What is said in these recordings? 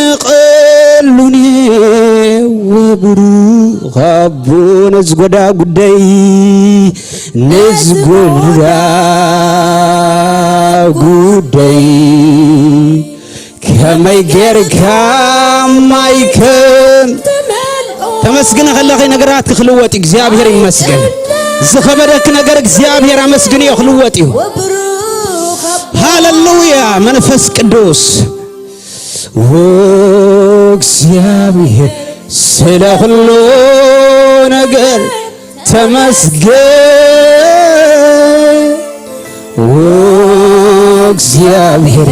አይጭንቅሉኒ ወብሩኽ አቦ ነዝጎዳ ጉዳይ ነዝጎዳ ጉዳይ ከመይ ጌርካ ማይከም ተመስግን خلخ ነገራት ክልወጥ እግዚአብሔር ይመስገን ዝኸበደክ ነገር እግዚአብሔር አመስግን ይخلወጥ ይሁ ሃሌሉያ መንፈስ ቅዱስ እግዚአብሔር ስለ ሁሉ ነገር ተመስገን እግዚአብሔር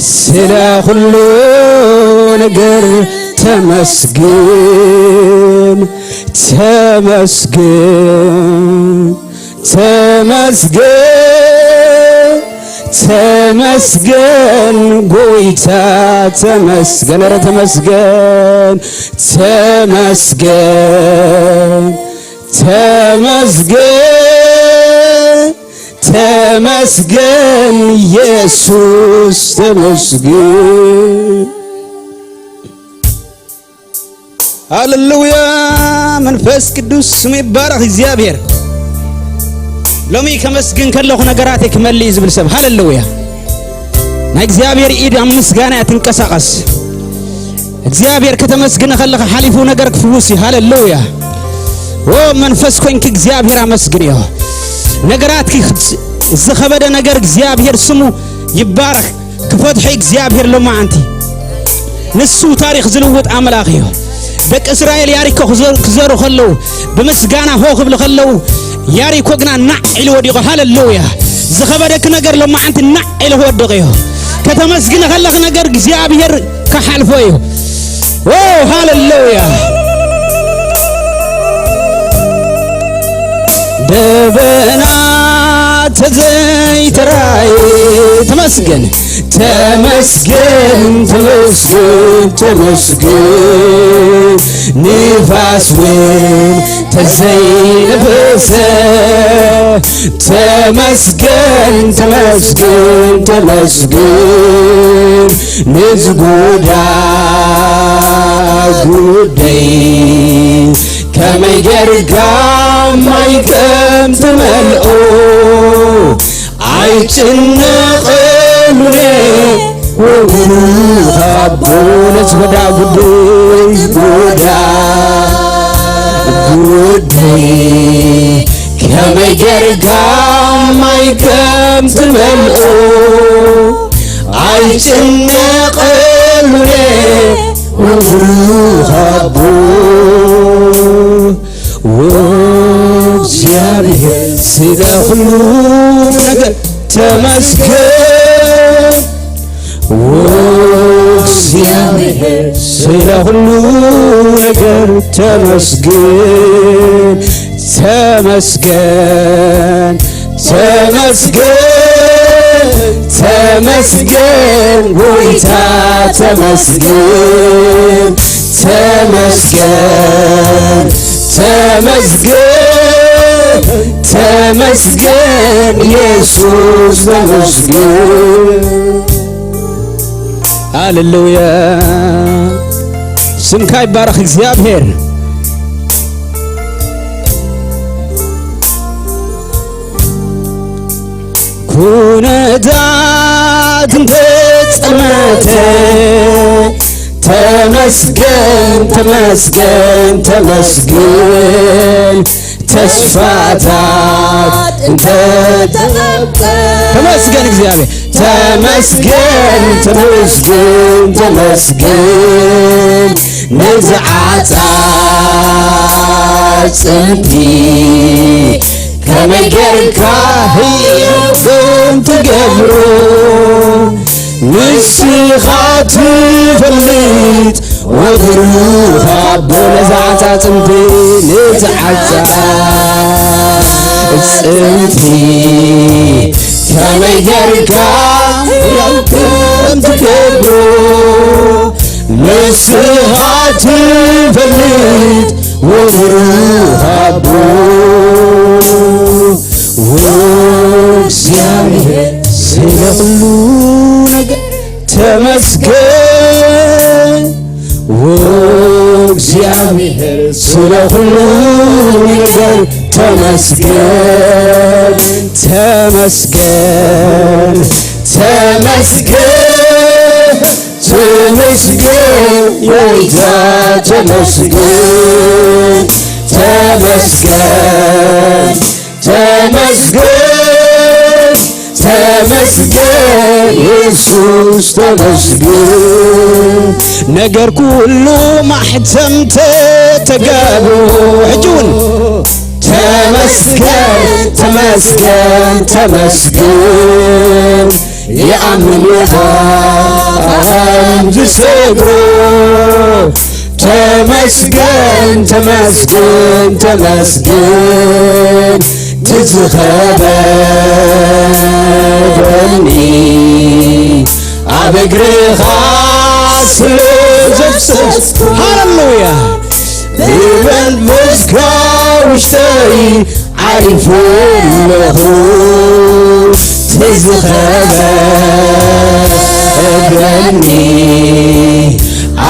ስለ ሁሉ ነገር ተመስገን ተመስገን ተመስገን ተመስገን ጎይታ ተመስገን ኧረ ተመስገን ተመስገን ተመስገን ተመስገን ኢየሱስ ተመስገን ሃሌሉያ መንፈስ ቅዱስ ስሙ ይባረክ እግዚአብሔር ሎሚ ከመስግን ከለኹ ነገራት ይክመልይ ዝብል ሰብ ሃሌሉያ ናይ እግዚአብሔር ኢድ ምስጋና ያትንቀሳቀስ እግዚአብሔር ከተመስግነ ከለኸ ሓሊፉ ነገር ክፍውስ ሃሌሉያ መንፈስ ኮንክ እግዚአብሔር አመስግንዮ ነገራት ዝኸበደ ነገር እግዚአብሔር ስሙ ይባረክ ክፈትሕ እግዚአብሔር ለማዓንቲ ንሱ ታሪክ ዝልውጥ አምላኽ እዩ ደቅ እስራኤል ያሪኮ ክዘሩ ከለው በመስጋና ሆ ክብል ከለው ያሪኮ ግና ናዕ ኢሉ ወዲቆ ሃሌሉያ ዝኸበደክ ነገር ለማዓንቲ ናዕ ኢሉ ወዲቆ እዩ ከተመስግነ ከለኽ ነገር እግዚአብሔር ከሓልፎ እዩ ሃሌሉያ ደበና ተዘይተራይ ተመስገን ተመስገን ተመስገን ተመስገን ንፋስ ወን ተዘይነፈሰ ተመስገን ተመስገን ተመስገን ንዝጎዳ ጉዳይ ከመይ ጌርካ ማይከም ትመልኦ አይጭንቅሉኒ ወብሩኽ አቦ ነዝጎዳ ጉዳይ ዝጎዳ ጉዳይ ከመይ ጌርካ ማይከም ትመልኦ አይጭንቅሉኒ ወብሩኽ አቦ እግዚአብሔር ስለ ሁሉ ነገር ተመስገን እግዚአብሔር ስለ ሁሉ ነገር ተመስገን ተመስገን ተመስገን ተመስገን ጎይታ ተመስገን ተመስገን ተመስገን ተመስገን ኢየሱስ ተመስገን ሃሌሉያ ስምካ ይባረክ እግዚአብሔር ኩነታት እንተጸልመተ ተመስገን ተመስገን ተመስገን ተስፋታት እንተተጠበቀ ተመስገን እግዚአብሔር ተመስገን ተመስገን ተመስገን ንዝዓፃ ጽንቲ ከመይ ጌርካ ህይወትን ትገብሮ ንስኻ ትፈልጥ ወብሩኽ አቦ ንዝዓፃ ጽንቲ ንዝዓፃ ጽንቲ ከመይ ጌርካ ህይወትን ትገብሮ ንስኻ ትፈልጥ ወብሩኽ አቦ እግዚአብሔር ስለ ሁሉ ነገር ተመስገን ስለ ሁሉ ነገር ተመስገን ተመስገን ተመስገን ተመስገን ጌታ ተመስገን ተመስገን ተመስገን ተመስገን ኢየሱስ ተመስገን ነገር ኩሉ ማሕተም ተጋቡ እጁን ተመስገን ተመስገን ተመስገን የአምን የታም ዝሰግሮ ተመስገን ተመስገን ተመስገን ትዝኸበኒ ኣብ እግርኻ ስለዘፍሰስኩ ሃሌሉያ ብመንፈስካ ውሽጠይ ዓሪፈለኹ ትዝኸበኒ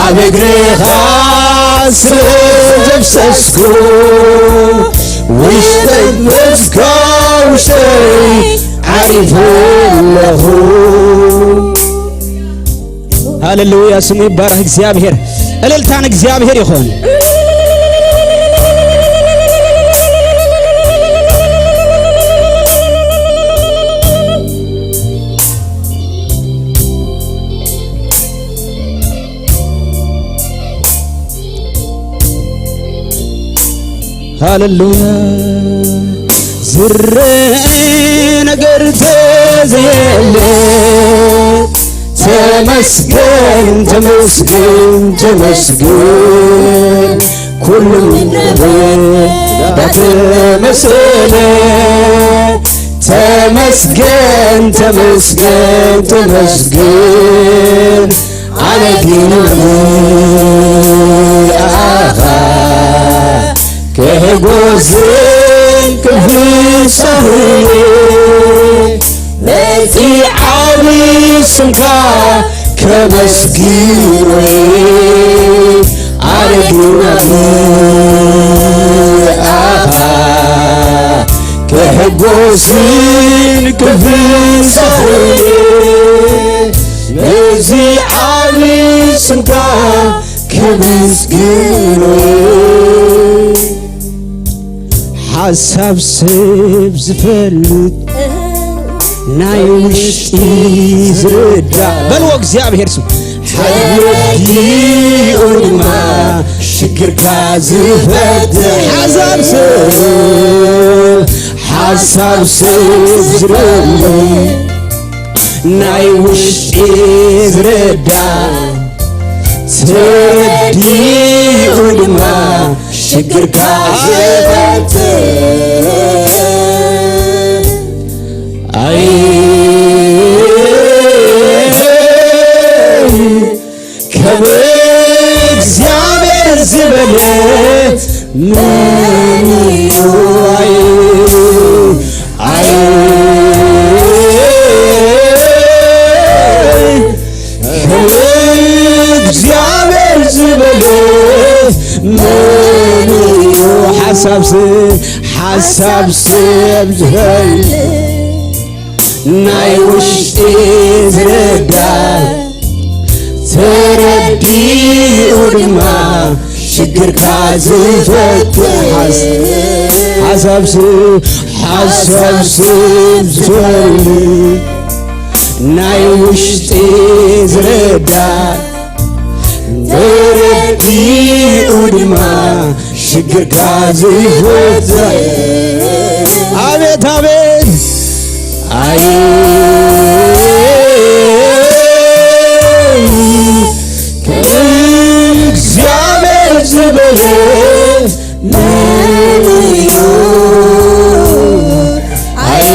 ኣብ እግርኻ ስለዘፍሰስኩ ውሽጠይ መንፈስካ ውሽጠይ ዓሪፈለኹ ሃሌሉያ ስሙ ይባረክ እግዚአብሔር እልልታን እግዚአብሔር ይሆን ሃሌሉያ ዝረ ነገር ተዘየለ ተመስገን ተመስገን ተመስገን ኩሉም ነገር ተመሰለ ተመስገን ተመስገን ተመስገን አለግን አኻ ከጎዝን ክፍሳህኔ ለቲ ዓቢ ስምካ ከመስጊን አረግናኒ አኻ ከጎዝን ክፍሳህኔ ለቲ ዓቢ ስምካ ከመስጊን ሓሳብ ሰብ ዝፈልጥ ናይ ውሽጢ ዝርዳእ በልዎ እግዚአብሔር ስም ሓዲኡ ድማ ሽግርካ ዝፈትሕ ሓሳብ ሰብ ዝፈልጥ ናይ ውሽጢ ዝርዳእ ተረዲኡ ድማ ሽግርካ ዝፈትሕ አይ ከእግዚአብሔር ዝበለት ምን እዩ አይ ከእግዚአብሔር ዝበለት ምን እዩ ሓሳብ ሰብ ዝፈልጥ ናይ ውሽጢ ዝርዳእ ተረዲኡ ድማ ሽግርካ ዝፈትሕ ሓሳብ ሰብ ዝፈልጥ ናይ ውሽጢ ዝርዳእ ተረዲኡ ድማ ሽግርካ ዝፈትሕ አቤት አቤት አይ ከእግዚአብሔር ዝበለት ምን እዩ አይ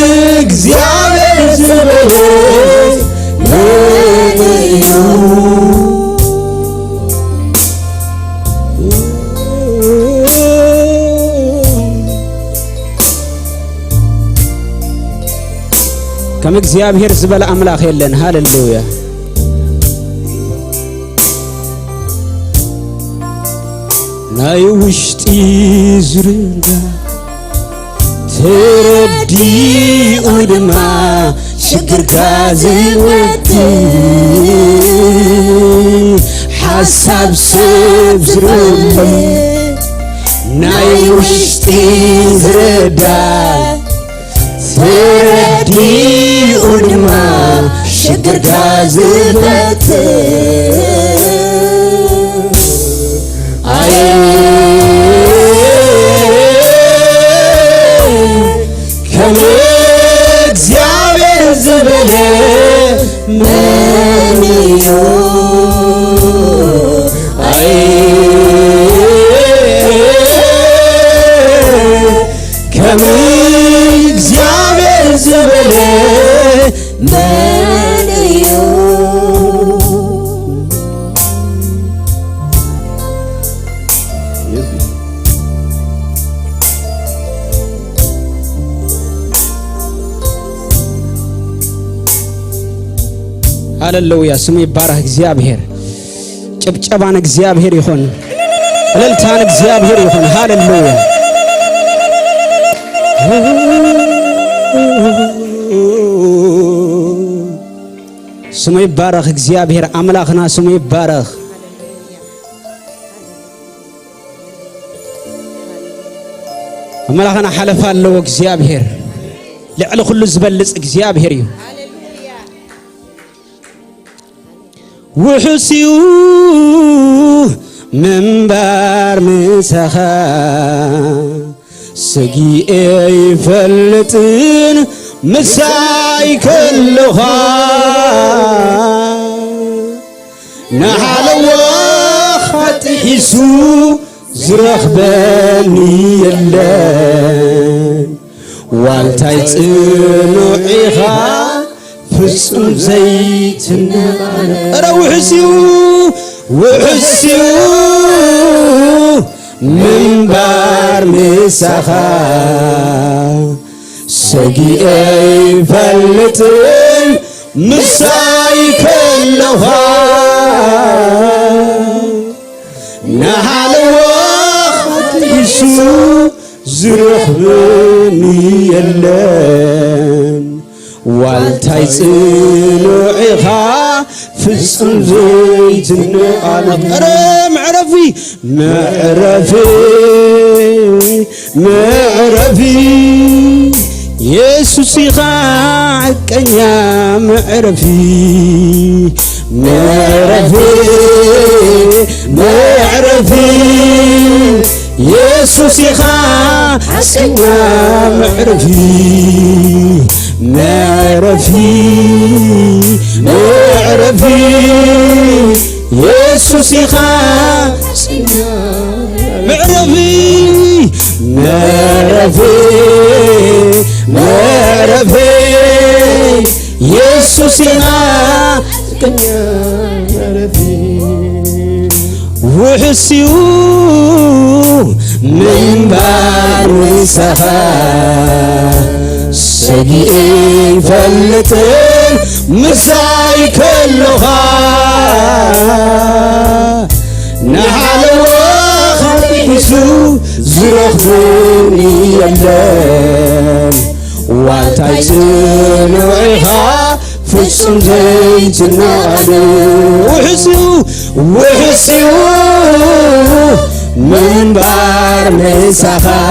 ከእግዚአብሔር ዝበለት ምን እዩ ከም እግዚአብሔር ዝበለ አምላኽ የለን ሃሌሉያ ናይ ውሽጢ ዝርዳ ترديء دما شكر كازوت حسب سبزرلي ناي وشتي زردا ترديء دما شكر كازوت እግዚአብሔር ዘበለ መንዮ አይ ከእግዚአብሔር ዘበለ መንዮ ሃሌሉያ ስሙ ይባረክ እግዚአብሔር ጭብጨባን እግዚአብሔር ይሁን እልልታን እግዚአብሔር ይሁን ሃሌሉያ ስሙ ይባረክ እግዚአብሔር አምላክና ስሙ ይባረክ አምላክና ሐለፋለው እግዚአብሔር ልዕል ሁሉ ዝበልጽ እግዚአብሔር ይሁን وحسيو منبر مسخا سقي يفلتن مساي كلها نحل وخط حسو زرخ بني الليل والتايتنو عيخا فسم زيتنا روحسيو وحسيو منبر مسخا سقي فلتن مساي كلها نحل وخط يسو زرخ بني الليل والتايسنو عيخا فسم زيتنا على معرفي يسوس يخاعك يا معرفي يسوس يخاعك يا معرفي معرفي يسوس يخاصنا معرفي يسوس يخاصنا وحسيو من بار سها سقي فلتن مساي كلها نحل وخط يسو زرخوني الليل والتايسنو عيها فسم زيتنا وحسيو من بار مسخا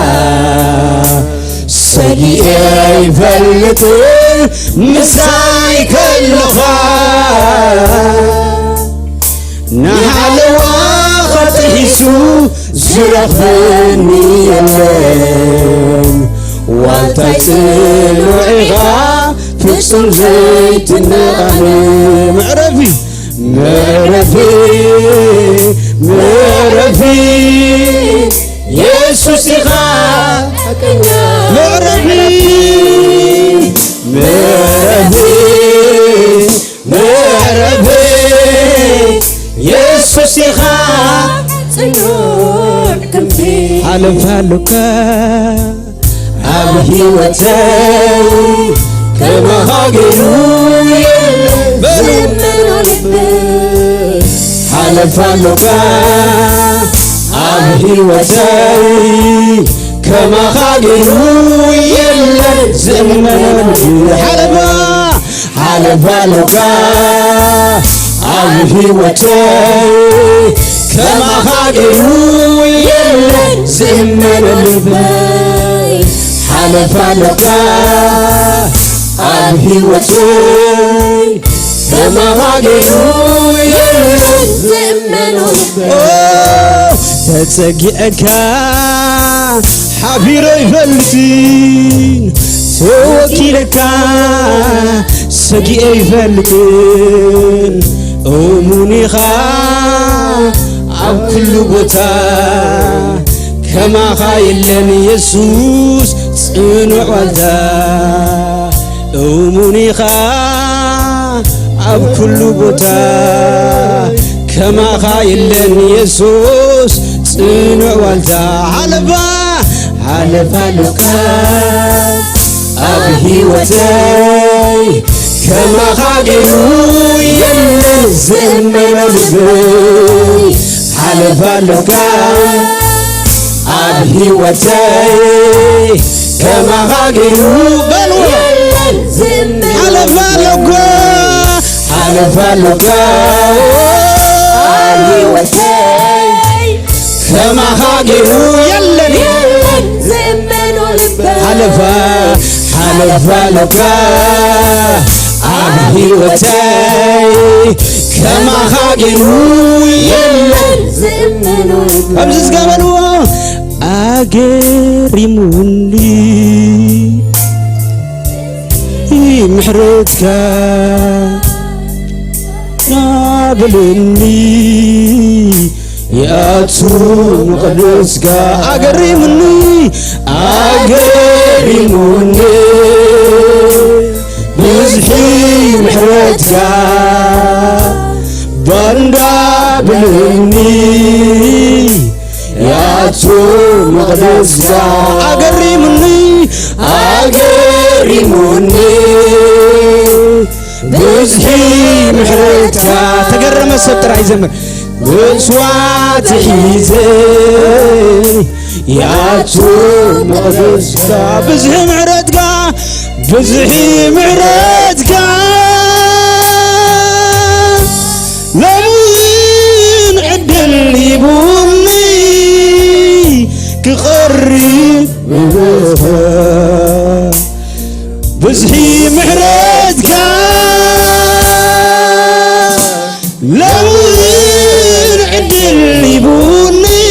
سقي فلتن مساي كلها نحل وخط يسو زرخني الليل والتايسنو عيها فسم زيتنا معرفي يسوس يخاكنا معرفي يسوس يخاكنا حلف لك أبهي وتاي كما هاجروا بلو حلف لك أبهي وتاي كما خاقروا يلا زمن حلبا لقا أبهي وتاي كما خاقروا يلا زمن الباي حلبا لقا أبهي وتاي كما خاقروا يلا زمن الباي تتسقئك حبيرو يفلتين توكيلك سقئ يفلتين أمونيخا عب كل بوتا كما خايلن يسوس صنع والدا أمونيخا عب كل بوتا كما خايلن يسوس صنع والدا حلبا لقا أبهي وتاي كما خاقروا يلا زمن البي حلبا لقا أبهي وتاي كما خاقروا يلا زمن حلبا لقا أبهي وتاي كما خاقروا يلا زمنوا حلفا لقا أبهي وتاي كما خاقروا يلا زمنوا أمسس قبلوا أقري مني محرتك نابلني يا توم قدسك أقري مني بزحي محرتك باندا بلني يا توم قدسك أقري مني بزحي محرتك تقرم السبتر عايزمر بصوات حيزي يا توم قدسك بزحي معرتك لمن عدل يبوني كقريب بزحي معرتك لمن عدل يبوني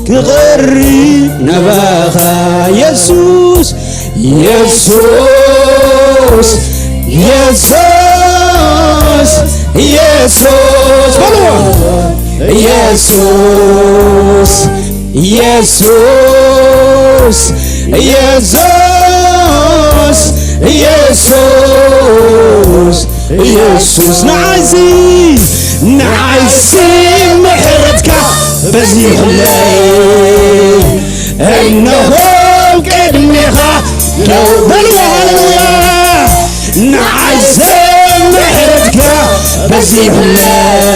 كقريب نباخا يسوس نعزي محرتك بزيح الليل انهم قدمها نعزي محرتك بزيح الليل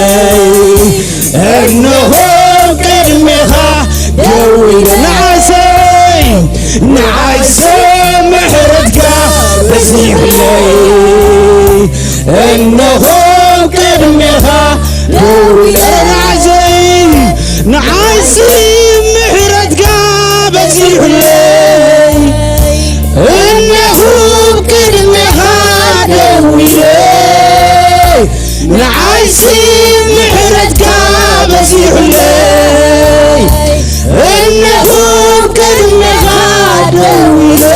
انهم قدمها قوينا نعزي محرتك بزيح الليل انهم قدمها قوينا نعزي محرتك بزيح الليل انهم قدمها قوينا نعزي محرتك بزيح الليل انهم قدمها قوينا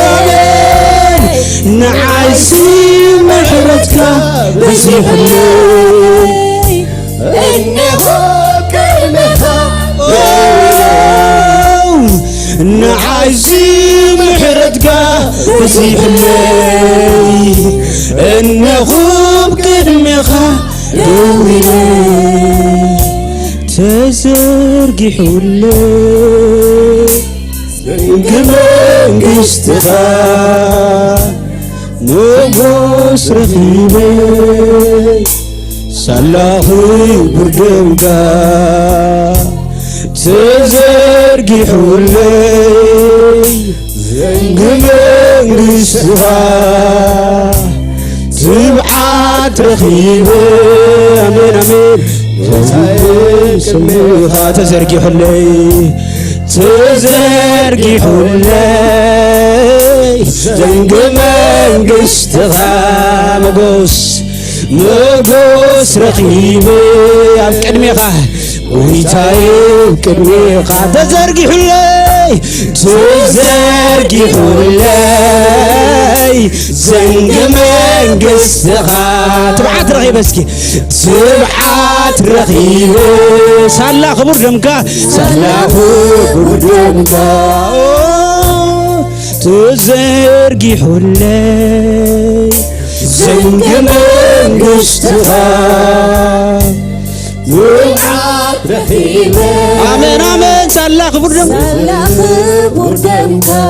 نعزي محرتك بزيح الليل انهم قدمها نعزي محرتك بزيح الليل انهم قدمها قوينا تزرقح الليل መንግሥትኻ ንጉስ ረኺበይ ሳላኺ ብርድምካ تزرقحولي زنق منقستها تبعت رخيبة أمين أمين سميها تزرقحولي تزرقحولي زنق منقستها مقوس رخيبة أبقدميخا ويتاي أبقدميخا تزرقحولي زنق منقستها تبعت رخيبة اسكي تبعت رخيبة سالا خبر دمكا سالا خبر دمكا تزرقحولي زنق منقستها تبعت رخيبة آمين آمين سالا خبر دمكا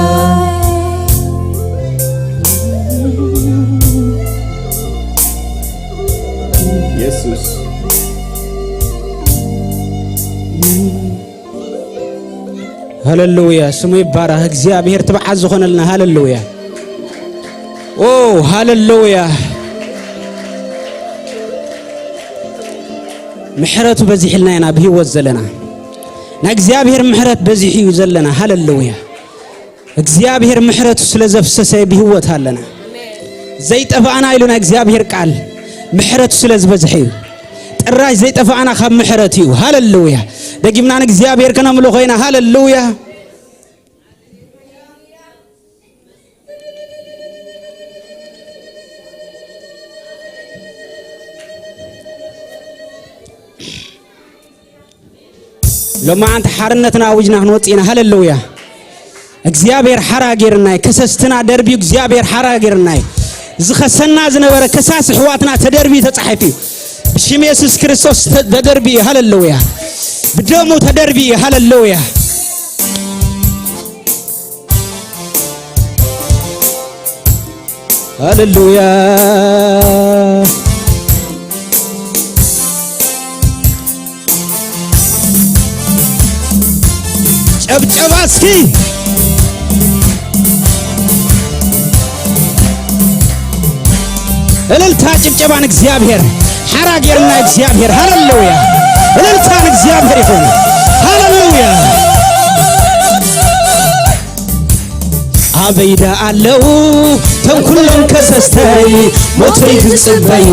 ኢየሱስ ሃሌሉያ ስሙ ይባረክ እግዚአብሔር ተባዓዝ ሆነልና ሃሌሉያ ኦ ሃሌሉያ ምሕረቱ በዚህ ሒልናና በህይወት ዘለና ና እግዚአብሔር ምሕረት በዚህ እዩ ዘለና ሃሌሉያ እግዚአብሔር ምሕረቱ ስለዘፍሰሰ በህይወት አለና ዘይጠፋና ኢሉና እግዚአብሔር ቃል ምሕረቱ ስለዝበዝሕ እዩ ጥራይ ዘይጠፋና ካብ ምሕረት እዩ ሃሌሉያ ደጊምና እግዚአብሔር ከነምሎ ኮይና ሃሌሉያ لما أنت حرنتنا وجنا هنوتينا هاللويا እግዚአብሔር حراغيرناي كسستنا دربي እግዚአብሔር حراغيرناي زخسنا زنبره كساس حواتنا تدربي تصحفي بشم ኢየሱስ ክርስቶስ تدربي هاللويا بدمو تدربي هاللويا هاللويا ጨብጨባስኪ እልልታ ጭብጨባን እግዚአብሔር حراغيرنا እግዚአብሔር ሃሌሉያ እልልታን እግዚአብሔር ይሁን ሃሌሉያ አበይዳ አለው ተንኩልን ከሰስተይ ሞተይ ግጽበዩ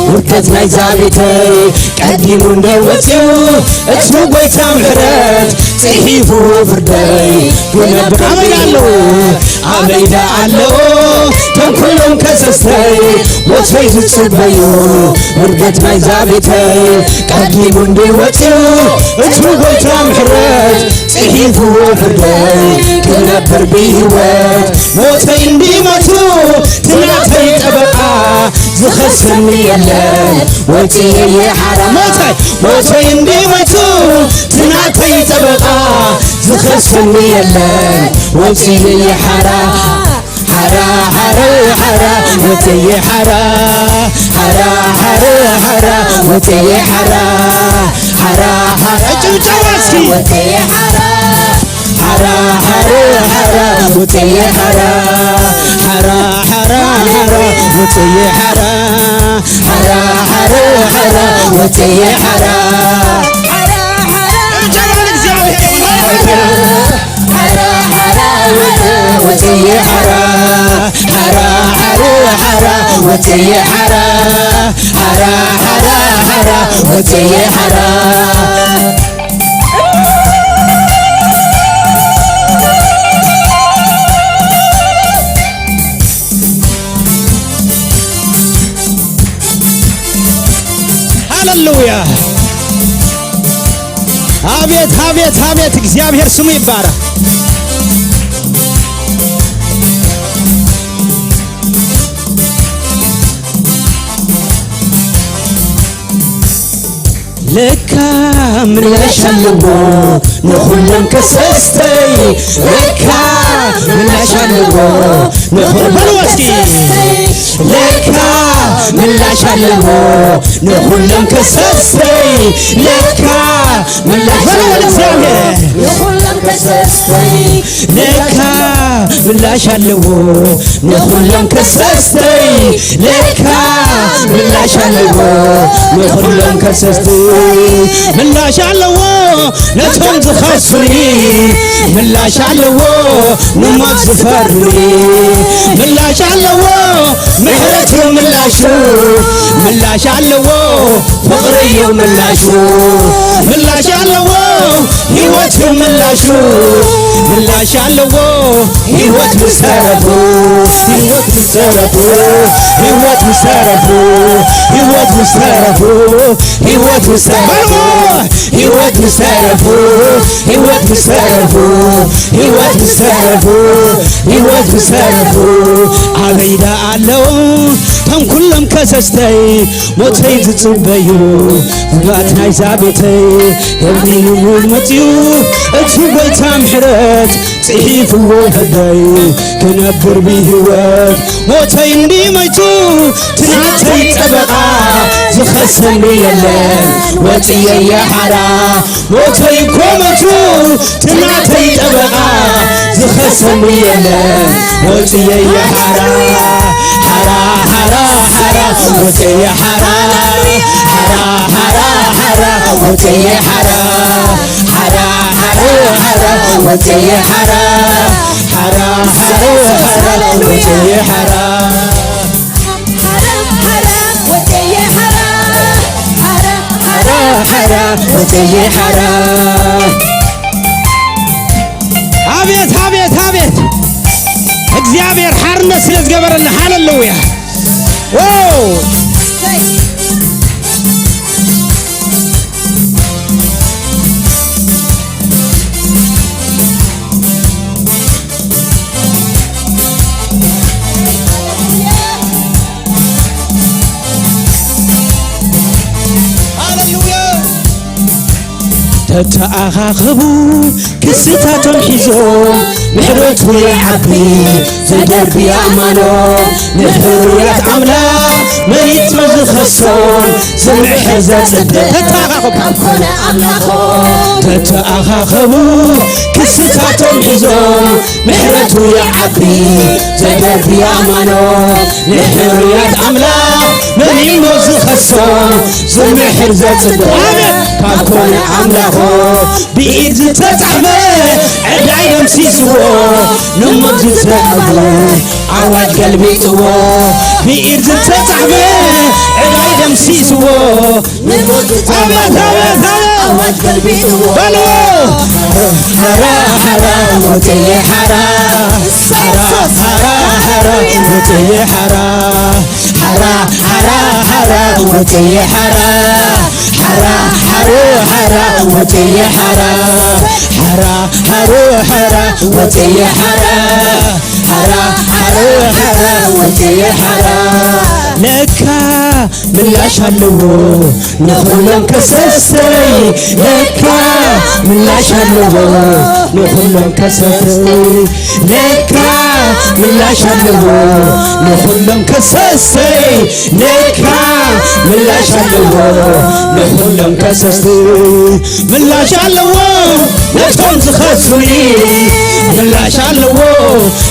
ውርደት ናይ ዛቤተይ ቀዲሙ እንደወጽው እቱ ጎይታ ምሕረት ጽሒፉ ፍርደይ ጉነብ አበይዳለው አበይዳ አለው ተንኩልን ከሰስተይ ሞተይ ግጽበዩ ውርደት ናይ ዛቤተይ ቀዲሙ እንደወጽው እቱ ጎይታ ምሕረት ጽሒፉ ፍርደይ ጉነብ بيوت موتي انديمتو تناتي تبقى زخسني يلان وتي حرام موتي انديمتو تناتي تبقى زخسني يلان وتي حرام حرا حرا حرا وتي حرا حرا حرا حرا وتي حرا حرا حرا جوجواسكي وتي حرا حرا حرا حرا وتي حرا حرا حرا حرا وتي حرا حرا حرا حرا وتي حرا حرا حرا جلال እግዚአብሔር حرا حرا وتي حرا حرا حرا حرا وتي حرا حرا حرا حرا وتي حرا ሃሌሉያ አቤት አቤት አቤት እግዚአብሔር ስሙ ይባረክ ለካ ምን ያሻልቦ ነሁለም ከሰስተይ ለካ ምን ያሻልቦ ነሁለም ከሰስተይ ለካ ምላሽ አለው ለሁሉም ከሰሰይ ለካ ምላሽ እግዚአብሔር ለሁሉም ከሰሰይ ለካ ምላሽ አለው ለሁሉም ከሰሰይ ለካ ምላሽ አለው ለሁሉም ከሰሰይ ምላሽ አለው ለቶም ዝኸሱኒ ምላሽ አለው ንሞት ዝፈርኒ ምላሽ አለው ምሕረት ምላሹ ምላሽ አለው ፍቅርዩ ምላሹ ምላሽ አለው ሕይወት ምላሹ ምላሽ አለው ሕይወት መሰረቱ ሕይወት መሰረቱ ሕይወት መሰረቱ ሕይወት መሰረቱ ሕይወት መሰረቱ ሕይወት መሰረቱ ሕይወት መሰረቱ ሕይወት መሰረቱ ሕይወት መሰረቱ አበይዳ አለው ከም ኩሎም ከሰስተይ ሞተይ ዝጽበዩ ባትናይ ዛቤተይ የብንዩ መፅዩ እቲ ጎይታ ምሕረት ጽሒፍዎ ህደይ ክነብር ብህይወት ሞተይ እንዲመይቱ ትናተይ ጠበቓ ዝኸሰኒ የለን ወፅየየ ሓራ ሞተይ ኮመቱ ትናተይ ጠበቓ ዝኸሰኒ የለን ወፅየየ ሓራ ሓራ ሓራ ሓራ ወፅየ ሓራ ሓራ ሓራ ሓራ ወፅየ ሓራ ሓራ ሓራ ሓራ ወፅየ ሓራ ሓራ ሓራ ሓራ ወፅየ ሓራ ወፅየ ሓራ አቤት አቤት አቤት እግዚአብሔር ሓርነት ስለ ዝገበረና ሃሌሉያ ተተኣኻኸቡ ክስታቶም ሒዞም ምሕረቱ ይዓቢ ዘደርቢ ኣማኖ ንሕርያት ኣምላኽ መሪት ዝኸሶም ዝምሕር ዘጽድቕ ካብ ኮነ ኣምላኾም ተተኣኻኸቡ ክስታቶም ሒዞም ምሕረቱ ይዓቢ ዘደርቢ ኣማኖ ንሕርያት ኣምላኽ መሪት ዝኸሶም ዝምሕር ዘጽድቕ ካብ ኮነ ኣምላኾ ብኢድ ዝተጻሕፈ ዕዳይ ደምሲስዎ ንሞት ዝዘረቡ ኣዋጅ ገልቢጥዎ ብኢድ ዝተጻሕፈ ዕዳይ ደምሲስዎ ንሞት ዝዘረቡ ኣዋጅ ገልቢጥዎ በልዎ ሓራ ሓራ ወፅየ ሓራ ሓራ ሓራ ሓራ ወፅየ ሓራ ሓራ ሓራ ሓራ ወፅየ ሓራ ሓራ ሓሮ ሓራ ወፅየ ሓራ ሓራ ሓሮ ሓራ ወፅየ ሓራ ሓራ ሓሮ ሓራ ወፅየ ሓራ ለካ ምላሽ አለው ንኹሎም ከሰሰይ ለካ ምላሽ አለው ንኹሎም ከሰሰይ ለካ ምላሽ አለው ንኹሎም ከሰሰይ ለካ ምላሽ አለው ንኹሎም ከሰሰይ ምላሽ አለው ነቶም ዝኸሱኒ ምላሽ አለው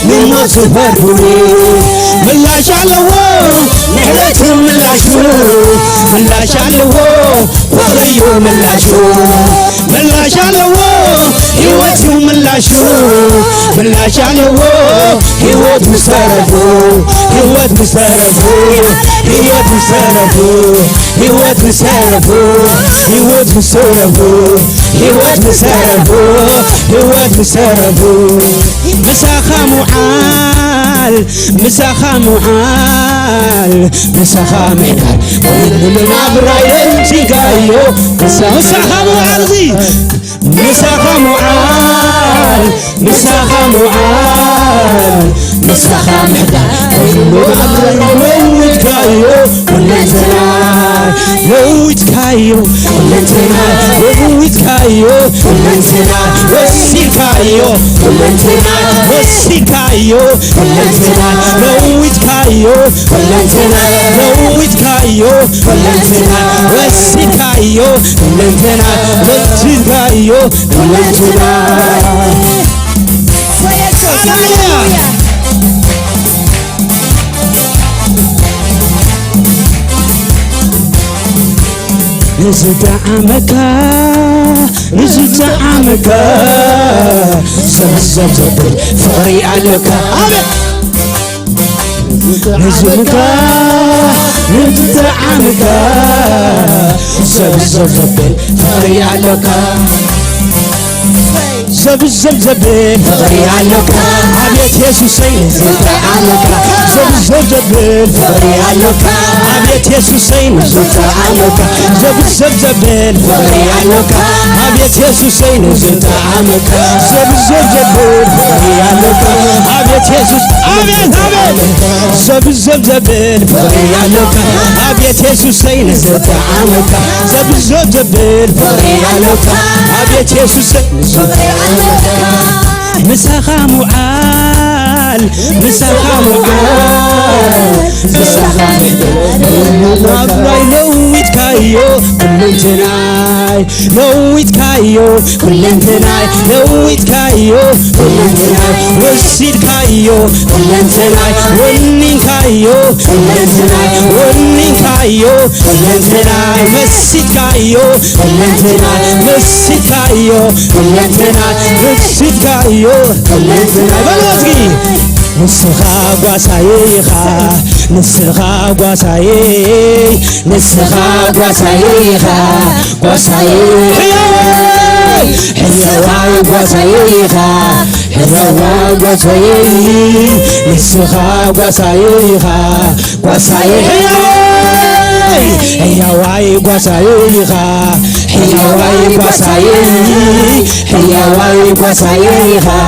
ንሞት ዝፈርዱኒ ምላሽ አለው ምሕረቱ ምላሹ ምላሽ አለው ፍቅርዩ ምላሹ ምላሽ አለው ሕይወቱ ምላሹ ምላሽ አለው ሕይወት መሰረቱ ሕይወት መሰረቱ ሕይወት መሰረቱ ሕይወት መሰረቱ ሕይወት መሰረቱ ሕይወት መሰረቱ ሕይወት መሰረቱ ምሳኻ ሙዓል ምሳኻ ሙዓል ምሳኻ ምሕዳር ወይንልና ብራይን ሲጋዮ ምሳኻ ሙዓል ምሳኻ ሙዓል ምሳኻ ሙዓል ምሳኻ ምሕዳር ወይንልና ብራይን ሲጋዮ ወይንልና لويت كايو كلنتنا لويت كايو كلنتنا وسي كايو كلنتنا وسي كايو كلنتنا لويت كايو كلنتنا لويت كايو كلنتنا وسي كايو كلنتنا وسي كايو كلنتنا نزلت عمكا نزلت عمكا زبزب فقري عليك نزلت نزلت عمكا زبزب فقري عليك زبزب فقري عليك عبيت يسوسين نزلت عمكا زبزب فقري عليك عبيت يسوسين نزلت عمكا زبزب فقري عليك عبيت يسوسين نزلت عمكا زبزب فقري عليك عبيت يسوس عبيت زبزب فقري عليك عبيت يسوسين نزلت عمكا زبزب فقري عليك عبيت يسوسين نزلت مسخا معال مسخا معال مسخا معال لويت كايو كلنتناي لويت كايو كلنتناي لويت كايو كلنتناي وسيد كايو كلنتناي ونين كايو كلنتناي ونين كايو كلنتناي مسيد كايو كلنتناي مسيد كايو كلنتناي مسيد كايو كلنتناي بلوزغي نسخا غاسايخا نسخا غاساي نسخا غاسايخا غاساي حيواي غاسايخا حيواي غاساي نسخا غاسايخا غاساي حيواي غاسايخا حيواي غاساي حيواي غاسايخا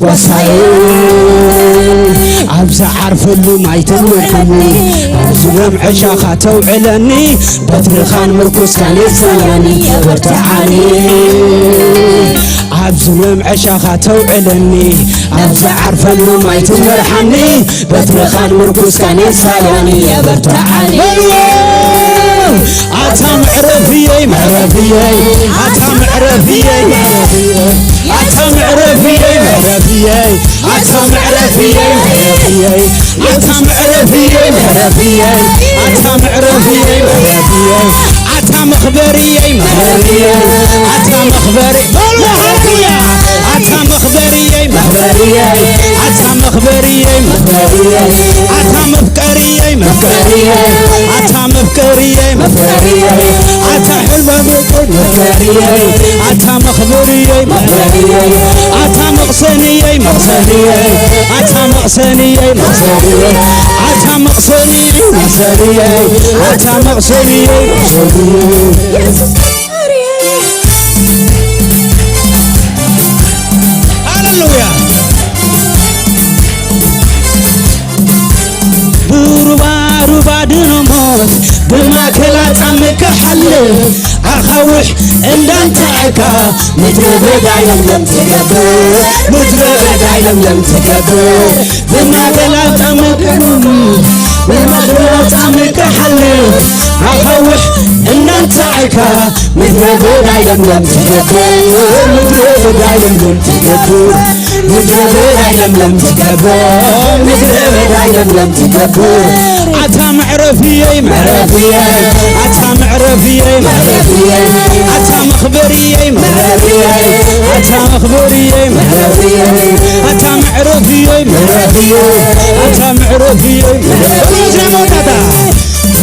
غاساي عبز عرف اللي ما يتمرحني عبز يوم عشاخة توعلني بطرخان مركز كان يسالني وارتعاني عبز يوم عشاخة توعلني عبز عرف اللي ما يتمرحني بطرخان مركز كان يسالني وارتعاني عتا معرفية معرفية عتا معرفية معرفية عتا معرفية معرفية عتا معرفية معرفية عتا معرفية معرفية عتا معرفية معرفية عتا مخبرية معرفية عتا مخبرية عتا مخبرية مخبرية عتا مخبرية مخبرية عتا مفكرية مفكرية عتا مفكرية مفكرية عتا حلوة مفكرية عتا مخبرية مخبرية عتا مقصنية مقصنية عتا مقصنية مقصنية عتا مقصنية مقصنية عتا مقصنية مقصنية هاللويا بروبا دنموت بما كلا تعمك حل أخوح إن أنت عكا متربد عيلم لم تكبر متربد عيلم لم تكبر بما كلا تعمك بما كلا تعمك حل أخوح إن أنت عكا متربد عيلم لم تكبر متربد عيلم لم تكبر متربد عيلم لم تكبر متربد عيلم لم تكبر عتا معرفية معرفية عتا معرفية معرفية عتا مخبرية معرفية عتا مخبرية معرفية عتا معرفية معرفية عتا معرفية معرفية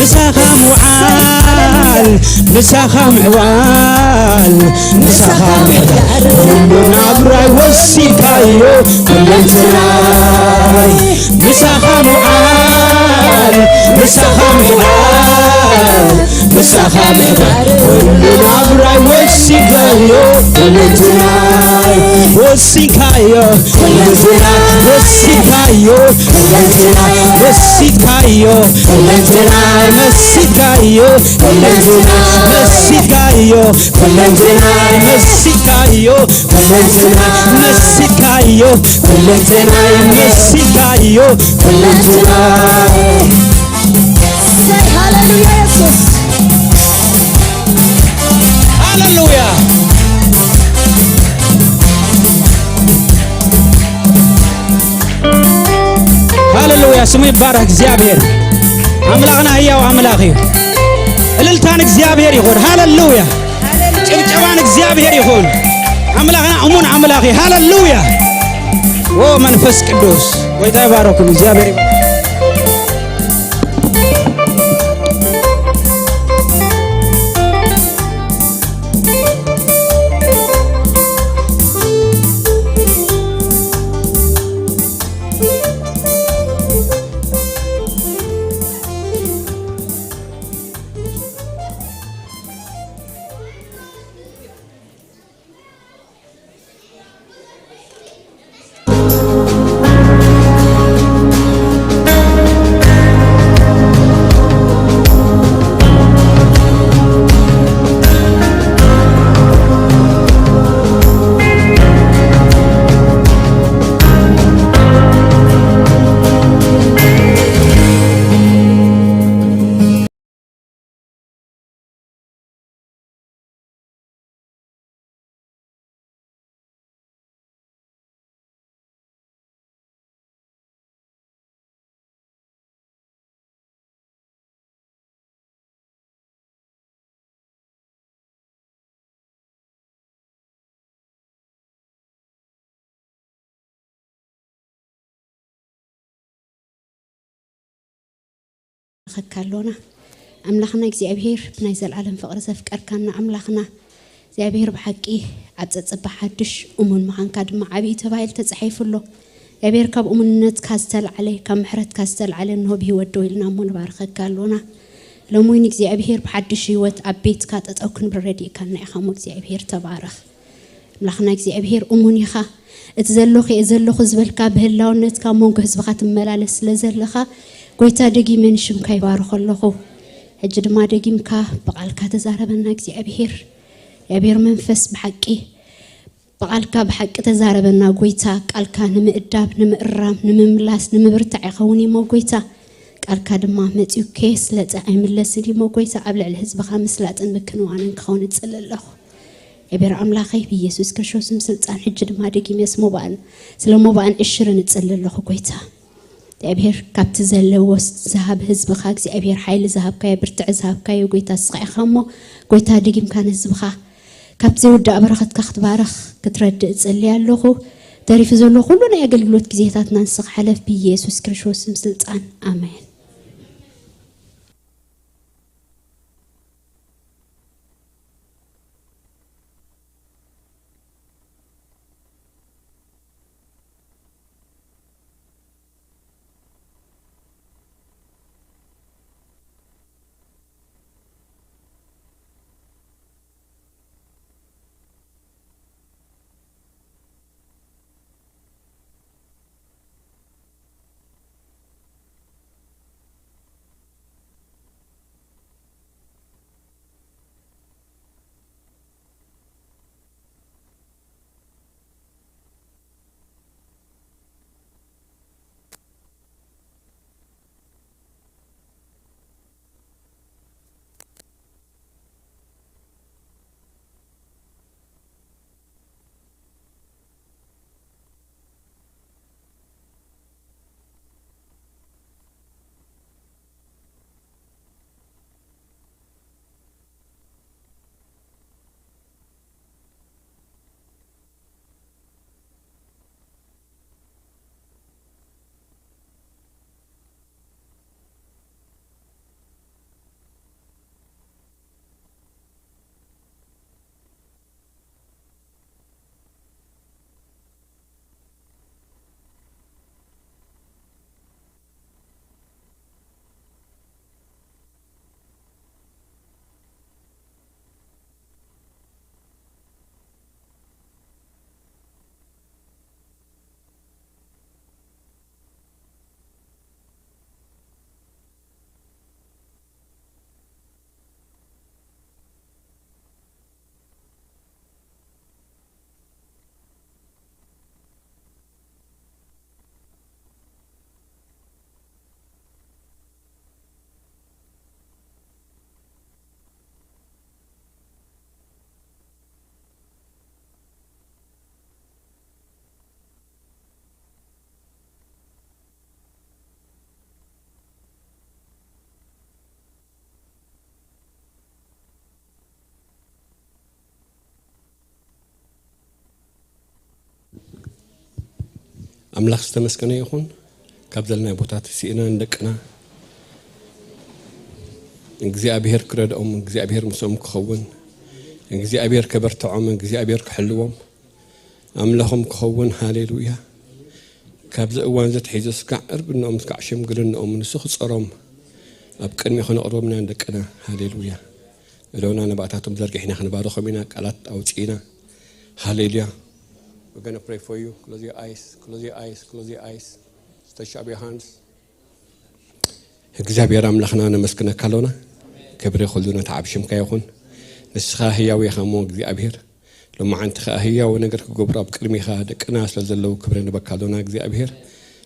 مساخا معال مساخا معوال مساخا معدار كلنا براي وسيكايو كلنتناي مساخا معال مساخا معال مساخا معدار كلنا براي وسيكايو كلنتناي وسيكايو كلنتناي مسيكايو مسيكايو مسيكايو مسيكايو مسيكايو مسيكايو مسيكايو هاللويا يسوس هاللويا هاللويا سمي بارك እግዚአብሔር አምላክና ህያው አምላክ እዩ እልልታን እግዚአብሔር ይሁን ሃሌሉያ ጭብጨባን እግዚአብሔር ይሁን አምላክና እሙን አምላክ ሃሌሉያ ኦ መንፈስ ቅዱስ ወይታ ይባረክ እግዚአብሔር خكالونا أملاخنا እግዚአብሔር بناي زلعلم فقر زفكركنا أملاخنا እግዚአብሔር بحقي عتصب حدش أمون مخانك دم عبي تبايل تصحيف له እግዚአብሔር كاب أمونت كاستل عليه كم حرت كاستل عليه إنه بيودو لنا مون بارخكالونا لموين እግዚአብሔር بحدش يوت عبيت كاتت أو كن بردي كان يخمو እግዚአብሔር تبارخ أملاخنا እግዚአብሔር أمون يخا اتزلخ زبلك بهلاونت كامون كهزبخات ملالس لزلخا قويتا دقي من شمكاي بارخ اللخو هجد ما دقي مكا بقالكا تزاربنا እግዚአብሔር يابير منفس بحقي بقالكا بحق تزاربنا قويتا قالكا نمقداب نمقرام نمملاس نمبرتع يخوني مو قويتا قالكا دما متيو كيس لتعيم اللسلي مو قويتا قبل الحزب خامس لاتن مكنوانن كون تسللخو يابير أملاخي بيسوس كرشوس مسلطان هجد ما دقي مسمو بان سلمو بان اشرن تسللخو قويتا እግዚአብሔር ካብቲ ዘለዎ ዝሃብ ህዝብኻ እግዚአብሔር ሓይሊ ዝሃብካ የብርትዕ ዝሃብካ የጎይታ ስቃይኻሞ ጎይታ ድጊምካ ንህዝብኻ ካብቲ ውዳእ በረኸትካ ክትባረኽ ክትረድእ ጽልይ ኣለኹ ተሪፍ ዘሎ ኩሉ ናይ ኣገልግሎት ግዜታትና ንስኽ ሓለፍ ብኢየሱስ ክርስቶስ ስልጣን ኣሜን أملاخ استمسكنا يخون كابزلنا بوتات سينا ندقنا እግዚአብሔር ክረዳኦም እግዚአብሔር ምስኦም ክኸውን እግዚአብሔር ከበርትዖም እግዚአብሔር ክሕልዎም ኣምላኾም ክኸውን ሃሌሉያ ካብዚ እዋን ዘትሒዙ ስካዕ እርብኖኦም ስካዕ ሽምግልኖኦም ንሱ ክፀሮም ኣብ ቅድሚ ክነቕርቦም ኢና ደቅና ሃሌሉያ እለውና ነባእታቶም ዘርጊሕና ክንባረኾም ኢና ቃላት ኣውፂኢና ሃሌሉያ We're going to pray for you. Close your eyes. Close your eyes. Close your eyes. Stretch up your hands. እግዚአብሔር አምላኽና ነመስክነካ ኣለና ክብሪ ኩሉና ተዓብሽምካ ይኹን ንስኻ ህያው ኢኻ እሞ እግዚአብሔር ሎማዓንቲ ኸ ህያው ነገር ክገብሩ ኣብ ቅድሚኻ ደቅና ስለዘለዉ ክብሪ ንበካ ኣለና እግዚአብሔር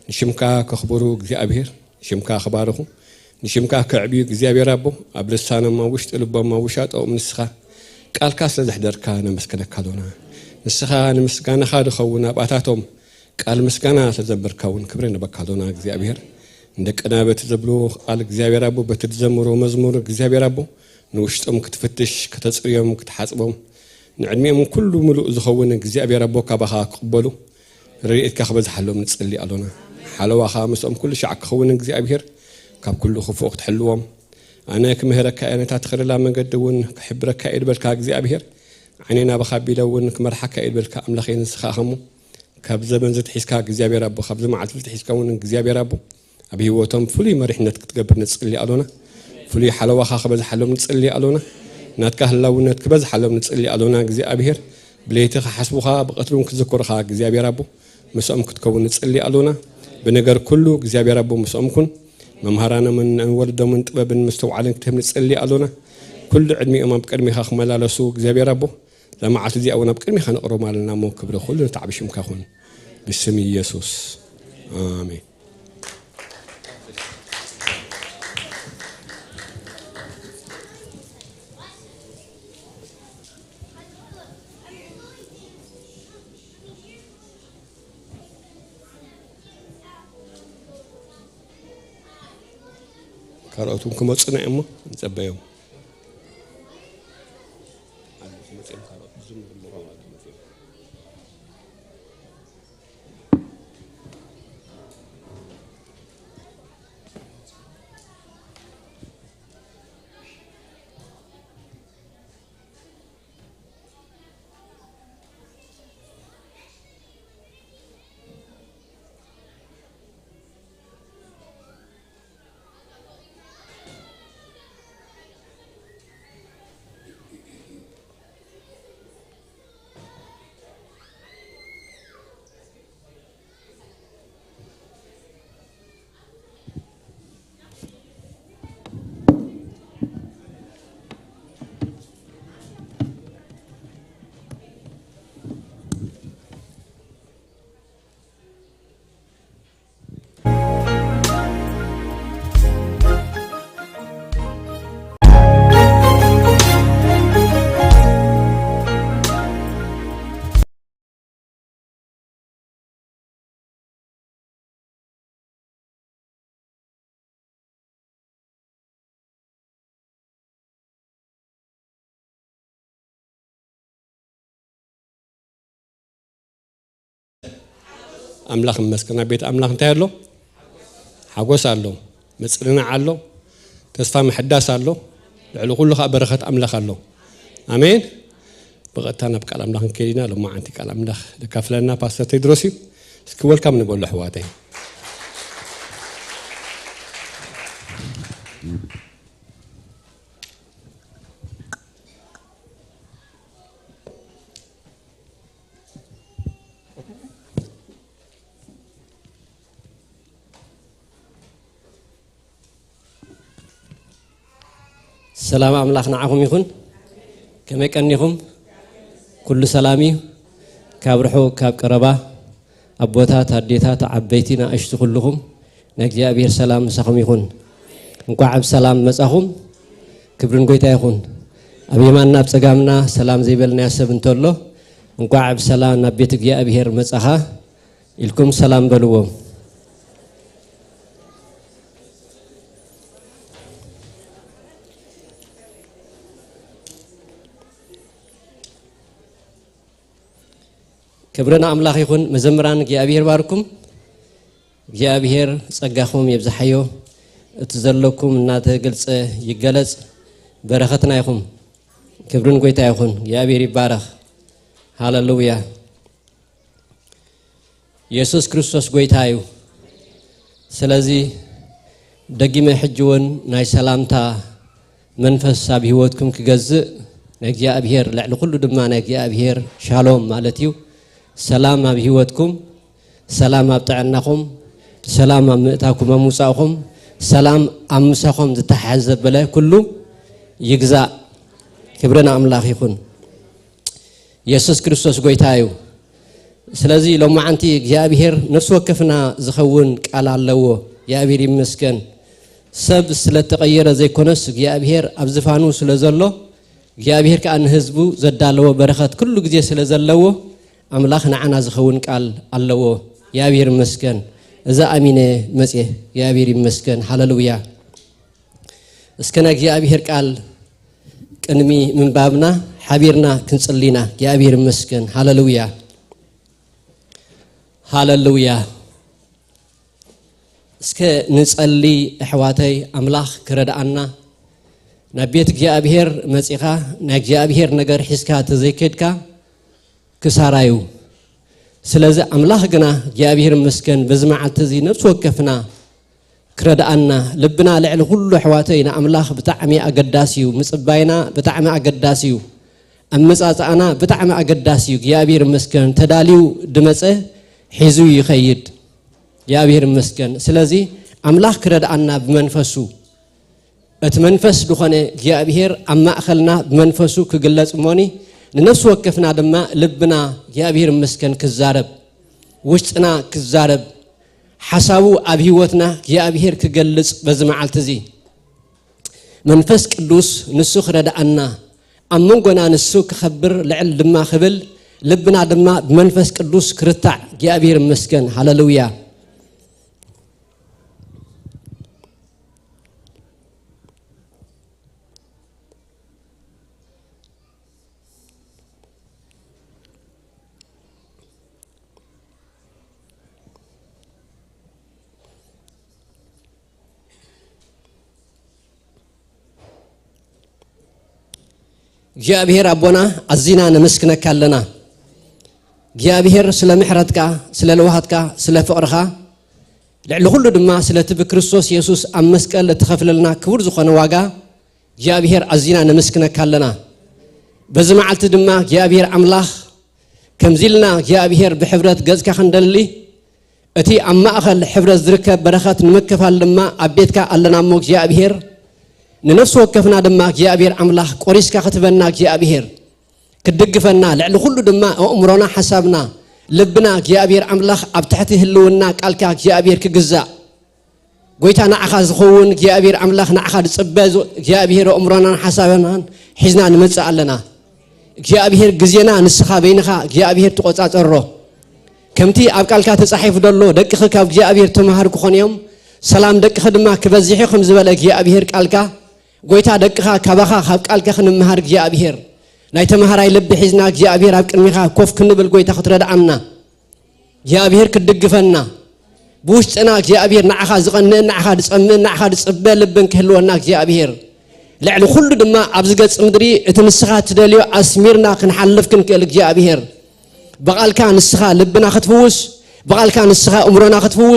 ንሽምካ ከኽብሩ እግዚአብሔር ንሽምካ ክባርኹ ንሽምካ ክዕብዩ እግዚአብሔር ኣቦ ኣብ ልሳኖማ ውሽጢ ልቦማ ውሻጦም ንስኻ ቃልካ ስለዘሕደርካ ነመስክነካ ኣለና ንስኻ ንምስጋናኻ ድኸውን ኣባታቶም ቃል ምስጋና ስለዘምርካ እውን ክብሪ ንበካ ኣለና እግዚአብሔር እንደቀና በተዘብሎ ቃል እግዚአብሔር አቦ በተዘምሮ መዝሙር እግዚአብሔር አቦ ንውሽጦም ክትፈትሽ ከተጽሪዮም ክትሐጽቦም ንዕድሜም ኩሉ ሙሉእ ዝኸውን እግዚአብሔር አቦ ካባኻ ቅበሉ ረድኤትካ ክበዝሓሎም ንጽሊ ኣለና ሓለዋኻ ምስኦም ኩሉ ሻዕ ክኸውን እግዚአብሔር ካብ ኩሉ ክፉእ ክትሕልዎም ኣነ ክምህረካ ዓይነታት ክርላ መንገዲ እውን ክሕብረካ ይድበልካ እግዚአብሔር ዓይኔና በኻቢለ እውን ክመርሓካ ይድበልካ ኣምላኸ ንስኻ ኸሙ ካብ ዘመን ዝትሒዝካ እግዚአብሔር አቦ ካብ ዘመዓልቲ ዝትሒዝካ እውን እግዚአብሔር አቦ أبي وتم فلي مريحنا تكتجبر نتصلي علونا فلي حلوة خبز حلوم نتصلي علونا نتكهل لو نتكبز حلوم نتصلي علونا جزء أبير بليتك حسبوها بقتلهم كذكرها جزء أبي ربو مسأم كتكون نتصلي علونا بنجر كله جزء أبي ربو مسأمكن ممهرانا من ولد من طبب مستوعلين كتهم نتصلي علونا كل علمي أمام بكرمي خا خمال على سوق جزء أبي ربو لما عتدي أونا بكرمي خان قرب على مو كبر كله نتعبش مكاخون باسم يسوع آمين كاراتون كم تصنع أمه نتبعهم أملاخ مسكنا بيت أملاخ تهرلو حقوس علو مسرنا علو تسفى محداس علو لعلو كله بركة أملاخ علو آمين بغتنا بكلام أملاخ كينا لو ما عندك كلام أملاخ لكافلنا باستر تدرسي سكول كم نقول له حواتي سلام أملاخنا عهم يكون كما كنيهم كل سلامي كابرحو كاب قربا أبوتات هديتات عبيتنا أشت كلهم نجي أبير سلام مسخم يكون نقعب سلام مسخم كبرن قويتا يكون أبي ما ناب سقامنا سلام زي بالنا سبنتولو نقعب سلام نبيتك يا أبير مسخا إلكم سلام بلوهم كبرنا أملاخ يكون مزمران يا أبير باركم እግዚአብሔር ጸጋኹም ይብዛሕዮ እትዘለኩም እናተ ግልጽ ይገለጽ በረኸትና ይኹም ክብርን ጎይታ ይኹን እግዚአብሔር ይባረክ ሃሌሉያ ኢየሱስ ክርስቶስ ጎይታ እዩ ስለዚህ ደጊመ ሕጅውን ናይ ሰላምታ መንፈስ ኣብ ህይወትኩም ክገዝእ እግዚአብሔር ልዕሊ ኩሉ ድማ ናይ እግዚአብሔር ሻሎም ማለት እዩ ሰላም ኣብ ህይወትኩም ሰላም ኣብ ጥዕናኩም ሰላም ኣብ ምእታኩም ኣምውፃእኩም ሰላም ኣብ ምሳኹም ዝተሓዘ በለ ኩሉ ይግዛእ ክብረና ኣምላኽ ይኹን ኢየሱስ ክርስቶስ ጎይታ እዩ ስለዚህ ሎማዓንቲ እግዚአብሔር ነፍስ ወከፍና ዝኸውን ቃል ኣለዎ እግዚአብሔር ይመስገን ሰብ ስለተቀየረ ዘይኮነስ እግዚአብሔር ኣብ ዝፋኑ ስለዘሎ እግዚአብሔር ከዓ ንህዝቡ ዘዳለዎ በረኸት ኩሉ ግዜ ስለዘለዎ ኣምላኽ ንዓና ዝኸውን ቃል ኣለዎ እግዚአብሔር ይመስገን እዛ ኣሚነ መጽ እግዚአብሔር ይመስገን ሃሌሉያ እስከነ እግዚአብሔር ቃል ቅድሚ ምንባብና ሓቢርና ክንጽሊና እግዚአብሔር ይመስገን ሃሌሉያ ሃሌሉያ እስከ ንጸሊ ኣሕዋተይ ኣምላኽ ክረዳኣና ናብ ቤት እግዚአብሔር መጽኻ ናይ እግዚአብሔር ነገር ሒስካ ተዘይከድካ ክሳራዩ ስለዚህ ኣምላኽ ግና እግዚአብሔር ይመስገን በዝማዓልቲ እዚ ነፍስ ወከፍና ክረዳኣና ልብና ልዕሊ ኩሉ ኣሕዋተይ ንኣምላኽ ብጣዕሚ ኣገዳሲ እዩ ምጽባይና ብጣዕሚ ኣገዳሲ እዩ ኣመጻጽኣና ብጣዕሚ ኣገዳሲ እዩ እግዚአብሔር ይመስገን ተዳልዩ ድመጸ ሒዙ ይኸይድ እግዚአብሔር ይመስገን ስለዚህ ኣምላኽ ክረዳኣና ብመንፈሱ እቲ መንፈስ ድኾነ እግዚአብሔር ኣብ ማእኸልና ብመንፈሱ ክግለጽ ሞኒ ንነፍስ ወከፍና ድማ ልብና እግዚአብሔር ይመስገን ክዛረብ ውሽጥና ክዛረብ ሓሳቡ ኣብ ህይወትና እግዚአብሔር ክገልጽ በዝማዓልቲ እዚ መንፈስ ቅዱስ ንሱ ክረዳኣና ኣብ መንጎና ንሱ ክኸብር ልዕል ድማ ክብል ልብና ድማ ብመንፈስ ቅዱስ ክርታዕ እግዚአብሔር ይመስገን ሃሌሉያ እግዚአብሔር አቦና አዚና ነመስክነካ አለና እግዚአብሔር ስለ ምሕረትካ ስለ ለዋሃትካ ስለ ፍቅርካ ልዕሊ ሁሉ ድማ ስለቲ በክርስቶስ ኢየሱስ ኣብ መስቀል ተኸፍለልና ክቡር ዝኾነ ዋጋ እግዚአብሔር አዚና ነመስክነካ አለና በዚ መዓልቲ ድማ እግዚአብሔር አምላኽ ከምዚልና እግዚአብሔር ብሕብረት ገጽካ ክንደሊ እቲ ኣብ ማእኸል ሕብረት ዝርከብ በረኸት ንምክፋል ድማ ኣብ ቤትካ ኣለና እሞ እግዚአብሔር ንነፍስ ወከፍና ድማ እግዚአብሔር አምላኽ ቆሪስካ ክትበና እግዚአብሔር ክድግፈና ልዕሊ ኩሉ ድማ ኣእምሮና ሓሳብና ልብና እግዚአብሔር አምላኽ ኣብ ትሕቲ ህልውና ቃልካ እግዚአብሔር ክግዛእ ጎይታ ንዓኻ ዝኸውን እግዚአብሔር አምላኽ ንዓኻ ዝጽበ እግዚአብሔር ኣእምሮና ሓሳብናን ሒዝና ንመጽእ ኣለና እግዚአብሔር ግዜና ንስኻ በይንኻ እግዚአብሔር ትቆጻጸሮ ከምቲ ኣብ ቃልካ ተጻሒፉ ደሎ ደቅኺ ካብ እግዚአብሔር ተማሃሩ ክኾኑ እዮም ሰላም ደቅኺ ድማ ክበዝሕ ከም ዝበለ እግዚአብሔር ቃልካ ጎይታ ደቅኻ ካባኻ ካብ ቃልካ ክንምሃር እግዚአብሔር ናይ ተማሃራይ ልቢ ሒዝና እግዚአብሔር ኣብ ቅድሚኻ ኮፍ ክንብል ጎይታ ክትረዳኣና እግዚአብሔር ክድግፈና ብውሽጥና እግዚአብሔር ንዓኻ ዝቐንእ ንዓኻ ዝጸምእ ንዓኻ ዝጽበ ልብን ክህልወና እግዚአብሔር ልዕሊ ኩሉ ድማ ኣብ ዝገጽ ምድሪ እቲ ንስኻ ትደልዮ ኣስሚርና ክንሓልፍ ክንክእል እግዚአብሔር በቓልካ ንስኻ ልብና ክትፍውስ በቓልካ ንስኻ እምሮና ክትፍውስ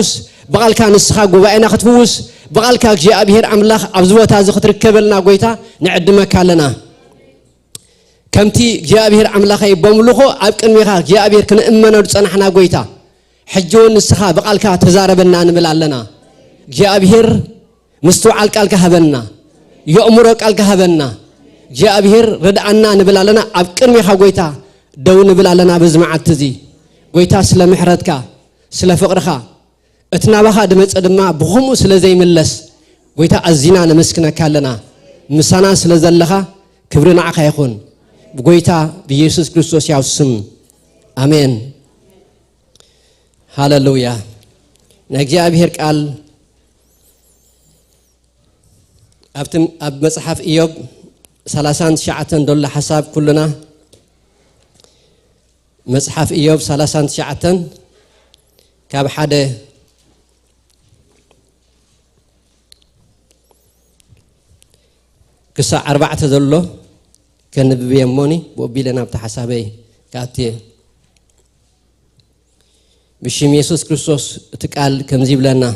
በቓልካ ንስኻ ጉባኤና ክትፍውስ በቓልካ እግዚአብሔር አምላኽ ኣብ ዝቦታ እዚ ክትርከበልና ጎይታ ንዕድመካ ኣለና ከምቲ እግዚአብሔር አምላኸይ በምልኾ ኣብ ቅድሚኻ እግዚአብሔር ክንእመነሉ ጸናሕና ጎይታ ሕጂ እውን ንስኻ በቓልካ ተዛረበና ንብል ኣለና እግዚአብሔር ምስትውዓል ቃልካ ሃበና የእምሮ ቃልካ ሃበና እግዚአብሔር ረድኣና ንብል ኣለና ኣብ ቅድሚኻ ጎይታ ደው ንብል ኣለና በዚ መዓልቲ እዚ ጎይታ ስለ ምሕረትካ ስለ ፍቅርካ እትናባኻ ድመጸ ድማ ብኸምኡ ስለ ዘይምለስ ጎይታ ኣዚና ነመስክነካ ኣለና ምሳና ስለ ዘለኻ ክብሪ ንዓኻ ይኹን ብጎይታ ብኢየሱስ ክርስቶስ ያው ስም አሜን ሃሌሉያ ናይ እግዚአብሔር ቃል ኣብ መጽሓፍ ኢዮብ 39 ደሎ ሓሳብ ኩልና መጽሓፍ ኢዮብ 39 ካብ ሓደ كسا 4 زلو كان بيموني بوبيلنا بتحسابي كاتي بشيم يسوع كريستوس تقال كم زيبلنا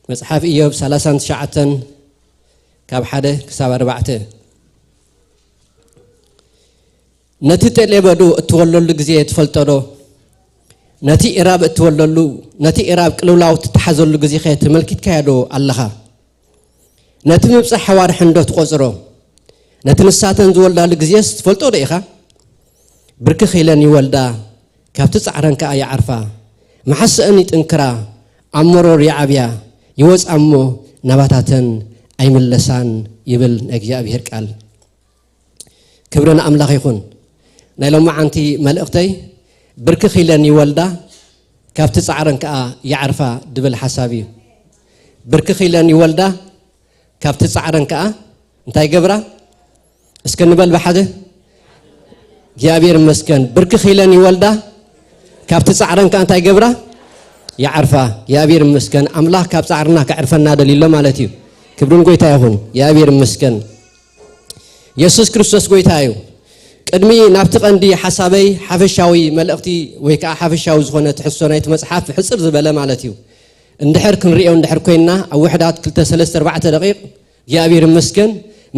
مصحف إيوب 39 كاب 1 كساب 4 نتي تلبدو تولل غزي تفلطدو نتي إراب توللو نتي إراب قلولاو تتحزل غزي خي تملكت كيدو الله نتي مبص حوار حندو تقصرو نتي نساتن زولدا لغزيس تفلطو ديخا برك خيلن يولدا كابت صعرنكا يا عرفا محسني تنكرا امرور يا ابيا يوص امو نباتاتن ايملسان يبل እግዚአብሔር ቃል ክብረና አምላኽ ይኹን ናይ ሎማ ዓንቲ መልእኽተይ ብርክ ኺለን ይወልዳ ካብቲ ጻዕረንካ ያዕርፋ ድብል ሓሳብ እዩ ብርክ ኺለን ይወልዳ ካብቲ ጻዕረንካ እንታይ ገብራ እስከ ንበል በሓደ እግዚአብሔር ይመስገን ብርክ ኺለን ይወልዳ ካብቲ ጻዕረንካ እንታይ ገብራ ያዕርፋ እግዚአብሔር ይመስገን አምላኽ ካብ ጻዕርና ከዕርፈና ደሊሎ ማለት እዩ ክብሩን ጎይታ ይሁን እግዚአብሔር ይመስገን ኢየሱስ ክርስቶስ ጎይታ እዩ ቅድሚ ናብቲ ቀንዲ ሓሳበይ ሓፈሻዊ መልእኽቲ ወይ ከዓ ሓፈሻዊ ዝኾነ ትሕሶናይት መጽሓፍ ሕጽር ዝበለ ማለት እዩ እንድሕር ክንሪኦ እንድሕር ኮይና ኣብ ውሕዳት 2-3-4 ደቂቕ እግዚአብሔር ይመስገን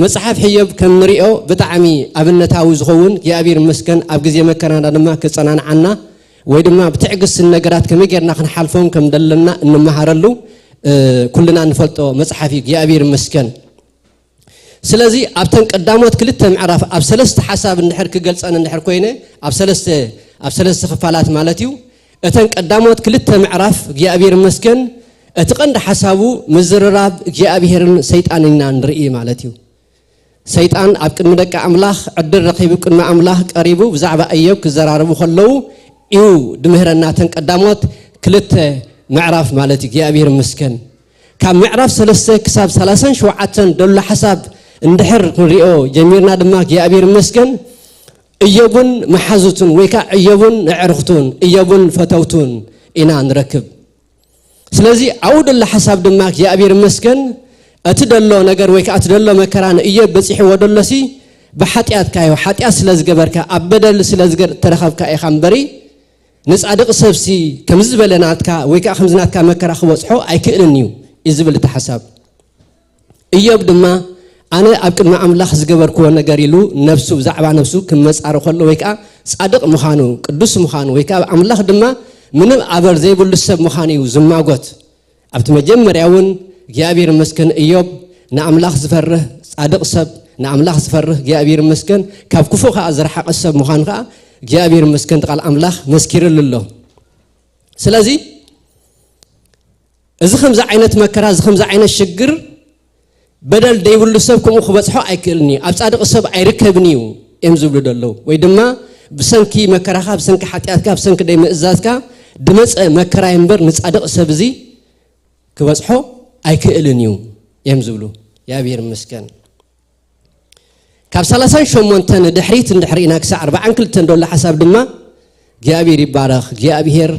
መጽሓፍ ሕዮብ ከም ንሪኦ ብጣዕሚ ኣብነታዊ ዝኸውን እግዚአብሔር ይመስገን ኣብ ግዜ መከራና ድማ ክጸናንዓና ወይ ድማ ብትዕግስ ነገራት ከመይ ጌርና ክንሓልፎም ከም ደለና እንመሃረሉ ኩልና ንፈልጦ መጽሓፍ እግዚአብሔር ይመስገን ስለዚ ኣብተን ቀዳሞት ክልተ ምዕራፍ ኣብ ሰለስተ ሓሳብ እንድሕር ክገልጸን እንድሕር ኮይነ ኣብ ሰለስተ ክፋላት ማለት እዩ እተን ቀዳሞት ክልተ ምዕራፍ እግዚአብሔር ይመስገን እቲ ቀንዲ ሓሳቡ ምዝርራብ እግዚአብሔርን ሰይጣንና ንርኢ ማለት እዩ ሰይጣን ኣብ ቅድሚ ደቂ ኣምላኽ ዕድል ረኺቡ ቅድሚ ኣምላኽ ቀሪቡ ብዛዕባ ኢዮብ ክዘራረቡ ከለዉ እዩ ድምህረና ተን ቀዳሞት ክልተ ምዕራፍ ማለት እግዚአብሔር ይመስገን ካብ ምዕራፍ 3 ክሳብ 37 ደሎ ሓሳብ እንድሕር ንሪኦ ጀሚርና ድማ እግዚአብሔር ይመስገን ኢዮብን መሓዙቱን ወይ ከዓ ኢዮብን ዕርኽቱን ኢዮብን ፈተውቱን ኢና ንረክብ ስለዚ ኣው ደሎ ሓሳብ ድማ እግዚአብሔር ይመስገን እቲ ደሎ ነገር ወይ ከዓ እቲ ደሎ መከራ ንኢዮብ በፂሕዎ ደሎሲ ብሓጢኣትካዮ ሓጢኣት ስለ ዝገበርካ ኣብ በደል ስለ ተረኸብካ ኢኻ እምበሪ ንጻድቕ ሰብሲ ከም ዝበለናትካ ወይ ከዓ ከም ዝናትካ መከራ ክበፅሖ ኣይክእልን እዩ ዝብል እቲ ሓሳብ ኢዮብ ድማ ኣነ ኣብ ቅድሚ ኣምላኽ ዝገበርክዎ ነገር ኢሉ ነፍሱ ብዛዕባ ነፍሱ ክመጻር ከሎ ወይ ከዓ ጻድቕ ምዃኑ ቅዱስ ምዃኑ ወይ ከዓ ኣምላኽ ድማ ምንም ኣበር ዘይብሉ ሰብ ምዃኑ እዩ ዝማጎት ኣብቲ መጀመርያ እውን እግዚአብሔር ይመስገን ኢዮብ ንኣምላኽ ዝፈርህ ጻድቕ ሰብ ንኣምላኽ ዝፈርህ እግዚአብሔር ይመስገን ካብ ክፉ ከዓ ዝረሓቐ ሰብ ምዃኑ ከዓ እግዚአብሔር ይመስገን ተቃል ኣምላኽ መስኪርሉ ኣሎ ስለዚ እዚ ከምዛ ዓይነት መከራ እዚ ከምዛ ዓይነት ሽግር በደል ደይብሉ ሰብ ከምኡ ክበፅሖ ኣይክእልኒ ኣብ ጻድቕ ሰብ ኣይርከብን እዩ እዮም ዝብሉ ደለው ወይ ድማ ብሰንኪ መከራኻ ብሰንኪ ሓጢኣትካ ብሰንኪ ደይ ምእዛዝካ ድመፀ መከራ እምበር ንጻድቕ ሰብ እዚ ክበፅሖ ኣይክእልን እዩ እዮም ዝብሉ እግዚአብሔር ይመስገን ካብ 38 ድሕሪት እንድሕሪና ክሳብ 42 ደሎ ሓሳብ ድማ እግዚአብሔር ይባረኽ እግዚአብሔር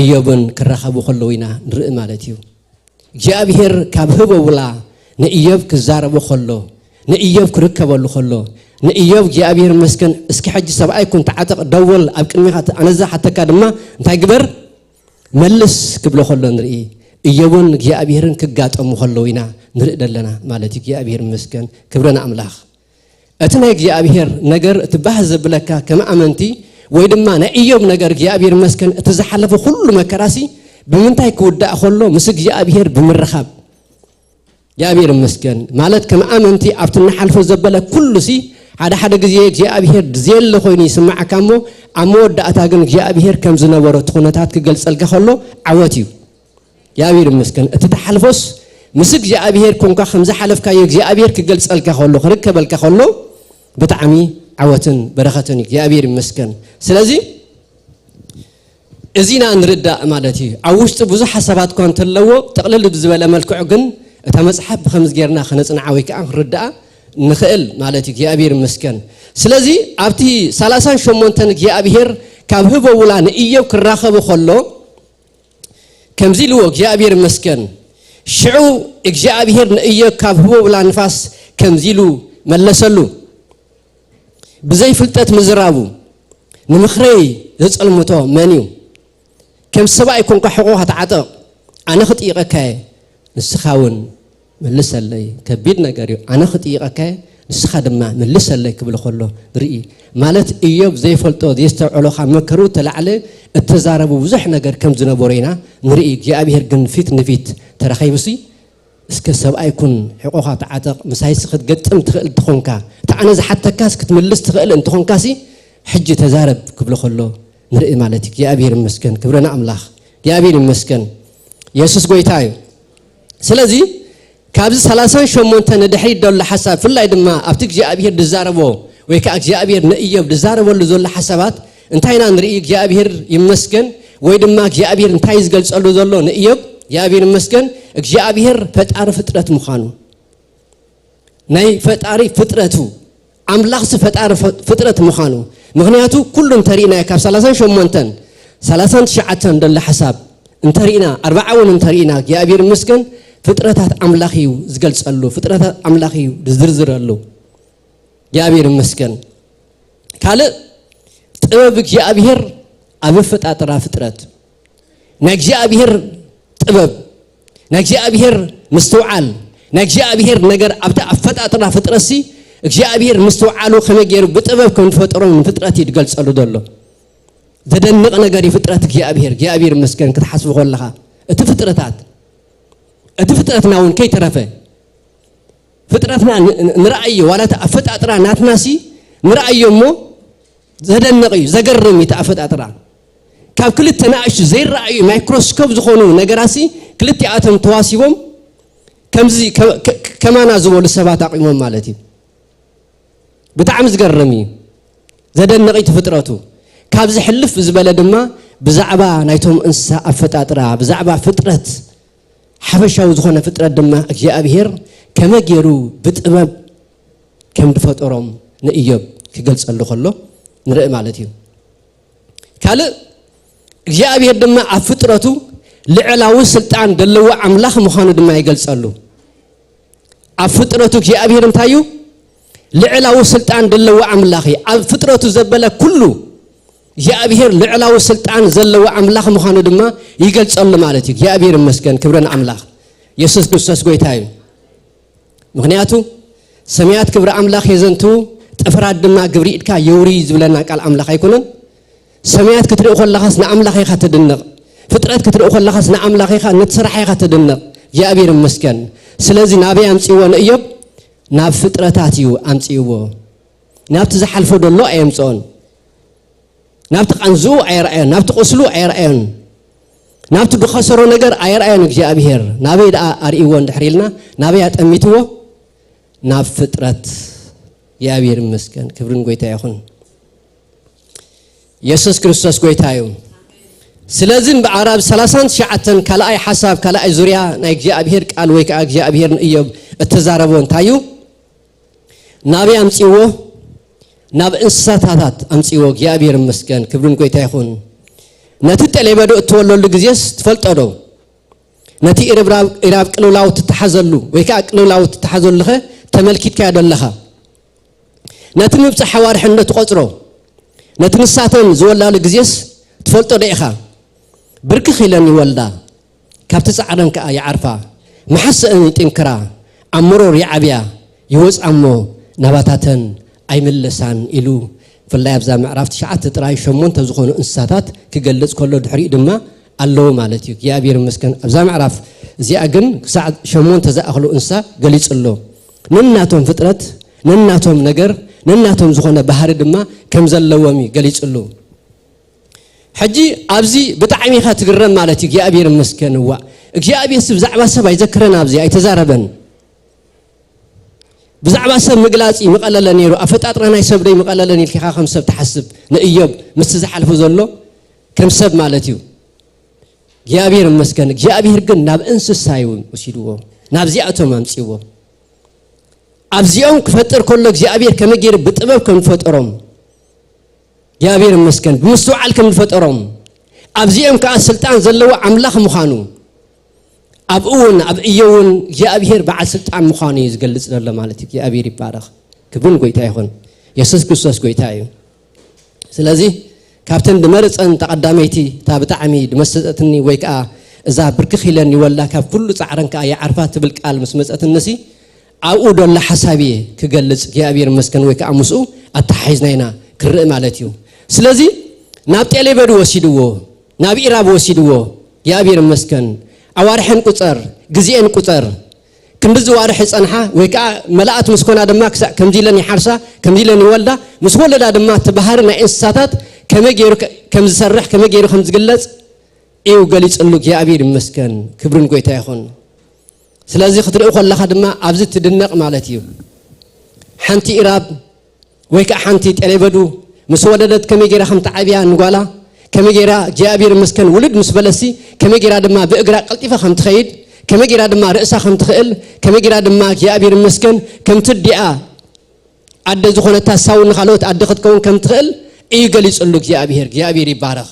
ኢዮብን ክራኸቡ ከለዉ ኢና ንርኢ ማለት እዩ እግዚአብሔር ካብ ህበውላ ንኢዮብ ክዛረቡ ከሎ ንኢዮብ ክርከበሉ ከሎ ንኢዮብ እግዚአብሔር ይመስገን እስኪ ሕጂ ሰብኣይ ኩን ተዓተቕ ደውል ኣብ ቅድሚኻ ኣነዛ ሓተካ ድማ እንታይ ግበር መልስ ክብሎ ከሎ ንርኢ ኢዮብን እግዚአብሔርን ክጋጠሙ ከለዉ ኢና ንርኢ ደለና ማለት እዩ እግዚአብሔር ይመስገን ክብረና ኣምላኽ እቲ ናይ እግዚአብሔር ነገር እቲ ባህ ዘብለካ ከም ኣመንቲ ወይ ድማ ናይ ኢዮብ ነገር እግዚአብሔር ይመስገን እቲ ዝሓለፈ ኩሉ መከራሲ ብምንታይ ክውዳእ ከሎ ምስ እግዚአብሔር ብምርኻብ እግዚአብሔር ይመስገን ማለት ከም ኣመንቲ ኣብቲ ንሓልፎ ዘበለ ኩሉሲ ሓደ ግዜ እግዚአብሔር ድዘለ ኮይኑ ይስማዓካ እሞ ኣብ መወዳእታ ግን እግዚአብሔር ከም ዝነበሮ ትኹነታት ክገልጸልካ ከሎ ዓወት እዩ እግዚአብሔር ይመስገን እቲ ተሓልፎስ ምስ እግዚአብሔር ኮንካ ከም ዝሓለፍካዮ እግዚአብሔር ክገልጸልካ ከሎ ክርከበልካ ከሎ ብጣዕሚ ዓወትን በረኸትን እግዚአብሔር ይመስገን ስለዚ እዚና ንርዳእ ማለት እዩ ኣብ ውሽጢ ብዙሕ ሓሳባት እኳ እንተለዎ ጠቕልል ብዝበለ መልክዑ ግን እታ መጽሓፍ ብከምዚ ጌርና ክነጽንዓ ወይ ከዓ ክንርዳእ ንኽእል ማለት እዩ እግዚአብሔር ይመስገን ስለዚ ኣብቲ 38 እግዚአብሔር ካብ ህበውላ ንኢዮብ ክራኸቡ ከሎ ከምዚ ኢልዎ እግዚአብሔር ይመስገን شعو እግዚአብሔር ንእዮብ ካብ ህቦ ብላ ንፋስ ከምዚሉ መለሰሉ ብዘይ ፍልጠት ምዝራቡ ንምኽረይ ዘጸልምቶ መንዩ ከም ሰብኣይ ኮንካ ሕቆኻ ተዓጠቕ ኣነ ክጥይቐካ ንስኻውን መልሰለይ ከቢድ ነገር እዩ ኣነ ክጥይቐካ ንስኻ ድማ መልሰለይ ክብል ከሎ ንርኢ ማለት ኢዮብ ዘይፈልጦ ዘስተውዕሎ ካብ መከሩ ተላዕለ እተዛረቡ ብዙሕ ነገር ከም ዝነበሩ ኢና ንርኢ እግዚአብሔር ግን ፊት ንፊት ተረኺቡሲ እስከ ሰብኣይ ኩን ሕቆኻ ተዓጠቕ ምሳይስ ክትገጥም ትኽእል ትኾንካ ተኣነ ዝሓተካስ ክትምልስ ትኽእል እንትኾንካሲ ሕጂ ተዛረብ ክብል ከሎ ንርኢ ማለት እግዚአብሔር ይመስገን ክብረና ኣምላኽ እግዚአብሔር ይመስገን ኢየሱስ ጎይታ እዩ ስለዚ ካብዚ 38 ንድሕሪት ደሎ ሓሳብ ፍላይ ድማ ኣብቲ እግዚአብሔር ዝዛረቦ ወይ ከዓ እግዚአብሔር ንኢዮብ ዝዛረበሉ ዘሎ ሓሳባት እንታይና ንርኢ እግዚአብሔር ይመስገን ወይ ድማ እግዚአብሔር እንታይ ዝገልጸሉ ዘሎ ንኢዮብ እግዚአብሔር ይመስገን እግዚአብሔር ፈጣሪ ፍጥረት ምዃኑ ናይ ፈጣሪ ፍጥረቱ ኣምላኽ ፈጣሪ ፍጥረት ምዃኑ ምክንያቱ ኩሉ እንተሪእና ካብ 38 39 ደሎ ሓሳብ እንተሪእና 40 እንተሪእና እግዚአብሔር ይመስገን ፍጥረታት ኣምላኽ እዩ ዝገልጸሉ ፍጥረታት ኣምላኽ እዩ ዝዝርዝረሉ እግዚአብሔር ይመስገን ካልእ ጥበብ እግዚአብሔር ኣብ ፈጣጥራ ፍጥረት ናይ እግዚአብሔር ጥበብ ናይ እግዚአብሔር ምስተውዓል ናይ እግዚአብሔር ነገር ኣብታ ፈጣጥራ ፍጥረሲ እግዚአብሔር ምስተውዓሉ ከመገሩ ብጥበብ ከም ተፈጥሮም ፍጥረት ይገልጸሉ ዘሎ ዘደንቕ ነገር ይፍጥረት እግዚአብሔር ይመስገን ክትሓስቡ ከለኻ እቲ ፍጥረትና እውን ከይተረፈ ፍጥረትና ንራእዩ ዋላታ ኣፈጣጥራ ናትናሲ ንራእዩ ሞ ዘደንቕ እዩ ዘገርም እዩ ኣፈጣጥራ ካብ ክልተ ናእሽ ዘይራእዩ ማይክሮስኮፕ ዝኾኑ ነገራሲ ክልቲኣቶም ተዋሲቦም ከምዚ ከማና ዝበሉ ሰባት ኣቂሞም ማለት እዩ ብጣዕሚ ዝገርም እዩ ዘደንቕ እዩ ፍጥረቱ ካብ ዝሕልፍ ዝበለ ድማ ብዛዕባ ናይቶም እንስሳ ኣፈጣጥራ ብዛዕባ ፍጥረት ሓበሻዊ ዝኾነ ፍጥረት ድማ እግዚአብሔር ከመገሩ ብጥበብ ከም ዝፈጠሮም ንኢዮብ ክገልጸሉ ከሎ ንርኢ ማለት እዩ ካልእ እግዚአብሔር ድማ ኣብ ፍጥረቱ ልዕላዊ ስልጣን ዘለዎ ኣምላኽ ምዃኑ ድማ ይገልጸሉ ኣብ ፍጥረቱ እግዚአብሔር እንታይ እዩ ልዕላዊ ስልጣን ዘለዎ ኣምላኽ ኣብ ፍጥረቱ ዘበለ ኩሉ እግዚአብሔር ልዕላዊ ስልጣን ዘለዎ ኣምላኽ ምዃኑ ድማ ይገልጸሉ ማለት እዩ እግዚአብሔር ይመስገን ክብረን ኣምላኽ ኢየሱስ ክርስቶስ ጎይታ እዩ ምክንያቱ ሰማያት ክብረ ኣምላኽ የዘንቱ ጥፍራት ድማ ግብሪ ኢድካ የውሪ ዝብለና ቃል ኣምላኽ ኣይኮነን ሰማያት ክትሪኦ ከለኻስ ንኣምላኽ ኢኻ ትድንቕ ፍጥረት ክትሪኦ ከለኻስ ንኣምላኽ ኢኻ ንትስራሕ ኢኻ ትድንቕ እግዚአብሔር ይመስገን ስለዚ ናበይ ኣምፂዎ ንኢዮብ ናብ ፍጥረታት እዩ ኣምፂዎ ናብቲ ዝሓልፎ ደሎ ኣየምፅኦን ናብቲ ቃንዝኡ ኣይረአዮን ናብቲ ቁስሉ ኣይረአዮን ናብቲ ድኸሰሮ ነገር ኣይረአዮን እግዚአብሔር ናበይ ደኣ ኣርእይዎ እንድሕሪልና ናበይ ኣጠሚትዎ ናብ ፍጥረት እግዚአብሔር ይመስገን ክብርን ጎይታ ይኹን ኢየሱስ ክርስቶስ ጎይታ እዩ ስለዚ በዓራብ 39 ካልኣይ ሓሳብ ካልኣይ ዙርያ ናይ እግዚአብሔር ቃል ወይ ከዓ እግዚአብሔር ንኢዮብ እተዛረቦ እንታይ እዩ ናበይ ኣምፂዎ ናብ እንስሳታት ኣምፂዎ እግዚአብሔር ይመስገን ክብርን ጎይታ ይኹን ነቲ ጠለበዶ እትወለሉ ግዜስ ትፈልጦ ዶ ነቲ ኢራብ ቅልውላው ትተሓዘሉ ወይ ከዓ ቅልውላው ትተሓዘሉኸ ተመልኪትካ ያደለኻ ነቲ ምብፃሕ ሓዋርሕነት ቆፅሮ ነቲ ንሳተን ዝወላሉ ግዜስ ትፈልጦ ዶ ኢኻ ብርክኽ ኢለን ይወልዳ ካብቲ ፃዕረን ከዓ ይዓርፋ መሓሰአን ይጥንክራ ኣምሮር ይዓብያ ይወፃሞ ናባታተን ኣይምለሳን ኢሉ ፍላይ ኣብዛ ምዕራፍ 9 ጥራይ 8 ዝኾኑ እንስሳታት ክገልጽ ከሎ ድሕሪ ድማ ኣለዎ ማለት እዩ እግዚአብሔር ይመስገን ኣብዛ ምዕራፍ እዚኣ ግን ክሳዕ 8 ዝኣኽሉ እንስሳ ገሊጽሎ ነናቶም ፍጥረት ነናቶም ነገር ነናቶም ዝኾነ ባህሪ ድማ ከም ዘለዎም ገሊጽሉ ሕጂ ኣብዚ ብጣዕሚ ኢኻ ትግረም ማለት እዩ እግዚአብሔር ይመስገን ዋ እግዚአብሔር ብዛዕባ ሰብ ኣይዘክረን ኣብዚ ኣይተዛረበን ብዛዕባ ሰብ ምግላጽ ይመቐለለ ነይሩ ኣፈጣጥራ ናይ ሰብ ደይ መቐለለን ኢልካ ከም ሰብ ተሓስብ ንኢዮብ ምስ ዝሓልፉ ዘሎ ከም ሰብ ማለት እዩ እግዚአብሔር ይመስገን እግዚአብሔር ግን ናብ እንስሳ እዩ ወሲድዎ ናብዚኣቶም ኣምፂዎ ኣብዚኦም ክፈጥር ከሎ እግዚአብሔር ከመገይር ብጥበብ ከም ፈጠሮም እግዚአብሔር ይመስገን ብምስተውዓል ከም ፈጠሮም ኣብዚኦም ከዓ ስልጣን ዘለዎ ኣምላኽ ምዃኑ أبؤون أبئيون እግዚአብሔር بعد سلطان مخاني يزقلص له مالتي እግዚአብሔር ይባረክ ክብሩን ጎይታ ይሁን ኢየሱስ ክርስቶስ ጎይታ እዩ ስለዚህ ካብተን ድመርፀን ተቀዳመይቲ ታብጣዕሚ ድመስጠትኒ ወይካ እዛ ብርክኽ ኢለን ይወላ ካብ ኩሉ ጻዕረንካ ያዓርፋ ትብል ቃል መስመፀትንሲ ኣብኡ ዶላ ሓሳቢየ ክገልጽ እግዚአብሔር መስከን ወይካ ሙስኡ ኣታሓይዝናይና ክርኢ ማለት እዩ ስለዚህ ናብ ጤሌበዱ ወሲድዎ ናብ ኢራብ ወሲድዎ እግዚአብሔር መስከን أوارحن قطر جزئين قطر كم بزوارح صنحة ويكا ملأت مسكونا دماء كم جيلني حرسة كم جيلني ولدا مسولدا دماء تبهرنا إنساتات كم يجيرو كم زسرح كم يجيرو خمس جلس إيو قاليس اللوك يا أبير مسكن كبرن قوي تايخون سلازي خطر أخوة لها دماء أبزت تدنق مالتيو حنتي إراب ويكا حنتي تلبدو مسولدت كم يجيرو خم تعبيا نقولا كم يجرا جابير مسكن ولد مسبلسي كم يجرا دما بإجراء قلتيفة خم تخيل كم يجرا دما رأسه خم تخيل كم يجرا دما جابير مسكن كم تدعى عد زخونة تساون خلوت عد خد كون كم تخيل إيه جالس اللوك جابير يبارك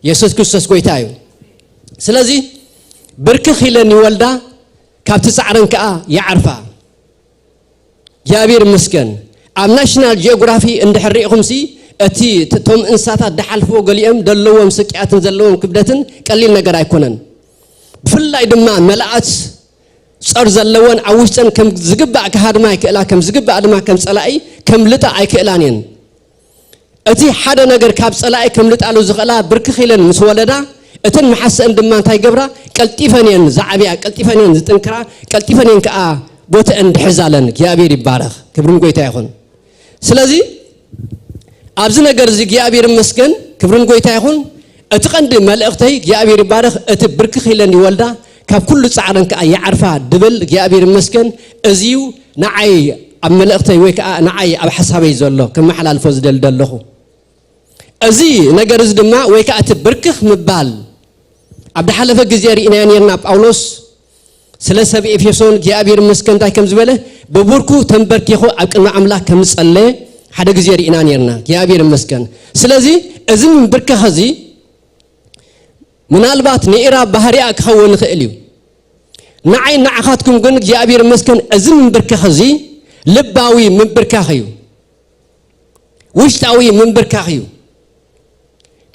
يسوع كريستوس كويتايو سلازي بركة خيلني ولدا كابت سعرن كأ يعرفه جابير مسكن أم ناشنال جيوغرافي عند حريق خمسي أتي توم إنساتات دحلفو قليهم دلوهم سكيات دلوهم كبدتن قليل نجار يكونن بفلا يدمع ملأت صار زلوان عوشتن كم زجبع كهاد ما يكلا كم زجبع ما كم صلاعي كم لتا عيكلانين أتي حدا نجار كاب صلاعي كم لتا على زغلا بركخيلن مسولدا أتن محس عند ما تاي جبرا كالتيفانين زعبيا كالتيفانين زتنكرا كالتيفانين كأ بوت عند حزالن كيابير يبارك كبرون قوي تايخون سلازي أبزنا جرزي جابير مسكن كبرن قوي تايخون أتقند ملأختي جابير بارخ أتبرك خيلني ولدا كاب كل سعرن كأي عرفة دبل جابير مسكن أزيو نعي أم ملأختي ويك نعي أب حسابي زلله كم محل الفوز دلله أزي نجرز دماء ويك أتبرك مبال عبد حلف الجزيري إنيانيرنا بأولوس سلسة بإفيسون جابير مسكن تاي كم زبله ببركو تنبرك يخو أكن عمله كم صلى حدا جزير إنانيرنا جابير مسكن سلازي أزم بركة هذي من البات نيرا بحري أكخون خيليو نعي نعخاتكم قن جابير مسكن أزم بركة هذي لباوي من بركة هيو وشتاوي من بركة هيو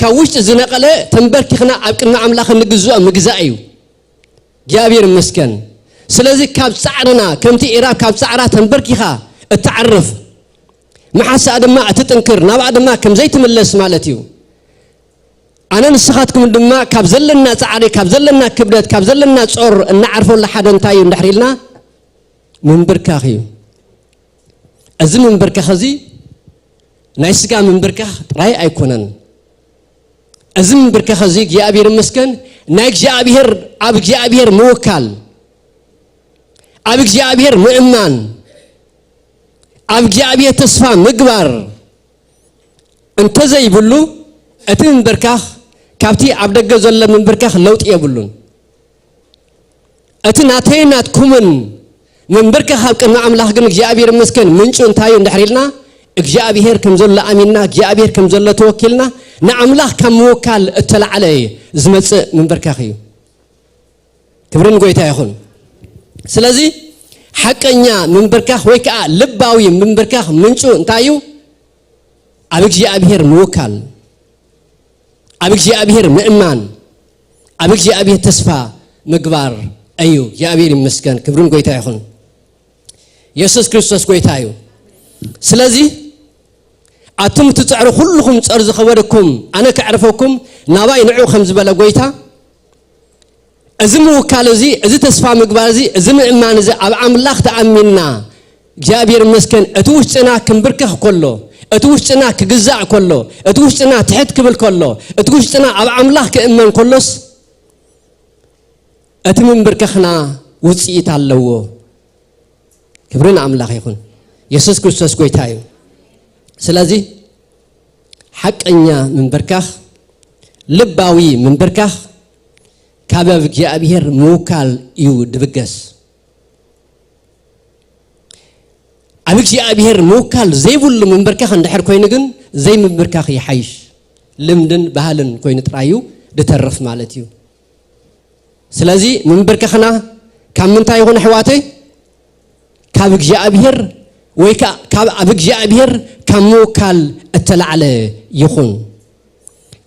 كوشت زنقلة تنبرك خنا أكنا عملاخ نجزاء مجزايو جابير مسكن سلازي كاب سعرنا كمتي إيرا كاب سعرها تنبرك خا التعرف محس أدماء تتنكر نبع أدماء كم زيت ملص مالتيو أنا نسخاتكم الدماء كابزلنا تعري كابزلنا كبدت كابزلنا صور نعرفه لحدا نتايو نحريلنا من بركاخيو أزم من بركاخزي نايسكا من بركاخ راي أيكونن أزم من بركاخزي جابير مسكن نايك جابير أبك جابير موكل أبك جابير مؤمن أبجابية تصفى مقبر أنت زي بلو أتين بركاخ كابتي عبد الجزل من بركاخ لوت يبلون أتين أتينات كمن من بركاخ كنا عمله جن جابير مسكن من شون تايون دحريلنا جابير كم زل أمينا جابير كم زل توكلنا نعمله كم وكال اطلع عليه زمت من بركاخي كبرن قوي تايخون سلازي حقنيا من بركاخ ويكا لباوي من بركاخ منشو انتايو أبيك جي أبيهر موكال أبيك جي أبيهر مؤمن أبيك جي أبيهر تصفى مقبار أيو جي أبيهر مسكن كبرون قويتا يخون يسوس كريستوس قويتا يو سلازي أتم تتعرف كلكم تأرز خبركم أنا كعرفكم ناباي نعو خمس بلا قويتا أزمو كالوزي أزي تصفى مقبارزي أزم إمانزي أب عملاخ تأميننا جابير مسكن أتوشتنا كمبركه كله أتوشتنا كجزاء كله أتوشتنا تحت كبل كله أتوشتنا أب عملاخ كإمان كلس أتمن بركخنا وصيت على كبرنا عملاخ يكون يسوع كريستوس قويتايو سلازي حق أنيا من بركخ لباوي من بركخ كابا جابير موكال يو دبجس أبيك جابير موكال زي بول من بركة عند حر كوينجن زي من بركة يحيش لمدن بهالن كوين ترايو دترف مالتيو ስለዚህ ምንበርከኸና ካብ ምንታይ ይኹን ኣሕዋተይ ካብ እግዚኣብሔር ወይ ካብ ኣብ እግዚኣብሔር ካብ ምውካል እተላዕለ ይኹን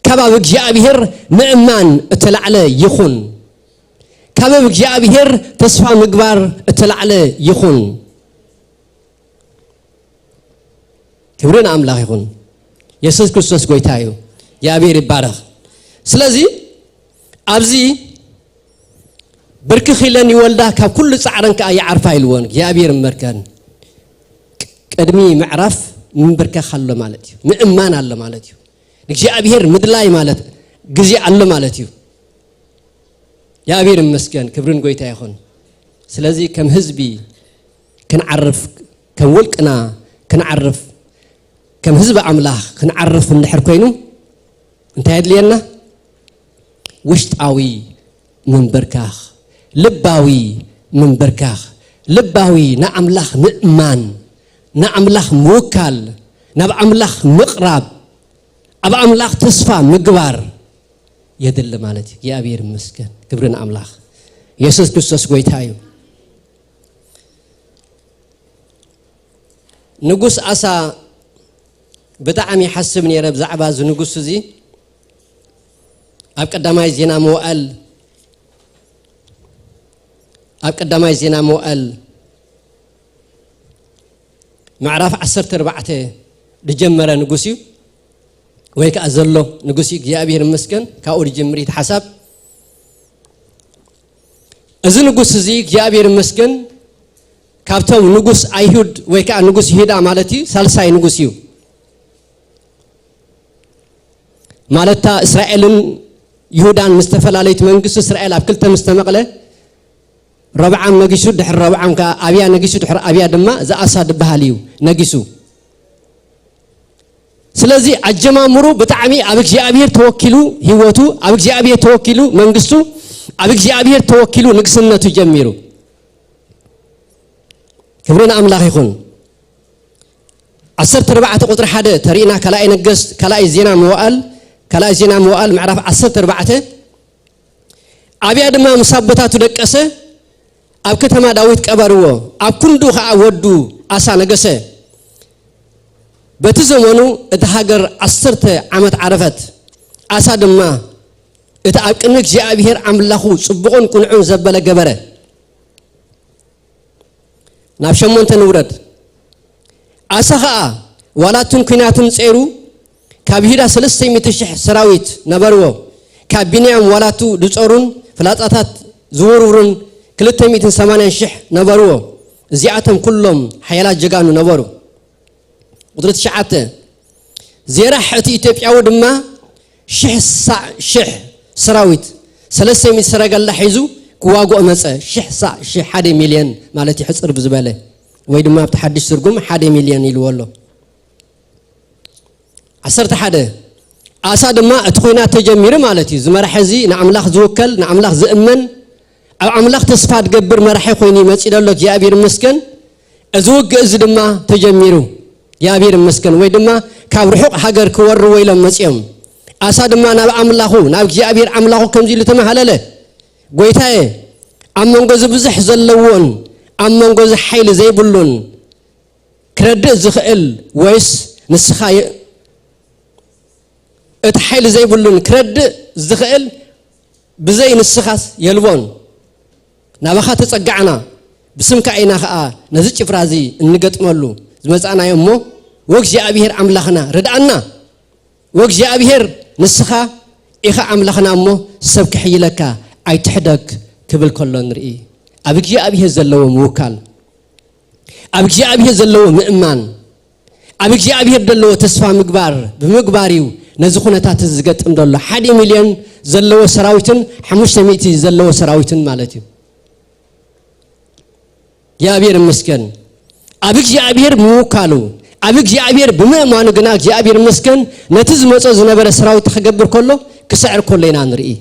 ካብ ኣብ እግዚኣብሔር ምእማን እተላዕለ ይኹን ካብ ኣብ እግዚኣብሔር ተስፋ ምግባር እተላዕለ ይኹን ክብርን ኣምላኽ ይኹን ኢየሱስ ክርስቶስ ጎይታ እዩ እግዚአብሔር ይባረኽ ስለዚ ኣብዚ ብርክ ኺለን ይወልዳ ካብ ኩሉ ጻዕረን ከ ይዓርፋ ኢልዎን እግዚአብሔር መርከን ቅድሚ ምዕራፍ ምንበርከኽ ኣሎ ማለት እዩ ምእማን ኣሎ ማለት እዩ እግዚአብሔር ምድላይ ማለት ግዜ ኣሎ ማለት እዩ እግዚአብሔር ይመስገን ክብርን ጎይታ ይኹን ስለዚ ከም ህዝቢ ክንዓርፍ ከም ወልቅና ክንዓርፍ ከም ህዝቢ ኣምላኽ ክንዓርፍ እንድሕር ኮይኑ እንታይ የድልየና ውሽጣዊ ምንበርካኽ ልባዊ ምንበርካኽ ልባዊ ንኣምላኽ ምእማን ንኣምላኽ ምውካል ናብ ኣምላኽ ምቕራብ ኣብ ኣምላኽ ተስፋ ምግባር የድሊ ማለት እዩ እግዚአብሔር ይመስገን ክብርን ኣምላኽ ኢየሱስ ክርስቶስ ጎይታ እዩ ንጉስ ኣሳ ብጣዕሚ ይሓስብ ነይረ ብዛዕባ እዚ ንጉስ እዚ ኣብ ቀዳማይ ዜና መዋዕል ምዕራፍ 14 ድጀመረ ንጉስ እዩ ወይ ከዓ ዘሎ ንጉስ እግዚአብሔር ይመስገን ካብኡ ድጀምር ይተሓሳብ እዚ ንጉስ እዚ እግዚአብሔር ይመስገን ካብቶም ንጉስ አይሁድ ወይ ከዓ ንጉስ ይሁዳ ማለት እዩ ሳልሳይ ንጉስ እዩ ማለታ እስራኤልን ይሁዳን ምስተፈላለዩት መንግስት እስራኤል ኣብ ክልተ ምስተመቕለ ረብዓም ነጊሱ ድሕር ረብዓም ከ ኣብያ ነጊሱ ድሕር ኣብያ ድማ ዘኣሳ ድበሃል እዩ ነጊሱ ስለዚ ኣጀማምሩ ብጣዕሚ ኣብ እግዚአብሔር ተወኪሉ ህይወቱ ኣብ እግዚአብሔር ተወኪሉ መንግስቱ ኣብ እግዚአብሔር ተወኪሉ ንግስነቱ ጀሚሩ ክብርን ኣምላኽ ይኹን 14 ቁጥሪ 1 ተሪእና ከላይ ነገስት ከላይ ዜና መዋዕል ምዕራፍ 14 ኣብያ ድማ ምሳቦታቱ ደቀሰ ኣብ ከተማ ዳዊት ቀበርዎ ኣብ ኩንዱ ከዓ ወዱ ኣሳ ነገሰ በቲ ዘመኑ እቲ ሃገር 10 ዓመት ዓረፈት ኣሳ ድማ እቲ ኣብ ቅድሚ እግዚአብሔር ኣምላኹ ጽቡቕን ቁንዑን ዘበለ ገበረ ናብ 8 ንውረድ ኣሳ ከዓ ዋላቱን ኩናትን ጸይሩ ካብ ይሁዳ 300,000 ሰራዊት ነበርዎ ካብ ቢንያም ዋላቱ ድጾሩን ፍላጻታት ዝውርውሩን 280,000 ነበርዎ እዚኣቶም ኩሎም ሓያላት ጀጋኑ ነበሩ ቁጥሪ 9 ዜራሕ እቲ ኢትዮጵያዊ ድማ 1,000 ሰራዊት 300 ሰረገላ ሒዙ ክዋግኦ መጸ 1 ሚልዮን ማለት ይሕጽር ብዝበለ ወይ ድማ ብተሐድሽ ትርጉም 1 ሚልዮን ይልወሎ 11 ኣሳ ድማ እቲ ኮይናት ተጀሚሩ ማለት እዩ ዝመራሐ እዚ ንኣምላኽ ዝውከል ንኣምላኽ ዝእመን ኣብ ኣምላኽ ተስፋ ዝገብር መራሒ ኮይኑ ይመጽእ ደሎ እግዚአብሔር ይመስገን እዚ ውግእ እዚ ድማ ተጀሚሩ እግዚአብሔር ይመስገን ወይ ድማ ካብ ርሑቕ ሃገር ክወርዎ ኢሎም መጽኦም ኣሳ ድማ ናብ ኣምላኹ ናብ እግዚአብሔር ኣምላኹ ከምዚ ኢሉ ተመሃለለ ጎይታዬ ኣብ መንጎ ብዙሕ ዘለዎን ኣብ መንጎ ሓይሊ ዘይብሉን ክረድእ ዝኽእል ወይስ ንስኻ እቲ ሓይሊ ዘይብሉን ክረድእ ዝኽእል ብዘይ ንስኻስ የልቦን ናባኻ ተጸጋዕና ብስምካ ኢና ከዓ ነዚ ጭፍራ እዚ እንገጥመሉ ዝመጻናዮ እሞ ወእግዚአብሔር ኣምላኽና ርድኣና ወእግዚአብሔር ንስኻ ኢኻ ኣምላኽና እሞ ሰብ ክሕይለካ ኣይትሕደግ ክብል ከሎ ንርኢ ኣብ እግዚአብሔር ዘለዎ ምውካል ኣብ እግዚአብሔር ዘለዎ ምእማን ኣብ እግዚአብሔር ዘለዎ ተስፋ ምግባር ብምግባር እዩ ነዚ ኩነታት ዝገጥም ደሎ 1 ሚልዮን ዘለዎ ሰራዊትን 500 ዘለዎ ሰራዊትን ማለት እዩ እግዚአብሔር ይመስገን ኣብ እግዚአብሔር ምውካሉ ኣብ እግዚአብሔር ብምእማኑ ግና እግዚአብሔር ይመስገን ነቲ ዝመጾ ዝነበረ ሰራዊት ክገብር ከሎ ክስዕር ከሎ ኢና ንርኢ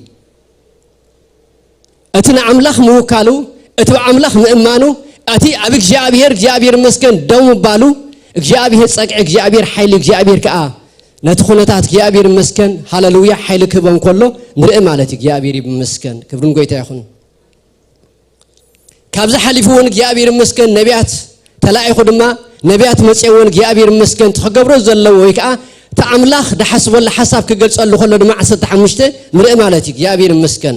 እቲ ንኣምላኽ ምውካሉ እቲ ኣምላኽ ምእማኑ እቲ ኣብ እግዚአብሔር ይመስገን ደው ምባሉ እግዚአብሔር ጸቅዕ እግዚአብሔር ሓይሊ እግዚአብሔር ከዓ ነቲ ኩነታት እግዚአብሔር ይመስገን ሃሌሉያ ሓይሊ ክህቦም ከሎ ንርኢ ማለት እግዚአብሔር ይመስገን ክብርን ጎይታ ይኹን ካብዛ ሓሊፉውን እግዚአብሔር ይመስገን ነቢያት ተላኢኹ ድማ ነቢያት መጽውን እግዚአብሔር ይመስገን ተገብሮ ዘለው ወይ ከዓ ተአምላኽ ደሐስበለ ሐሳብ ክገልጸሉ ከሎ ድማ 15 ንርኢ ማለት እግዚአብሔር ይመስገን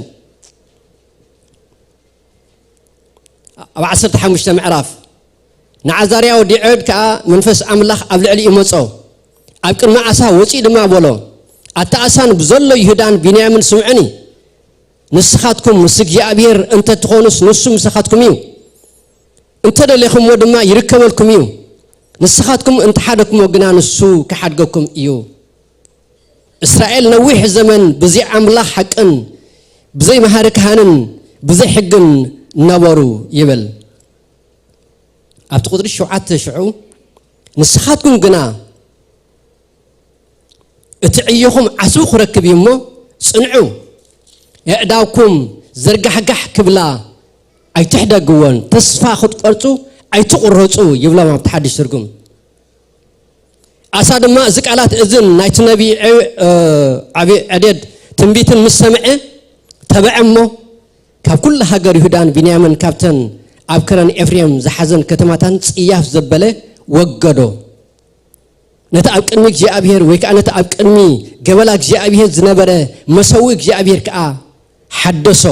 ኣብ 15 ምዕራፍ ንዓዛርያ ወዲዑድ ከዓ መንፈስ አምላኽ ኣብ ልዕሊ ይመጾ ኣብ ቅድሚ ዓሳ ወጪ ድማ በሎ ኣተአሳን ብዘሎ ይሁዳን ቢንያምን ስምዑኒ ንስኻትኩም ምስ እግዚአብሔር እንተ ትኾኑስ ንሱ ምስኻትኩም እዩ እንተ ደለኹም ድማ ይርከበልኩም እዩ ንስኻትኩም እንተ ሓደኩም ግና ንሱ ከሓድገኩም እዩ እስራኤል ነዊሕ ዘመን ብዘይ አምላኽ ሓቅን ብዘይ መሃሪ ካህንን ብዘይ ሕግን ነበሩ ይብል ኣብቲ ቁጥሪ 7 ንስኻትኩም ግና እቲ ዕዮኹም ዓስቡ ክረክብ እሞ ጽንዑ የዕዳውኩም ዘርጋሕጋሕ ክብላ ኣይትሕደግዎን ተስፋ ክትቆርጹ ኣይትቁረጹ ይብሎም ኣብ ተሓድሽ ትርጉም ኣሳ ድማ እዚ ቃላት እዝን ናይቲ ነቢይ ዓዴድ ትንቢትን ምስ ሰምዐ ተበዐሞ ካብ ኩሉ ሃገር ይሁዳን ቢንያምን ካብተን ኣብ ከረን ኤፍሬም ዝሓዘን ከተማታን ጽያፍ ዘበለ ወገዶ ነታ ኣብ ቅድሚ እግዚአብሔር ወይ ከዓ ነታ ኣብ ቅድሚ ገበላ እግዚአብሔር ዝነበረ መሰዊ እግዚአብሔር ከዓ ሓደሶ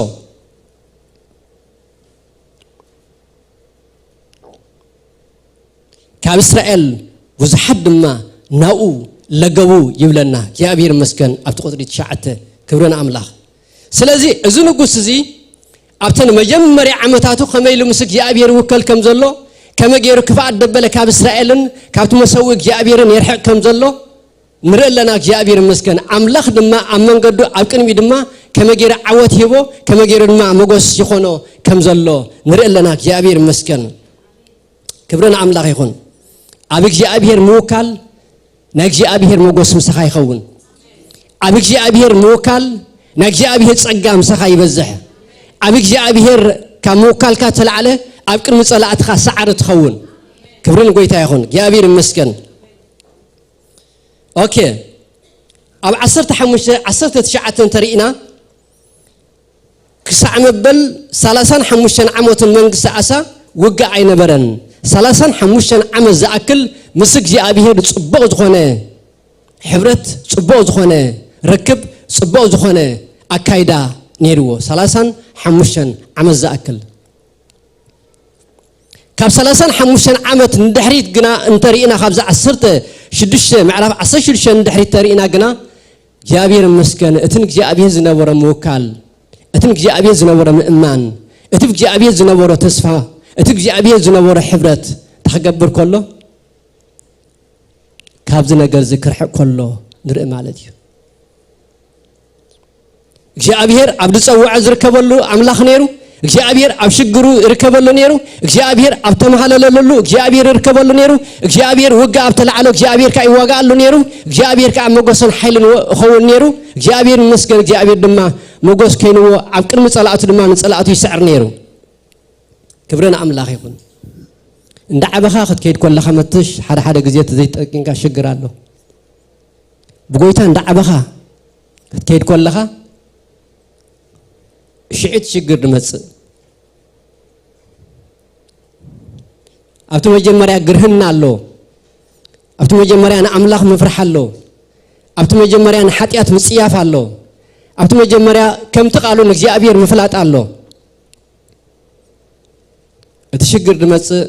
ካብ እስራኤል ብዙሓት ድማ ናኡ ለገቡ ይብለና እግዚአብሔር ይመስገን ኣብቲ ቁጥሪ 9 ክብረና አምላኽ ስለዚ እዚ ንጉስ እዚ ኣብተን መጀመርያ ዓመታቱ ከመይሉ ምስ እግዚአብሔር ውከል ከም ዘሎ ከመገይሩ ክፋት ደበለ ካብ እስራኤልን ካብቲ መሰዊ እግዚአብሔርን ይርሕቅ ከም ዘሎ ንርኢ ኣለና እግዚአብሔር ይመስገን አምላኽ ድማ ኣብ መንገዱ ኣብ ቅድሚ ድማ ከመገይሩ ዓወት ሂቦ ከመገይሩ ድማ መጎስ ይኾኖ ከም ዘሎ ንርኢ ኣለና እግዚአብሔር ይመስገን ክብረና አምላኽ ይኹን ኣብ እግዚአብሔር ምውካል ናይ እግዚአብሔር መጎስ ምስኻ ይኸውን ኣብ እግዚአብሔር ምውካል ናይ እግዚአብሔር ጸጋ ምስኻ ይበዝሕ ኣብ እግዚአብሔር ካብ ምውካልካ ተላዕለ ኣብ ቅድሚ ጸላእትኻ ሰዓር ትኸውን ክብርን ጎይታ ይኹን እግዚአብሔር ይመስገን ኦኬ ኣብ 19 ተሪኢና ክሳዕ መበል 35 ዓመትን መንግስቲ ዓሳ ውጋ ኣይነበረን 35 ዓመት ዝኣክል ምስ እግዚአብሔር ጽቡቕ ዝኾነ ሕብረት ጽቡቕ ዝኾነ ርክብ ጽቡቕ ዝኾነ ኣካይዳ ነይርዎ 35 ዓመት ዝኣክል ካብ 35 ዓመት ንድሕሪት ግና እንተሪኢና ካብዛ 16 ምዕራፍ 16 ንድሕሪት ተሪኢና ግና እግዚአብሔር ይመስገን እትን እግዚአብሔር ዝነበረ ምውካል እትን እግዚአብሔር ዝነበረ ምእማን እቲ እግዚአብሔር ዝነበረ ተስፋ እቲ እግዚአብሔር ዝነበረ ሕብረት ተኸገብር ከሎ ካብዚ ነገር ዝክርሕቅ ከሎ ንርኢ ማለት እዩ እግዚአብሔር ኣብ ዝፀውዐ ዝርከበሉ አምላኽ ነይሩ እግዚአብሔር ኣብ ሽግሩ ይርከበሉ ነይሩ እግዚአብሔር ኣብ ተመሃለለሉ እግዚአብሔር ይርከበሉ ነይሩ እግዚአብሔር ውጋ ኣብ ተላዕለ እግዚአብሔር ካ ይዋጋሉ ነይሩ እግዚአብሔር ካ መጎሰን ኃይልን ኸውን ነይሩ እግዚአብሔር ይመስገን እግዚአብሔር ድማ መጎስ ከይንዎ ኣብ ቅድሚ ጸላእቱ ድማ ንጸላእቱ ይስዕር ነይሩ ክብረና አምላኽ ይኹን እንደ ዓበኻ ክትከይድ ኮለኻ መትሽ ሓደ ግዜ ዘይጠቂንካ ሽግር ኣሎ ብጎይታ እንደ ዓበኻ ክትከይድ ኮለኻ ሽዕት ሽግር ድመጽእ ኣብቲ መጀመርያ ግርህና ኣሎ ኣብቲ መጀመርያ ንአምላኽ መፍርሕ ኣሎ ኣብቲ መጀመርያ ንሓጢያት ምጽያፍ ኣሎ ኣብቲ መጀመርያ ከምቲ ቃሉ ንእግዚአብሔር ምፍላጥ ኣሎ እቲ ሽግር ድመጽእ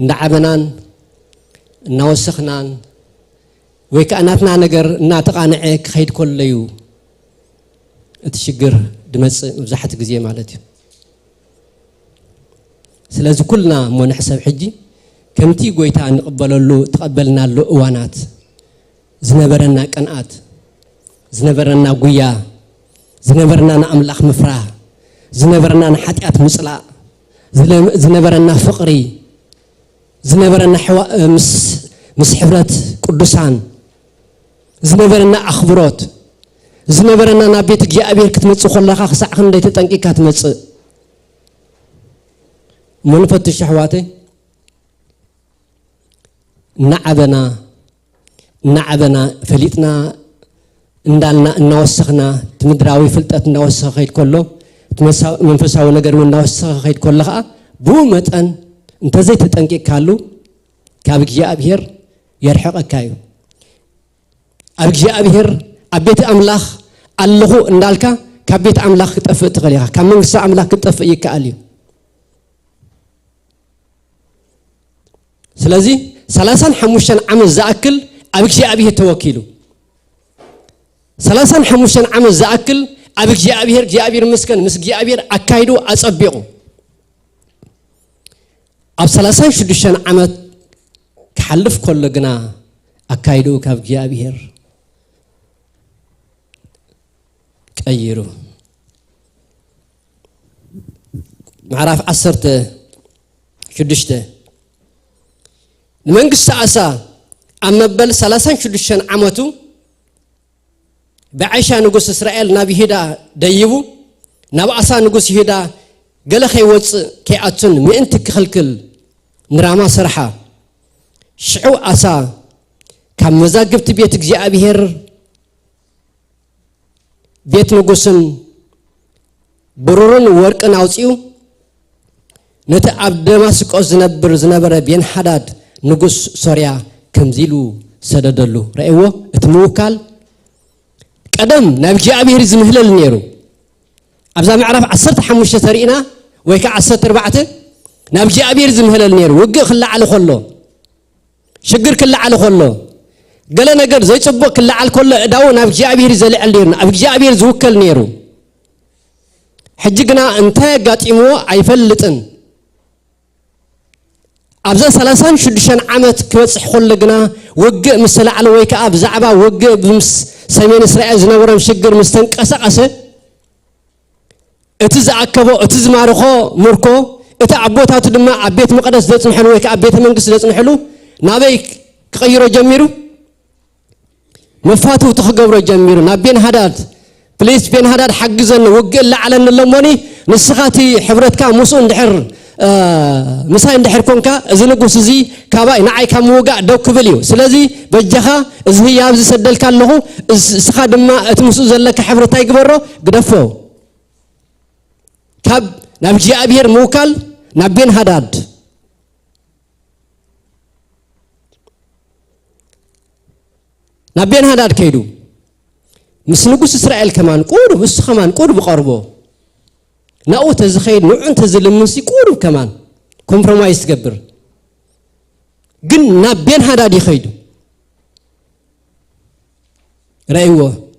እንዳዓበናን እናወሰኽናን ወይ ከዓ ናትና ነገር እናተቃንዐ ክኸይድ ኮለዩ እቲ ሽግር ድመጽእ መብዛሕት ግዜ ማለት እዩ ስለዚ ኩልና ሞንሕሰብ ሕጂ ከምቲ ጎይታ ንቕበለሉ ተቐበልናሉ እዋናት ዝነበረና ቀንኣት ዝነበረና ጉያ ዝነበረና ንአምላኽ ምፍራህ ዝነበረና ንሓጢአት ምጽላእ ዝነበረና ፍቕሪ ዝነበረና ምስ ሕብረት ቅዱሳን ዝነበረና ኣኽብሮት ዝነበረና ናብ ቤት እግዚአብሔር ክትመጽእ ኮለኻ ክሳዕ ክንደይ ተጠንቂካ ትመጽእ መንፈትሽ ኣሕዋተይ እናዓበና ፈሊጥና እንዳልና እናወሰኽና ትምድራዊ ፍልጠት እናወሰኸ ኸይድ ከሎ መንፈሳዊ ነገር እናወሰኸ ኸይድ ከሎ ኸዓ ብኡ መጠን እንተዘይ ተጠንቂቅካሉ ካብ እግዚአብሔር የርሕቐካ እዩ ኣብ እግዚአብሔር ኣብ ቤተ ኣምላኽ ኣለኹ እንዳልካ ካብ ቤተ ኣምላኽ ክጠፍእ ትኽእል ኢኻ ካብ መንግስቲ ኣምላኽ ክጠፍእ ይከኣል እዩ ስለዚ 35 ዓመት ዝኣክል ኣብ እግዚአብሔር ተወኪሉ 35 ዓመት ዝኣክል ኣብ እግዚአብሔር ምስከን ምስ እግዚአብሔር ኣካይዱ ኣጸቢቑ ኣብ 36 ዓመት ክሓልፍ ከሎ ግና ኣካይዱ ካብ እግዚአብሔር ቀይሩ ምዕራፍ 16 ንመንግስቲ ኣሳ ኣብ መበል 36 ዓመቱ بعيشة نقص إسرائيل نبي هدا ديبو نبى أسا نقص هدا قال خي وص كي أتون مئنتك خلكل نراما صراحة شعو أسا كم مزاجبت بيتك جاء بهر بيت نقصن برورن ورك ناوسيو نت عبد ماسك زنبر بين حداد نقص سوريا كم زيلو سددلو رأيوه اتموكال قدم نبي እግዚአብሔር ዝምህለል ነይሩ ኣብዛ ምዕራፍ 15 ተሪእና ወይ ከ 14 نبي እግዚአብሔር ዝምህለል ነይሩ ውግእ ክላዓል ከሎ ሽግር ክላዓል ከሎ ገለ ነገር ዘይጽብቕ ክላዓል ከሎ እዳው نبي እግዚአብሔር ዘልዕል ነይሩ نبي እግዚአብሔር ዝውከል ነይሩ ሕጂ ግና እንታይ ጋጢሞ ኣይፈልጥን ኣብዛ 36 ዓመት ክበጽሕ ከሎ ግና ውግእ ምስላዓል ወይ ከ ብዛዕባ ውግእ ብምስ سمين إسرائيل زنورم شجر مستنقص قصة اتزعكبو اتزمارخو مركو اتعبوتها تدمع عبيت مقدس دتن حلو ويك عبيت منقص دتن حلو نابيك قيرو جميرو مفاتو تخقبرو جميرو نابين هداد بليس بين هداد حجزن وقل على اللموني نسخاتي حبرتك موسو اندحر مساي اندحر كونكا ازنقوس زي كاباي نعي كموقع دو كبليو سلازي بجخا ازهي يابز سدل كالله سخا دما اتمسو زلك حبرتا يقبرو قدفو كاب نبجي ابير موكال نبين هداد نبين هداد كيدو مسنقوس اسرائيل كمان قورو بس كمان قورو بقربو ناو تزخيل نوع تزلمنسي قورو كمان كومبرومايز تقبر قن نبين هداد يخيدو رأيوه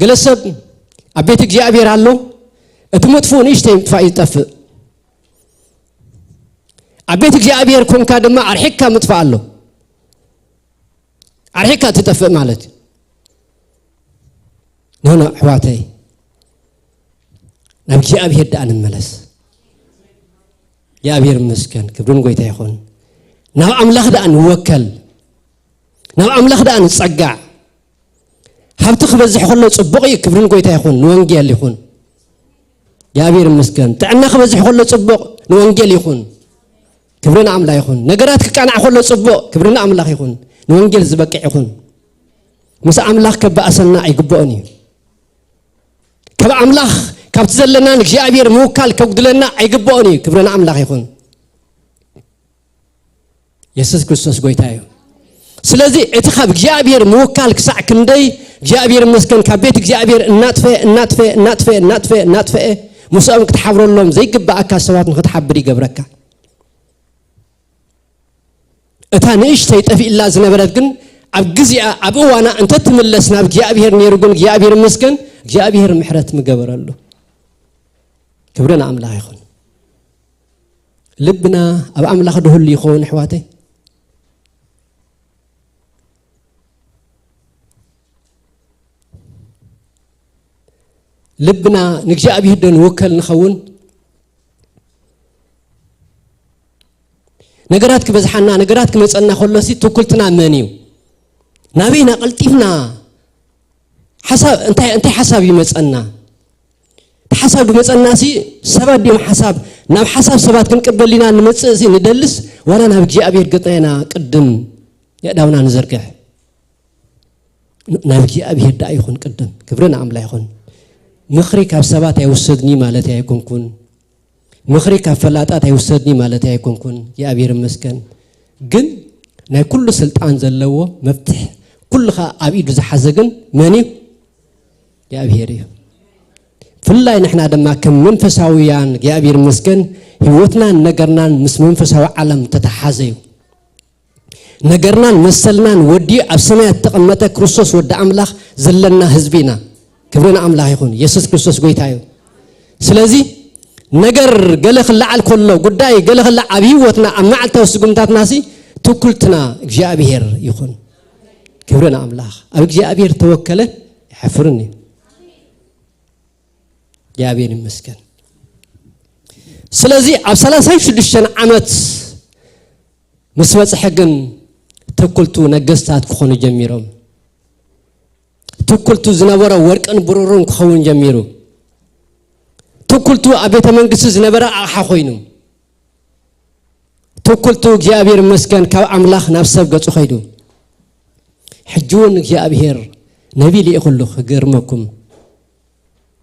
قلسب أبيتك جاء بير الله اتمطفون ايش تفايد تفق أبيتك جاء بير كون كادما أرحكا مطفع له أرحكا تتفق مالتي هنا حواتي نبي جاء بير دان الملس يا بير مسكن كبرون قويتا يخون ناو أملاخ دان وكل ناو أملاخ دان صقع حبت خبزح خلو صبقي كبرون قويتا يخون نوانجيال يخون يا بير مسكن تعنا خبزح خلو صبق نوانجيال يخون كبرون أملاخ يخون نقرات كان خلو صبق كبرون أملاخ يخون نوانجيال زبقع يخون مسا أملاخ كبأسنا يقبوني كب أملاخ كبتزلنا نجي بير موكال كودلنا يقبوني كبرون أملاخ يخون يسوع كريستوس قويتايو سلازي اتخاب جابير موكال كسع كندي جابير مسكن كبيت جابير ناتفه مساوم كتحبر لهم زي قبعك سوات نختحبر يقبرك اتا نيش تيطفي الا زنبرت كن اب غزيا اب وانا انت تملسنا بجابير نيرغن جابير مسكن جابير محرت مغبرلو كبرنا املاح يخون لبنا اب املاح دهل يخون حواتي لبنا نجاء به دون وكل نخون نقراتك بزحنا نقراتك مصنا خلصي توكلتنا منيو نبينا قلتيفنا حساب انت حساب يمصنا حساب يمصنا سي سبب يوم حساب ناب حساب سبات كنقبلينا نمصسي ندلس ولا ناب جاء به قطينا قدم يداونا نزركح نبي أبيه دا يكون قدم كبرنا أملا يكون مخري كابسبات يوسدني مالتي يكون كون مخري كفلاتات يوسدني مالتي يكون كون يا أبير مسكن جن نا كل سلطان زلوا مفتح كلها أبيد زحزقن ماني يا أبيري فلا نحن دما كم منفساويان يا أبير مسكن هوتنا نجرنا مس منفساو عالم تتحازيو نجرنا مسلنا ودي أبسمة تقمت كريستوس ود أملاخ زلنا حزبنا كبرنا أملاخ يكون يسوع كريستوس قويتايو سلازي نجر قال خلا على كله قداي قال خلا عبيوتنا أما على توسقمتات ناسي توكلتنا جاء بهير يكون كبرنا أملاخ أبيك جاء بهير توكله يحفرني جاء بهير مسكن سلازي أبسلا سايف شدشان عمت مسمى حقن توكلتو نجستات كخون جميرهم توكلتو زنبرة ورك أن برورون كخون جميرو توكلتو أبيت منقص زنبرة أحخوينو توكلتو جابير مسكن كاو أملاخ نفسه بقصو خيدو حجون جابير نبي لي يقول له غيرمكم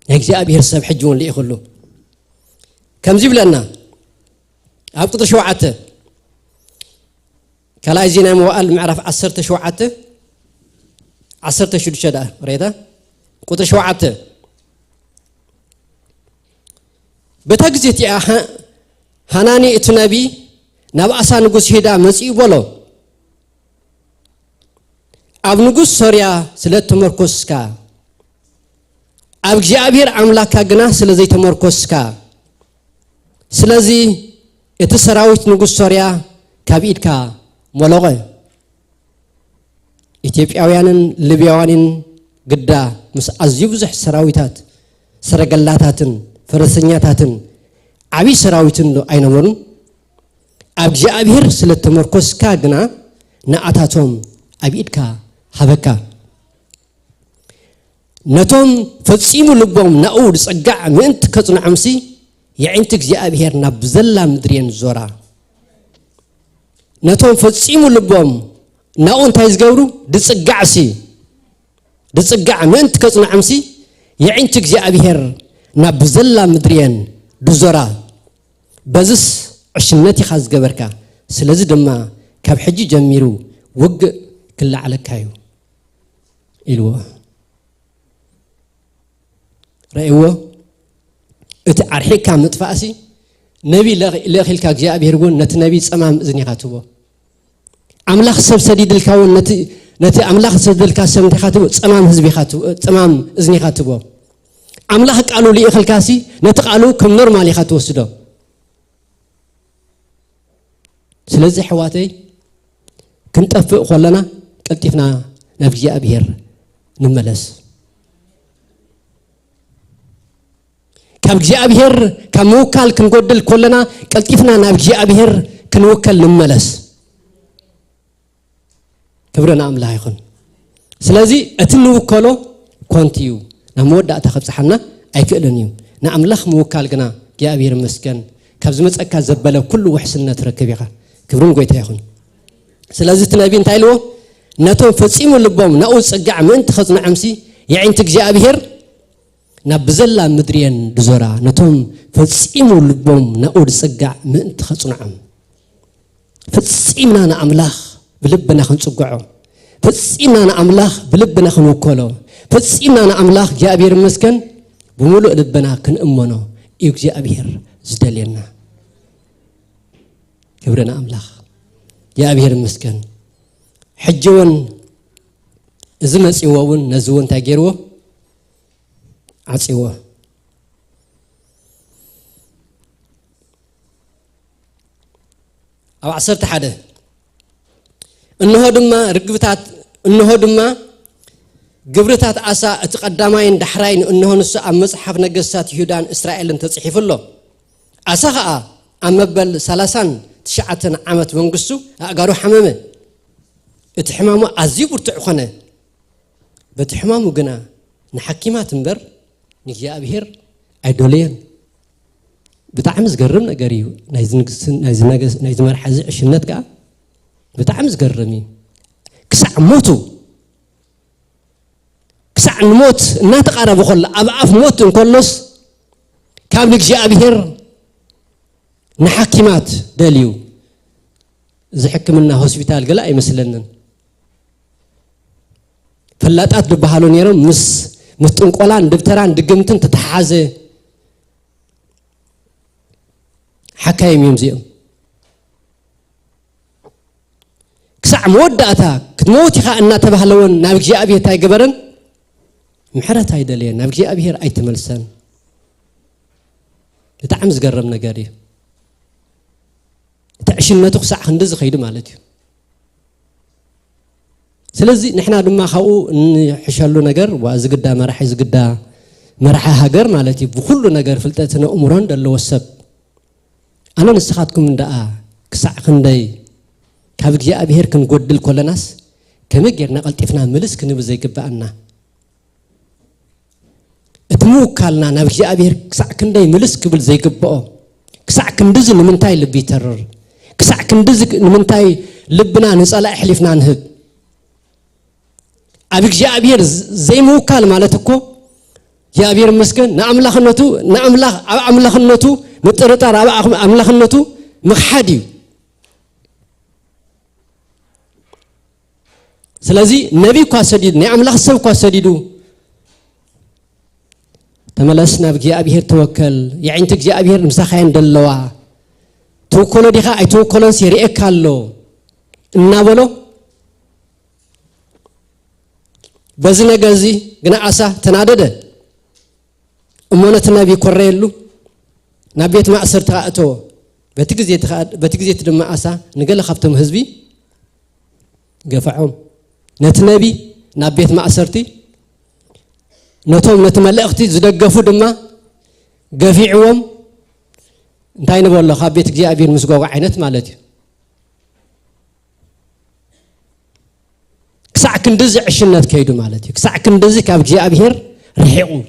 هيك جابير سب حجون لي يقول له كم زيب لنا أبطط شوعته كلا يزينا موال معرف 10 شوعته 10 شدشدا ريدا قط شوعته بتجزيت يا هناني اتنبي نبأسا نقص هدا مسيء بولو أب نقص سوريا سلت مركوسكا أب جابير عملاكا جنا سلزي تمركوسكا سلزي اتسراويت نقص سوريا كابيدكا مولوغي إثيوبياويان ليبياوانين قدا مس أزيبزح سراويتات سرقلاتاتن فرسنياتاتن عبي سراويتن لو أين ورن أبجي أبير سلت مركز كاغنا نأتاتهم أبيدكا هبكا نتوم فتسيمو لبوم نأود سقع منت كتن عمسي يعنتك زي أبير نبزلا مدرين زورا نتوم فتسيمو لبوم نأون تايز قورو دسقع سي دسقع منت كتن عمسي يعنتك زي أبير نبزلا مدرين دزورا بزس عشنتي خاز قبركا سلازي دما كاب حجي جميرو وق كل على كايو إلوا رأيوا اتعرحي كام نتفاسي نبي لا خلكا جاء بيرغون نت نبي صمام اذني خاتبو املاخ سب سديد الكون نتي املاخ سديد الكاسم خاتبو صمام حزبي خاتبو صمام اذني خاتبو املاخ قالوا لي خلكاسي نتقالو كم نورمالي خاتوسدو سلازي حواتي كنطفق خلنا قلطفنا نبي ابير نملس كم جاء بهر كم وكال كنقدل كلنا قلطفنا نبي ابير كنوكل نملس كبرنا املا يكون سلازي اتنوكلو كونتيو نمودا تخبصحنا ايكلنيو ناملخ موكال غنا يا ابير مسكن كبز مصكا زبله كل وحسنه تركبيها كبرون قويتا يكون سلازي تنبي انتاي لو نتوم فصيمو لبوم ناو صقع من تخزنا عمسي يعينتك جاء بهر نبزلا مدرين دزورا نتوم فصيمو لبوم ناو صقع من تخزنا عم فصيمنا املاخ بلبنا خنصقعو فصيمنا املاخ بلبنا خنوكلو فصيمنا املاخ جاء بهر مسكن بملؤ لبنا كنأمنو يجي ابير زدلينا كبرنا املاخ يا أبير المسكن حجون زمن سيوون نزون تاجروا عسيوا أو عصرت حدا إنه دما رقبتات إنه دما قبرتات عسى تقدمين دحرين إنه نسأ مصحف نجسات يهودان إسرائيل تصحيف الله عسى أما بل سلاسان تشعتن عمت منقصو أقارو حمامه اتحمامو عزيب ورتعخنا بتحمامو قنا نحكيمات مبر نجي أبير أيدولين بتعمز قرمنا قريو نايز مرحز عشنات قا بتعمز قرمي كسع موتو كسع الموت ناتقرب خل أف موت نكلس كاب እግዚአብሔር نحكيمات دليو زي حكمنا هوسبيتال قال أي مثلنا فلاتات دبحالون يرم مستنقلان دبتران دقمتن تتحازه حكايم يمزيهم كسع موداتا كتموتي خا ان تبهلون نابجي ابي تاي غبرن محرت هيدلين نابجي ابي اي تملسن بتعم زقرب نغاري تعشنتو كسع خندز خيد مالتي سلازي نحنا دما خاو نحشلو نغر وازغدا مرح زغدا مرح هاجر مالتي بكل نغر فلطتنا امورن دلو وسب أنا نسخاتكم من دعاء كسع خندي كابجي أبيهر كن قدل كل ناس كم يجرنا قلت إفنا ملس كن بزيك بأنا اتمو كالنا نبجي أبيهر كسع خندي ملس قبل زيك بأو كسع خندز نمنتاي لبي ترر كسع خندز نمنتاي لبنا نسأل أحلفنا نهب أبجي أبيهر زي مو كال مالتكو يا أبيهر مسكن نعمل خنتو نعمل خنتو مترطر أملاخنتو مخاديو سلازي نبي قاسديد نعمل خسب قاسديدو تملسنا بجي أبيهر توكل يعني تجي أبيهر مسخين دلوا توكلو ديخا أي توكلون سيري كالو نابلو بزنا غازي غنا عسى تنادد أمونة النبي كوريلو نبيت ما أسرت رأته بتجزيت دم أسا نقول خفتم حزبي قفعهم نتنبي نبيت ما أسرتي نتوم نتملأختي زدقفوا دم قفيعهم انتهي نقول الله خبيت جي أبير مسقوق عينت مالتي كسع كندز عشنات كيدو مالتي كسع كندز كاب جي أبير رحيقو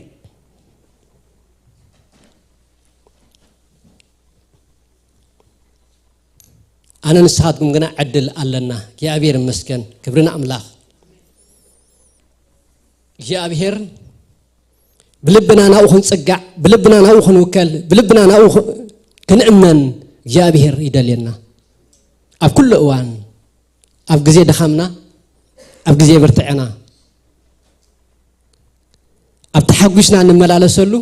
أنا نسخاتكم قنا عدل ألنا يا أبير مسكن كبرنا أملاخ يا أبير بلبنا ناوخن صقع بلبنا ناوخن وكل بلبنا ناوخ كنأمن يا أبير يدلينا أب كل أوان أب جزية دخمنا أب جزية برتعنا أب تحقوشنا نملالة سلو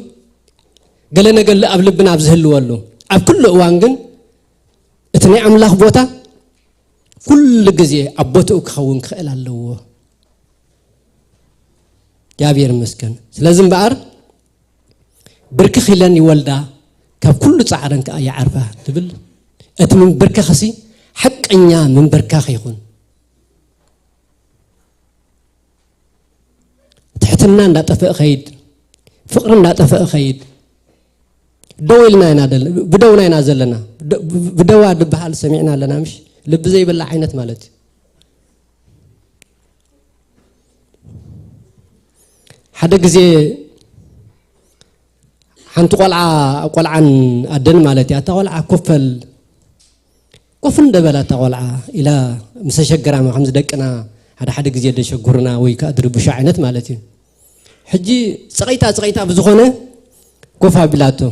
قالنا قال أب لبنا أبزهلو والو أب كل أوان قن اتني أملاخ بوتا كل جزية أبوتو كخون خيل الله يا بير مسكن لازم بعر بركة خلاني والدا كاب كل صعرن كأي عرفة تبل اتمن بركة خسي حق إنيا من بركة خيخون تحتنا لا تفق خيد فقرنا لا تفق خيد دويلنا ينادل بدونا ينازل لنا بدوا دبحال سمعنا لنا مش لب زي بلا عينت مالتي حدا جزي حنت قلعان أدن مالتي أتقلع كفن دبلا تقلع إلى مسشجرة ما خمس دقنا هذا حدا جزي دشجرنا ويكادر بشعينت مالتي حجي سقيتا بزخونة كفها بلاتو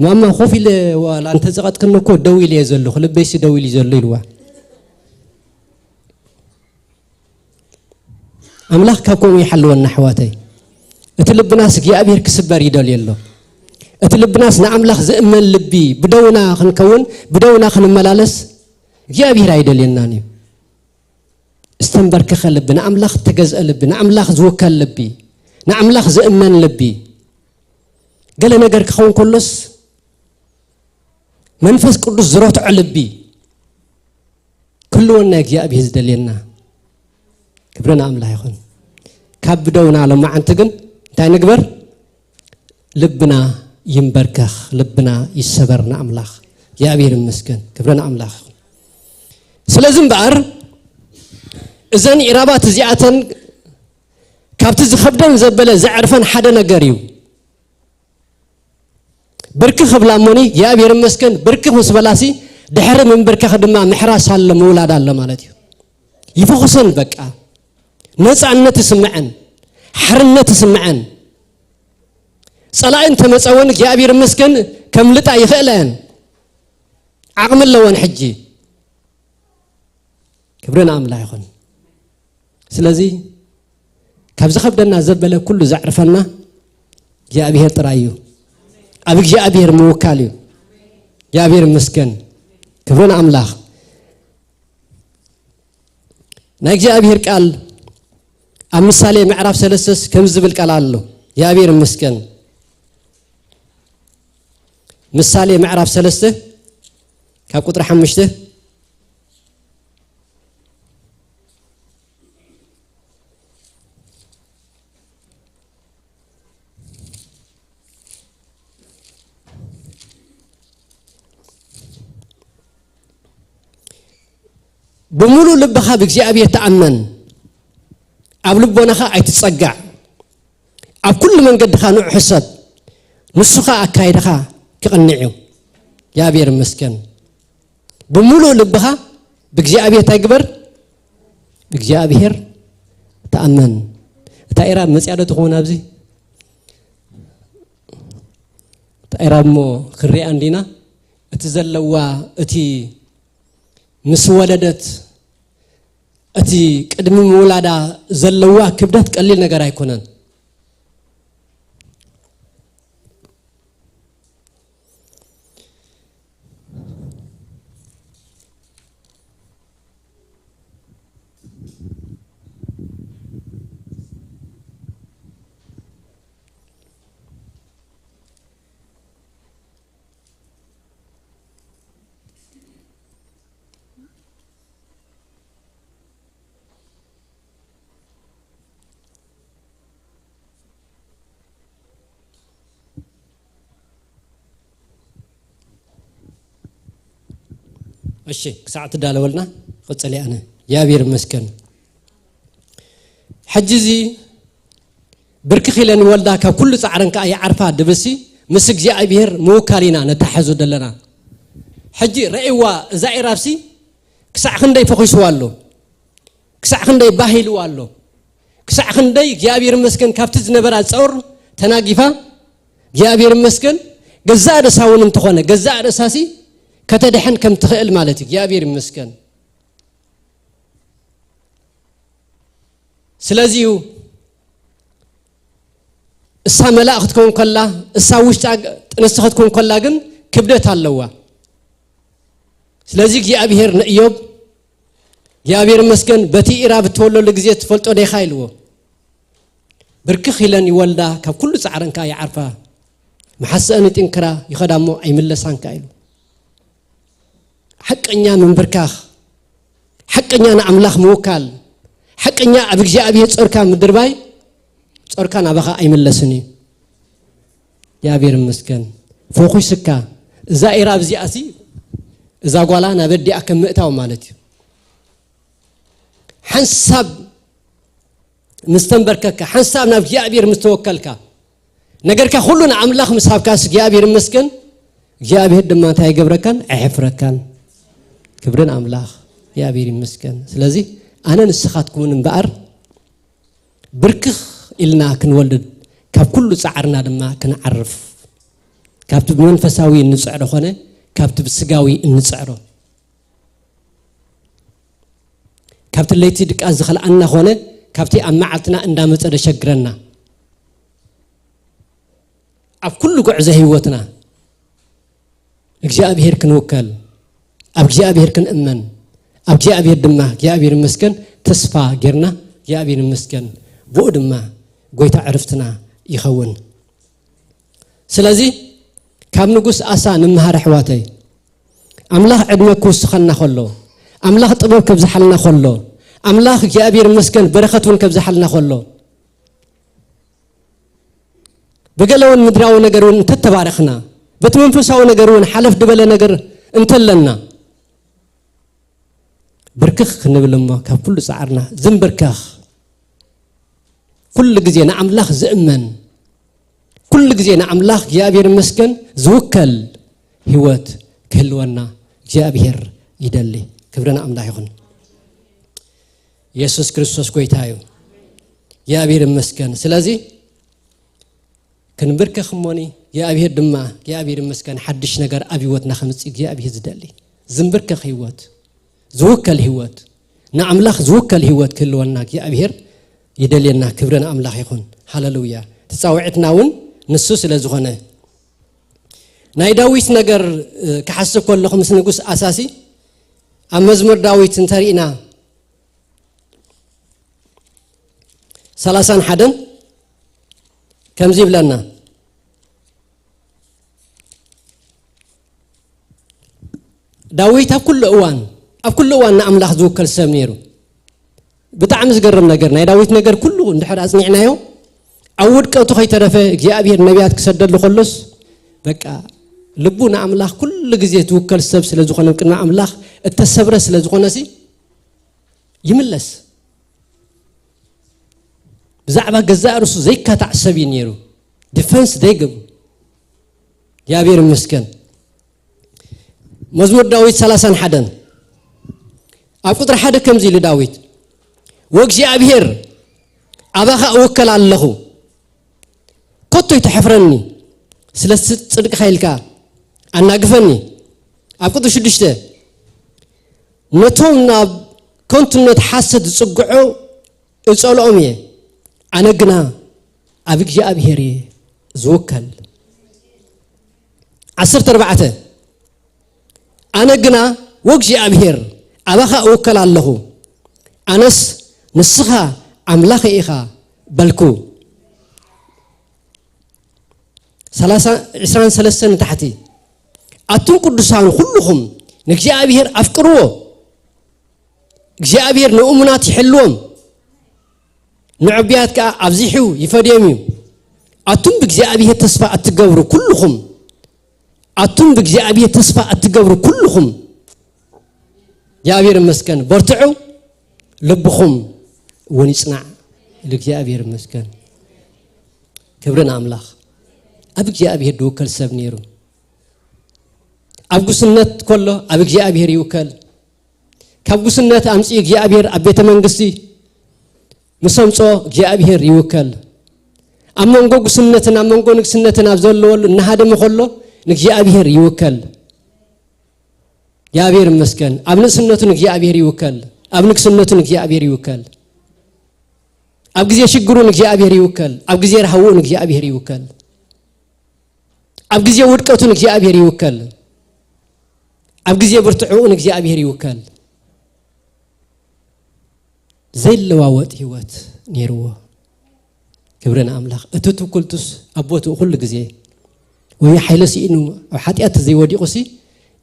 ماما خوفي ل ولا أنت زغت كنا كود دوي لي يزلو خلي بيس دوي لي يزلو يلوا أملاك كاكم يحلوا النحواتي اتلب ناس يا أبير كسبر يدل يلو اتلب ناس نعملخ زئمن لبي بدونا خنكون بدونا خنملالس يا أبير يدل يناني استنبرك خلب نعملخ تجزء لبي نعملخ زوكال لبي نعملخ زئمن لبي قال نجر كخون كلس منفس قدس زروت علبي كلنا يا أبي هزدلينا كبرنا أملا يخون كبدونا على ما عنتقن تاي نكبر لبنا ينبركخ لبنا يسبرنا أملاخ يا أبي المسكن كبرنا أملاخ سلازم بار إذن إرابات زيادة كابتز خبدن زبلة زعرفن حدا نجاريو بركة خبلا موني يا أبي المسكن بركة مسبلاسي دحر من بركة خدمة محراس هلا مولاد الله مالتي يفخسن بقى ناس عنا تسمعن حرنة سمعن صلاة تمسون እግዚአብሔር مسكن كم لطا يخلان عقم اللون حجي كبرنا أملا يخون سلازي كابز خبدنا زبلة كل زعرفنا እግዚአብሔር ጥራዩ أبي እግዚአብሔር موكاليو እግዚአብሔር مسكن كبرنا أملا نا እግዚአብሔር قال أمثالي معرف سلسس كم زبل قال الله እግዚአብሔር مسكن مثالي معرف سلسة كقطر حمشته بمولو لبخا بإግዚአብሔር تأمن أب لبونخا أي تتصقع أب كل من قدخا نوع حسد نسخا أكايدخا كقنعيو እግዚአብሔር مسكن بمولو لبخا بإግዚአብሔር تكبر بإግዚአብሔር تأمن تأيراب مسيادة تخون أبزي تأيراب مو خري عندنا اتزلوا اتي مسولدت اتي قدم مولادا زلوا كبدت قليل ነገር አይኮነን እሺ ሰዓት ዳለወልና قصلي انا እግዚአብሔር مسكن حجزي بركخيلن ولدا ككل صعرنكا يعرفا دبسي مس እግዚአብሔር موكالينا نتحزو دلنا حجي رئوا زائرابسي كسع خندي فخيسوالو كسع خندي باهيلوالو كسع خندي እግዚአብሔር مسكن كابت زنبرا صور تناغيفا እግዚአብሔር مسكن ገዛደ ሳውንም ተኾነ ገዛደ ሳሲ كتدحن كم تخيل مالتي እግዚአብሔር مسكن سلازيو اسا ملائكه تكون كلا اسا وشتا تنسخت تكون كلا ግን ክብደት አለዋ ስለዚህ እግዚአብሔር ነኢዮብ እግዚአብሔር مسكن በቲኢራ በተወለለ ጊዜ ተፈልጦ ደይ ኃይልዎ ብርክኽ ኢለን ይወልዳ ካብ ኩሉ ጻዕረንካ ይዓርፋ محسن تنكرا يخدمو اي ملسان كايلو حقنيا من بركاخ حقنيا املاح موكال حقنيا اب እግዚአብሔር ጾርካ ምድርባይ ጾርካ ናባኻ اي ملسني እግዚአብሔር مسكن فوقي سكا اذا ايراب زياسي اذا قالا نبدي اكمئتاو مالتي حنساب مستنبركك حنساب ناب እግዚአብሔር مستوكلك نجرك كلنا أملاخ مسحبكاس እግዚአብሔር مسكن እግዚአብሔር دما تاي جبركان أحفركان كبرنا أملاخ እግዚአብሔር مسكن سلازي أنا نسخاتكم من بقر بركخ إلنا كنولد كاب كل سعرنا دما كنعرف كابت منفساوي نسعره خونه كابت بسقاوي نسعره كابت الليتي دك أزخل عنا خونه كابتي أمعتنا اندامت أدشجرنا أب كل قعزة هيوتنا እግዚአብሔር كنوكل أب እግዚአብሔር كنأمن أب እግዚአብሔር دمه እግዚአብሔር مسكن تسفى جرنا እግዚአብሔር مسكن بودما قويت عرفتنا يخون سلازي كم نقص أسا نمهر حواتي أملاح عدنا كوس خلنا خلو أملاح طبيب كبزحلنا خلو أملاح እግዚአብሔር مسكن برختون كبزحلنا خلو بقلون مدراو نجرون تتبارخنا بتمنفساو نجرون حلف دبل نجر انتلنا بركخ نبلما كل سعرنا زم بركخ كل جزينا أملاخ زئمن كل جزينا أملاخ እግዚአብሔር مسكن زوكل هوت كلونا እግዚአብሔር يدلي كبرنا أملاخ يخون يسوع كريستوس كويتايو يا أبير مسكن سلازي كنبرك خموني يا أبير دما يا أبير مسكن حدش نجار أبي وات نخمس يا أبي زدلي زنبرك خيوات زوك الهوات نعملاخ زوك الهوات كل وناك يا أبير يدلينا كبرنا أملاخ يكون هاللويا تساوعتنا ون نسوس لزغنا ناي داويت نجار كحسب كلهم سنقص أساسي أما مزمور داويت انترينا 30 حدن كم زيب لنا داويت أبكل أوان نعمل أخذوك السميرو بتعمز قرب نجرنا داويت نجر كله نحر أسمعنا يوم أول كأتو خي ترفه جاء به النبيات كسدد لخلص بقى لبونا أملاخ كل جزية توكل السبس لزخنا كنا أملاخ التسبرس لزخنا سي يملس زعبا جزاء رسول زي كتع سبين يرو ديفنس ديجم يا بير مسكن مزمور داويد 30 حدن أفضل حدا كم زي لداويد وجي أبير أباها أوكل الله كتو يتحفرني سلسة صدق خيلك أنا أقفني أفضل شدشته نتومنا كنت نتحسد صقعو اسأل أمي أنا جنا أبيك جاء بهري زوكل 14 أنا جنا وجي أبهر أباها أوكل الله أنس نسخة أملاخ إخا بلكو 23 تحتي أتون قدسان كلهم نجي أبهر أفكروه جاء أبهر نؤمنات يحلوهم نعبيات كأبزيحو يفديميو أتم بجزاء أبيه تصفى أتجبروا كلهم أتم بجزاء أبيه تصفى أتجبروا كلهم يا أبير المسكن برتعوا لبخم ونصنع لجزاء أبير المسكن كبرنا أملاخ أبجزاء أبيه دوكل سبنيرو أبو سنة كله أبجزاء أبيه يوكل كابو سنة أمسي جزاء أبيه أبيت منقصي مسامصو جاء بهر يوكل أمونغو سنتنا أمونغو نكسنتنا أبزولول نهاد مخلو نجاء بهر يوكل يا بهر مسكن أبن سنتو نجاء بهر يوكل أبنك سنتو نجاء بهر يوكل أبجزي شجرو نجاء بهر يوكل أبجزي رهوو نجاء بهر يوكل أبجزي ودكتو نجاء بهر يوكل أبجزي برتعو نجاء بهر يوكل زي اللواوات هوات نيروا كبرنا أملاخ أتوتو كلتوس أبوتو كل جزء وهي حيلسي إنه حتى زي ودي قصي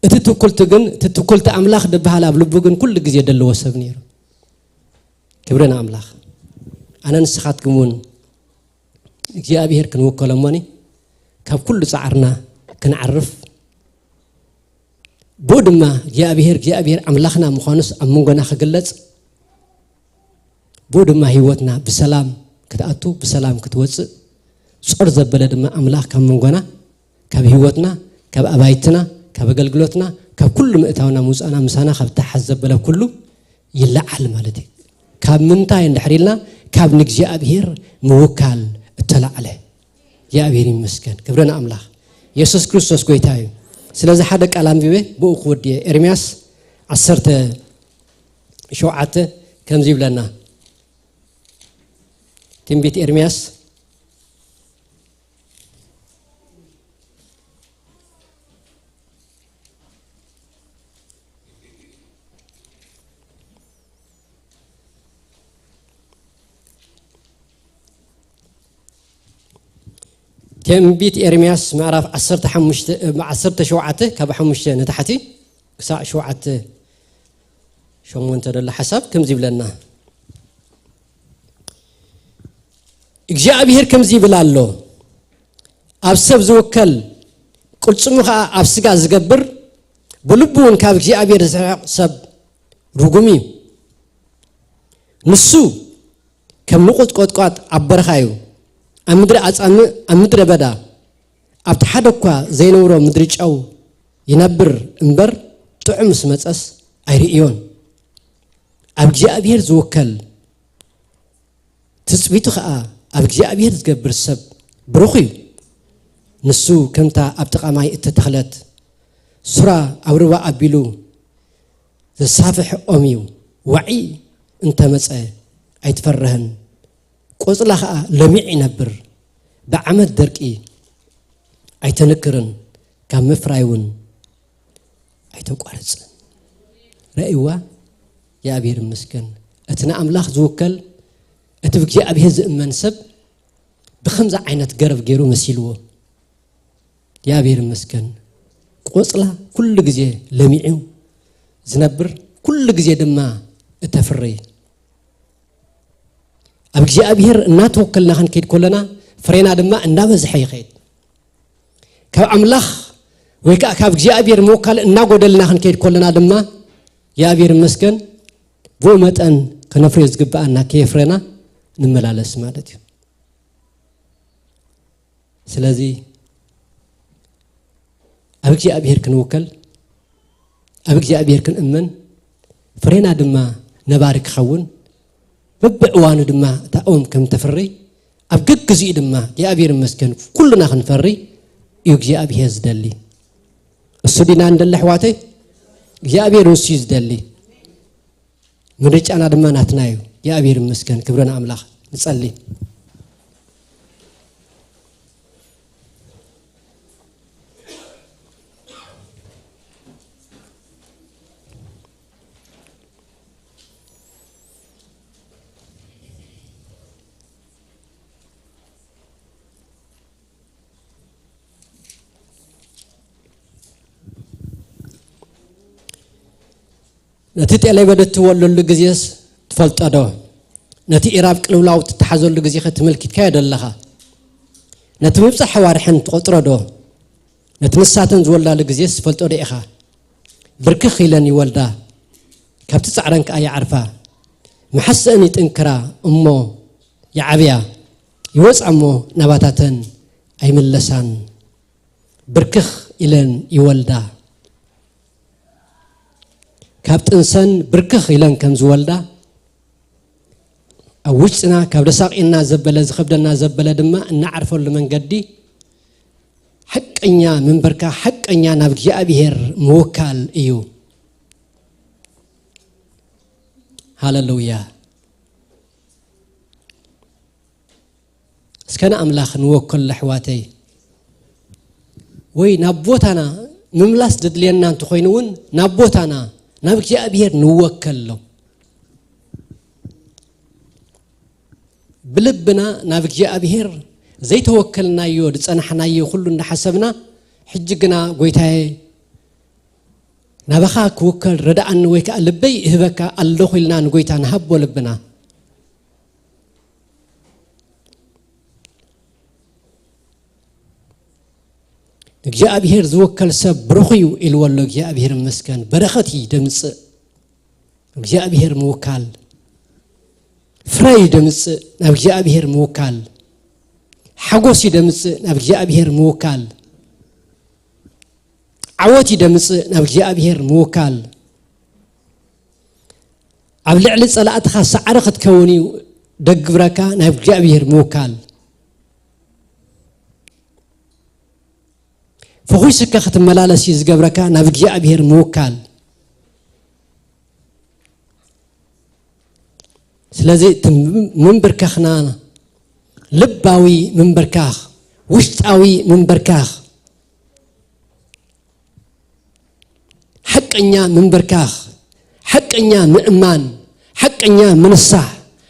أتوتو كلت جن أتوتو كلت أملاخ دبها لا بلبوجن كل جزء دلوا وسب نيرو كبرنا أملاخ أنا نسخات كمون جاء بهر كن وكلا ماني كاب كل سعرنا كنعرف بود ما جاء بهر أملاخنا مخانس أمونغنا خجلت بود ما هيوتنا بسلام كتأتو بسلام كتوصل صار زبلة ما أملاك كم مجانا كب هيوتنا كب أبايتنا كب قلقلتنا كب كل ما إتاونا موسانا مسانا كب تحزب بلا كله يلعل مالتي كب منتاين دحريلنا كب نجي أبير موكل اطلع عليه يا أبير مسكين كبرنا أملاك يسوع كريستوس كويتاي سلازة حدك ألام بيه بوقود إرمياس عصرت شوعته كم زيب لنا تنبيت إرمياس تنبيت إرمياس معرف عصرت شوعته كبا حمشت نتحتي ساعة شوعته شو منتظر الحساب كم زيب لنا إجاء بهر كم زي بلالو أبسب زوكل قلت سموها أبسقا زقبر بلبون كاب إجاء بهر سب رقمي نسو كم نقط قط عبرخايو أمدر بدا أبتحدقوا زينورو مدريج أو ينبر انبر تعمس متأس أيريون أبجاء بهر زوكل تثبيته خا أب እግዚአብሔር ዝገብር ሰብ ብሩኽ እዩ ንሱ ከምታ ኣብ ጥቃማይ እተተኽለት ሱራ ኣብ ሩባ ኣቢሉ ዘሳፍሕ ኦም እዩ ዋዒ እንተመፀ ኣይትፈርህን ቆፅላ ከዓ ለሚዕ ይነብር ብዓመት ደርቂ ኣይተንክርን ካብ ምፍራይ እውን ኣይተቋርፅን ረእይዋ የእግዚአብሔር ይመስገን እቲ ንኣምላኽ ዝውከል እቲ ብእግዚአብሔር ዝእመን ሰብ ብኸምዚ ዓይነት ገረብ ገይሩ መሲልዎ የእግዚአብሔር ይመስገን ቆፅላ ኩሉ ግዜ ለሚዑ ዝነብር ኩሉ ግዜ ድማ እተፍሪ ኣብ እግዚአብሔር እናተወከልና ክንከይድ ከለና ፍሬና ድማ እንዳበዝሐ ይኸይድ ካብ ኣምላኽ ወይ ከዓ ካብ እግዚአብሔር ምውካል እናጎደልና ክንከይድ ከለና ድማ የእግዚአብሔር ይመስገን ብኡ መጠን ከነፍሬ ዝግባአና ከየፍሬና ንመላለስ ማለት እዩ ስለዚ ኣብ እግዚአብሔር ክንውከል ኣብ እግዚአብሔር ክንእመን ፍሬና ድማ ነባሪ ክኸውን በብእዋኑ ድማ ታኦም ከም ተፈሪ ኣብ ግግዚኡ ድማ የእግዚአብሔር ይመስገን ኩሉና ክንፈሪ እዩ እግዚአብሔር ዝደሊ እሱ ዲና እንደለ ሕዋተይ እግዚአብሔር እሱ ዝደሊ ምርጫና ድማ ናትና እዩ የእግዚአብሔር ይመስገን ክብረና ኣምላኽ ንጸሊ نتي تلي بدت تولل جزيس تفلت أداه نتي إراب كلولاو تتحزل جزية تملك كيد اللها نتي مبصح حوارحن تقطر أداه نتي مساتن زولا لجزيس فلت أديخا بركة خيلاني ولدا كابت تعرنك أي عرفة محسني تنكرا أمه يا عبيا يوز أمه نباتاتن أي من لسان بركة إلين يولدا كابت إنسان بركخ إلان كم زوالدا أوجتنا كابت ساق إنا زبلا زخبدنا زبلا دما نعرفه لمن قدي حق إنيا من بركة حق إنيا نبجي أبيهر موكال إيو هاللويا سكان أملاخ نوكل لحواتي وي نبوتنا مملاس ددلينا تخوينون نبوتنا نبكي أبيهر نوكل له بلبنا نبكي أبيهر زي توكلنا يود صنحنا يخلون حسبنا حجنا قويتاي نبخاك وكل ردعن ويك لبي هبك الله لنا نقويتا نهب ولبنا نجي أبيهر زوكل سب برخيو الولو جي أبيهر مسكن برختي دمس نجي أبيهر موكال فراي دمس نجي أبيهر موكال حقوسي دمس نجي أبيهر موكال عواتي دمس نجي أبيهر موكال عبل على صلاة خاص عرقت كوني دق بركة نجي أبيهر موكال فخويسك ختم ملالسي زقبركا نبجي أبيهر موكال سلازي من بركاخنا لباوي من بركاخ وشتاوي من بركاخ حقنيا من بركاخ حقنيا مؤمان حقنيا منصح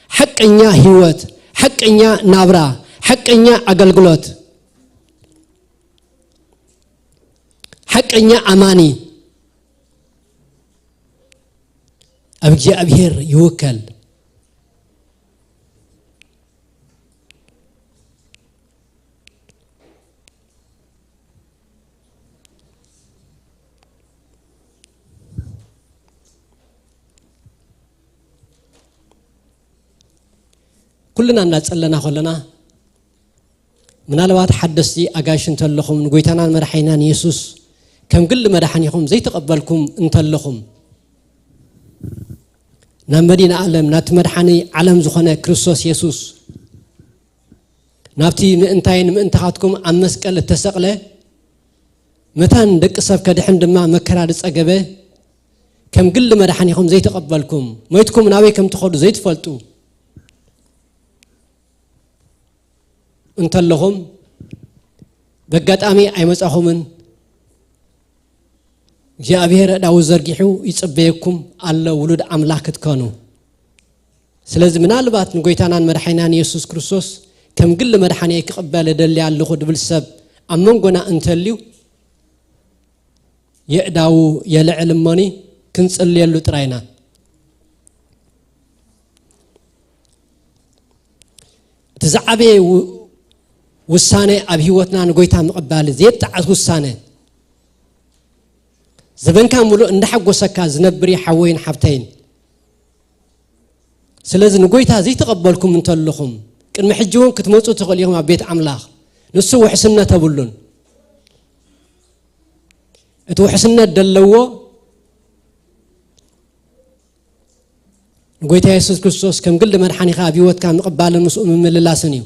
حقنيا هيوت حقنيا نابرا حقنيا أقلقلوت حقنيا أماني أبجي أبيهر يوكل كلنا نتسألنا خلنا من الوقت حدثي أجاشن تلخم نقولتنا مرحينا يسوس كم كل مرحنيكم زي تقبلكم انت لكم نمدينا عالم نتمرحني عالم زخنا كريستوس يسوس نابتي مئنتين مئنتخاتكم عن مسكال التسقلة متان دك سب كدحن دما مكراد صقبه كم قل مدحنيكم زي تقبلكم ميتكم ناوي كم تخدو زي تفلطو انت لهم بغطامي ايمصاخومن እግዚአብሔር ዳው ዘርጊሑ ይጽበየኩም አለ ውሉድ አምላክ ትከኑ ስለዚህ ምናልባት ንጎይታናን መድኃኒናን ኢየሱስ ክርስቶስ ከም ግል መድኃኒ ይቀበል ደል ያለሁ ድብል ሰብ አመንጎና እንተልዩ የዳው የልዕልሞኒ ክንጽልየሉ ጥራይና ተዛዓበ ውሳኔ አብ ህይወትና ንጎይታ መቀበል ዘይጣዓት ውሳኔ زبن كاملو عند حق وسكا زنبري حوين حبتين سلازم نقولها زي تقبلكم من تلخم كن محجون كتموتوا تغليهم على بيت أملاخ نسوا حسنة تبلون اتو حسنة دلوا نقولها يسوع كريستوس كم قل من حني خابي وات كان مقبل المسؤول من الله سنيو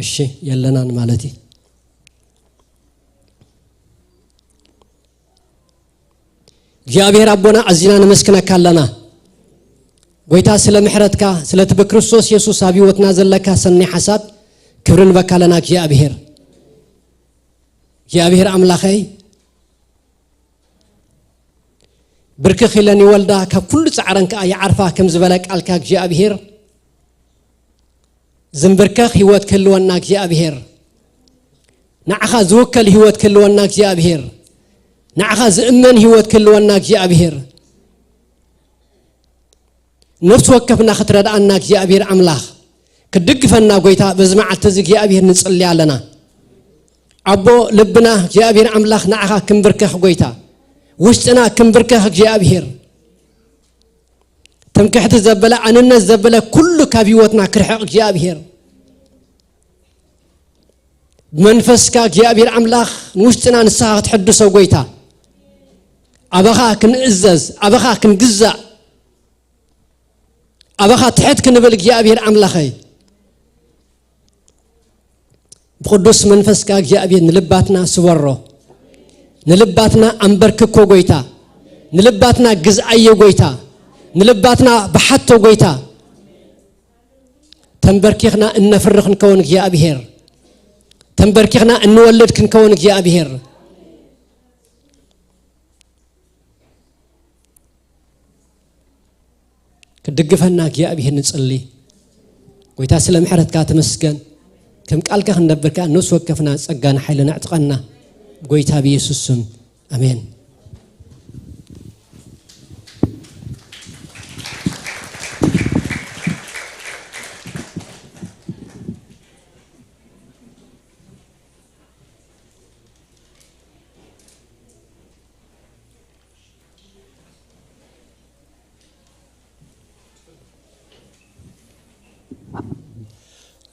الشيء يلنا مالتي እግዚአብሔር አቦና አዚና ነመስከና ካለና ጎይታ ስለ ምሕረትካ ስለ ተበክርስቶስ ኢየሱስ አብዮትና ዘለካ ሰኒ ሐሳብ ክብርን በካለና እግዚአብሔር አምላኸይ ብርክኽ ለኒ ወልዳ ከኩሉ ጻዕረንካ ያዓርፋ ከም ዝበለቅ አልካ እግዚአብሔር زنبركخ هيوت كلونا እግዚአብሔር نعخا زوكل هيوت كلونا እግዚአብሔር نعخا زئمن هيوت كلونا እግዚአብሔር نفس وكفنا خطردانا እግዚአብሔር አምላኽ كدغفنا ጎይታ በዝማዓት ተዝ እግዚአብሔር ንጽልያለና አቦ ልብና እግዚአብሔር አምላኽ نعخا ክንብርከኽ ጎይታ ውስጥና ክንብርከኽ እግዚአብሔር تمكحت الزبلة أننا الزبلة كل كابيوتنا كرحق جابير منفسك جابير أملاخ نوشتنا نساها تحدث وقويتا أبغاك كنعزز أبغاك كنقزع أبغاك تحت كنبلك جابير أملاخي بقدس منفسك جابير نلباتنا سوره نلباتنا أمبرككو قويتا نلباتنا قزعي قويتا نلباتنا بحتو قويتا تنبركيخنا إن نفرخ نكونك يا أبيهر تنبركيخنا إن نولدك نكونك يا أبيهر كدقفناك يا أبيهر نتصلي قويتا سلام حرتك تمسكن كم قالك نبرك نوس وقفنا صقان حيلنا اعتقنا قويتا بيسوس امين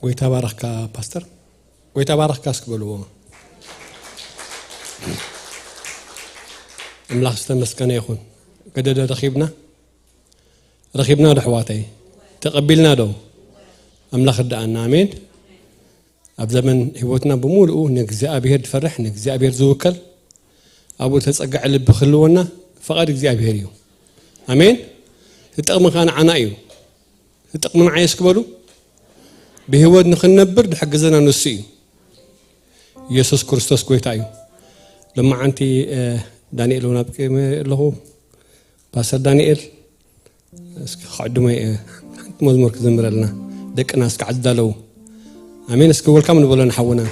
قويتا باركا باستر قويتا باركا اسكبلو املاح استمسكن يخون قدد رخيبنا دحواتي تقبلنا دو املاح دعنا امين اب زمن هيوتنا بمولو نغزابير تفرح نغزابير زوكل ابو تصقع لب خلونا فقد እግዚአብሔር እዩ امين تطقم كان عنايو تطقم معايس كبلو بهود نخنبر دحجزنا نسي يسوع كريستوس كويتايو لما انتي دانيال ونابكي له باسر دانيال اسك خدمه مزمور كزمرلنا دقنا اسك عدلو امين اسك ولكم نبلو نحونا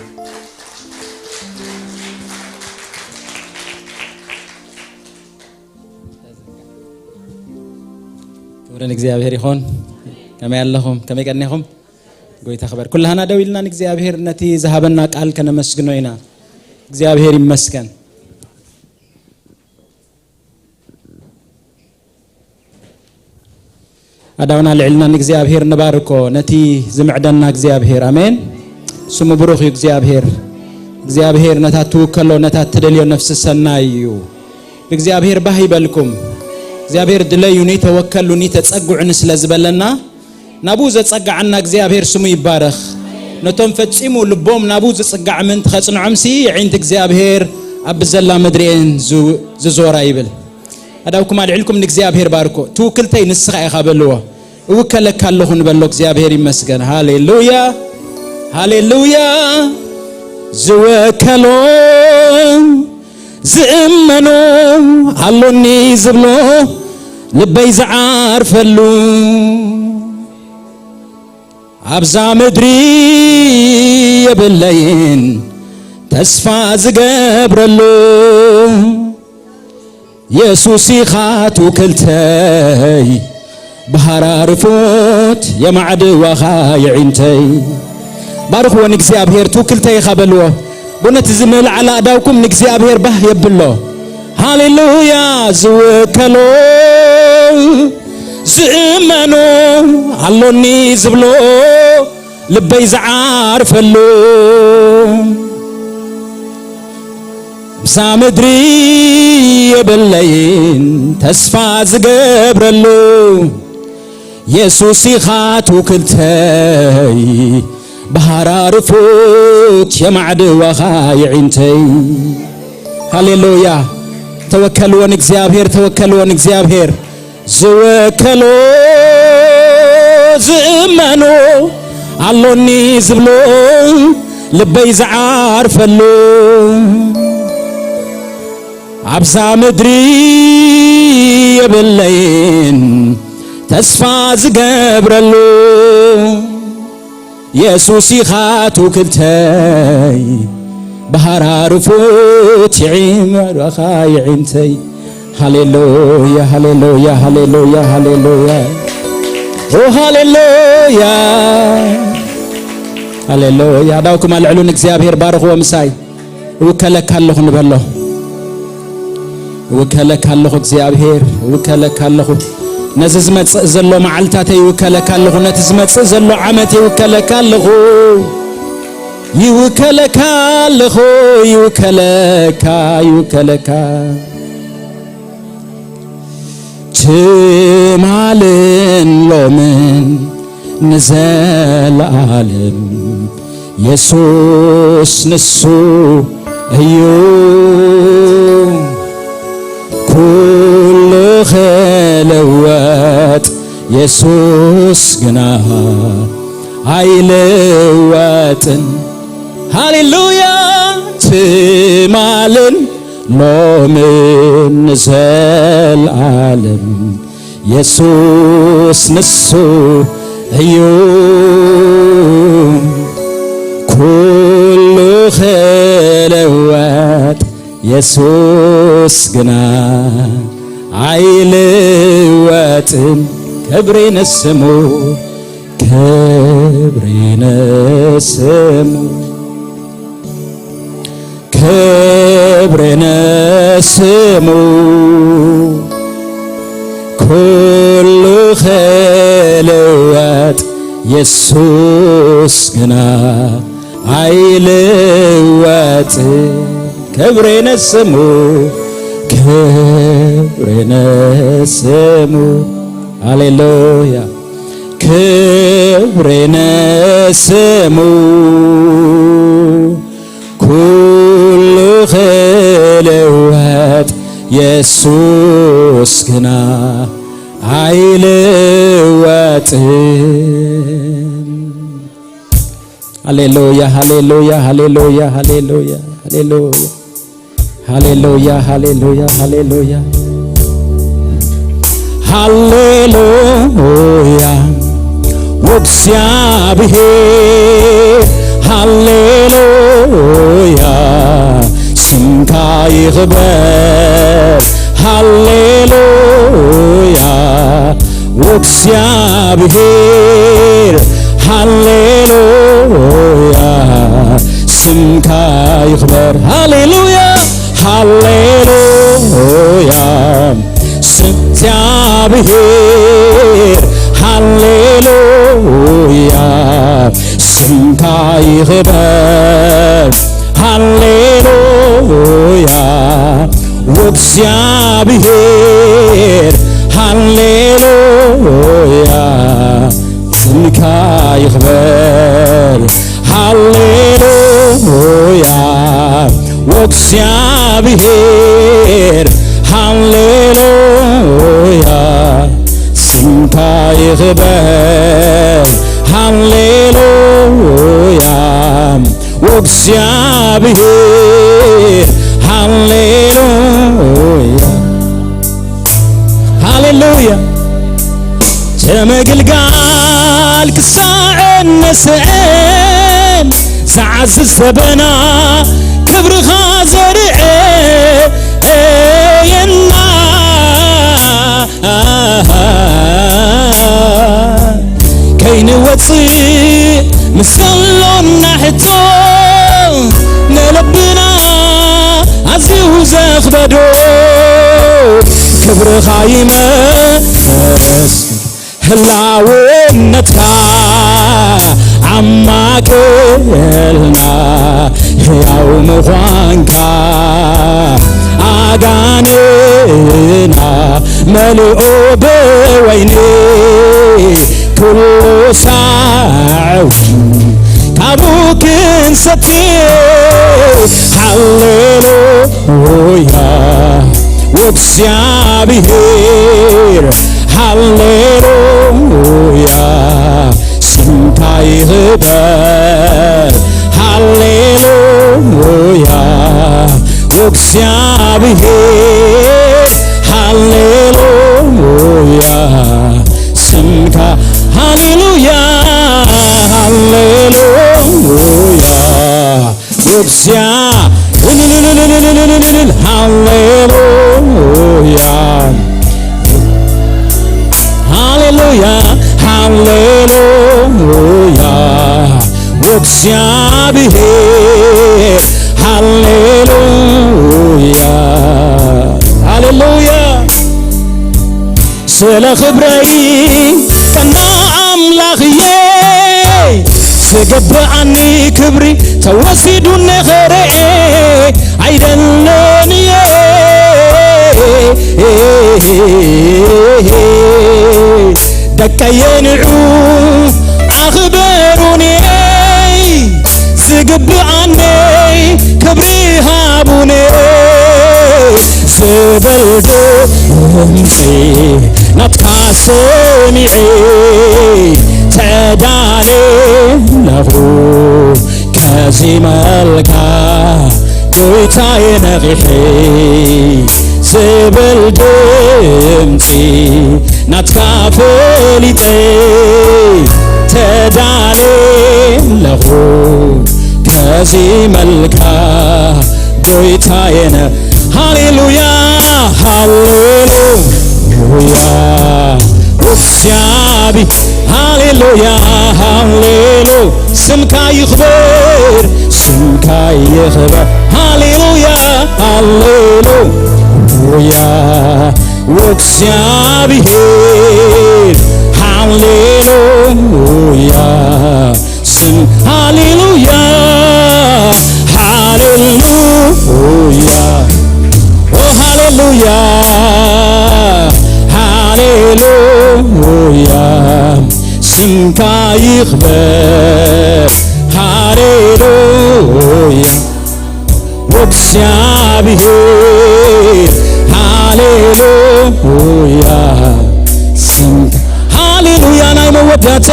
كبرن እግዚአብሔር ይሁን كما ياللهم كما يقنيهم قويت خبر كلنا دويلنا እግዚአብሔር نتي ذهبنا قال كنمسكنوينا እግዚአብሔር ይመስገን أداونا لعلنا እግዚአብሔር نباركو نتي زمعدنا እግዚአብሔር آمين ስሙ ብሩኽ እግዚአብሔር እግዚአብሔር ነታቱ ከሎ ነታት ተደልዮ ነፍስ ሰናዩ እግዚአብሔር ባህ ይበልኩም እግዚአብሔር ድለዩኒ ተወከሉኒ ተጸጉዕኒ ስለዝበለና ናቡ ዘጸጋዕና እግዚአብሔር ስሙ ይባረኽ ነቶም ፈጺሙ ልቦም ናቡ ዘጸጋዕ ምን ተጽንዑምሲ ይዒንት እግዚአብሔር አብዘላ መድሪን ዝዞራ ይብል አዳውኩም አልዕልኩም ንእግዚአብሔር ባርኮ ትውክልተይ ንስኻ ኢኻ በልዎ እውከለካ ኣለኹ ንበሎ እግዚአብሔር ይመስገን ሃሌሉያ ሃሌሉያ ዝወከሎ ዝእመኖ አሎኒ ዝብሎ ልበይ ዝዓርፈሉ አብዛ ምድሪ የብለይን ተስፋ ዝገብረሉ ኢየሱስ ኢኻ ትውክልተይ ባህራርፎት የማዕድዋኻ ይዒንተይ ባርኽዎ ንእግዚአብሔር ትውክልተይ ኢኻ በልዎ በእውነት ዝምል ዓላ አዳውኩም ንእግዚአብሔር ባህ የብሎ ሃሌሉያ ዝወከሎ ዝእመኖ አሎኒ ዝብሎ ልበይ ዝዓርፈሉ ብዛ ምድሪ የብለይን ተስፋ ዝገብረሉ ኢየሱስ ኢኻ ትውክልተይ ባህራርፎት የማዕድዋኻ ይዒንተይ ሃሌሉያ ተወከልዎን እግዚአብሔር ተወከልዎን እግዚአብሔር ዝወከሎ ዝእመኖ አሎኒ ዝብሎ ልበይ ዝዓርፈሉ አብዛ ምድሪ የብለይን ተስፋ ዝገብረሉ ኢየሱስ ኢኻ ትውክልተይ ባህራርፎት የማዕድዋኻ ይዒንተይ ሃሌሉያ ሃሌሉያ ሃሌሉያ ሃሌሉያ ኦ ሃሌሉያ ሃሌሉያ አዳውኩም አልዕሉን እግዚአብሔር ባርኽዎ ምሳይ እውከለካ ኣለኹ ንበሎ እውከለካ ኣለኹ እግዚአብሔር እውከለካ ኣለኹ ነዚ ዝመጽእ ዘሎ መዓልታተይ ይውከለካ ኣለኹ ነቲ ዝመጽእ ዘሎ ዓመት ይውከለካ ኣለኹ ይውከለካ ኣለኹ ይውከለካ ይውከለካ ትማልን ሎምን ንዘለዓለም ኢየሱስ ንሱ እዩ ኩሉ ኸለወጥ ኢየሱስ ግና አይለወጥን ሃሌሉያ ትማልን ሎምን ንዘለዓለም ኢየሱስ ንሱ እዩ ኩሉ ኸለወጥ ኢየሱስ ግና አይለወጥም ክብሬ ነስሙ ክብሬ ነስሙ ክብሬ ነስሙ ኩሉ ኸለወጥ ኢየሱስ ግና አይለወጥም ክብሬ ነስሙ ክብሬ ነስሙ ሃሌሉያ ክብሬ ነስሙ ኩሉ ኸለወጥ ኢየሱስ ግና አይለወጥም ሃሌሉያ ሃሌሉያ ሃሌሉያ ሃሌሉያ ሃሌሉያ ሃሌሉያ ሃሌሉያ ሃሌሉያ ሃሌሉያ ወእግዚአብሔር ሃሌሉያ ስምካ ይኽበር ሃሌሉያ ወእግዚአብሔር ሃሌሉያ ስምካ ይኽበር ሃሌሉያ ሃሌሉያ ስም እግዚአብሔር ሃሌሉያ ስምካ ይኽበር ሃሌሉያ ወእግዚአብሔር ሃሌሉያ ስምካ ይኽበር ሃሌሉያ ወእግዚአብሔር ሃሌሉያ ስምካ ይኽበር ሃሌሉያ ወእግዚአብሔር ሃሌሉያ ሃሌሉያ ተመግልጋል ክሳዕን ነስዕን ዝዓዝዝ ዘበና ክብርኻ ዘርአየና ከይንወፅእ ምስሎና ሕቶ ንልብና ኣዝዩ ዘኽበዶ ክብርኻ ይመስክር ህላውነትካ ዓማቅልና ሕያው ምዃንካ ኣጋንና መሊኦ ብወይኒ ኩሉ ሳዕው ካብኡ ክንሰትየ ሃሌሉያ ወእግዚአብሔር ሃሌሉያ ስምካ ይኽበር ሃሌሉያ ወእግዚአብሔር ሃሌሉያ ስምካ ሃሌሉያ ሃሌሉያ ሃሌሉያ ሃሌሉያ ሃሌሉያ ወእግዚአብሔር ሃሌሉያ ሃሌሉያ ስለ ክብረይ ቀና አምላኽዬ ዝግብአኒ ክብሪ ተወሲዱ ነኸረኤ አይደለንየ ደቀየንዑ ኣኽበሩኒ ዝግብአኒ ክብሪ ሃቡኒ ዝበልዶ ድምፂ ናትካ ሰሚዐ ተዳልየለኹ ከዚ መልካ ጎይታየ ነቒሐ ዝብል ድምፂ ናትካ ፈሊጠ ተዳልየለኹ ከዚ መልካ ጎይታየ ሃሌሉያ ሃሌሉያ ወእግዚአብሔር ሃሌሉያ ሃሌሉያ ስምካ ይኽበር ስምካ ይኽበር ሃሌሉያ ሃሌሉያ ወእግዚአብሔር ሃሌሉያ ስም ሃሌሉያ ሃሌሉያ ሃሌሉያ ሃሌሉያ ስምካ ይኽበር ሃሌሉያ ወእግዚአብሔር ሃሌሉያ ስምካ ሃሌሉያ ናይ መወዳእታ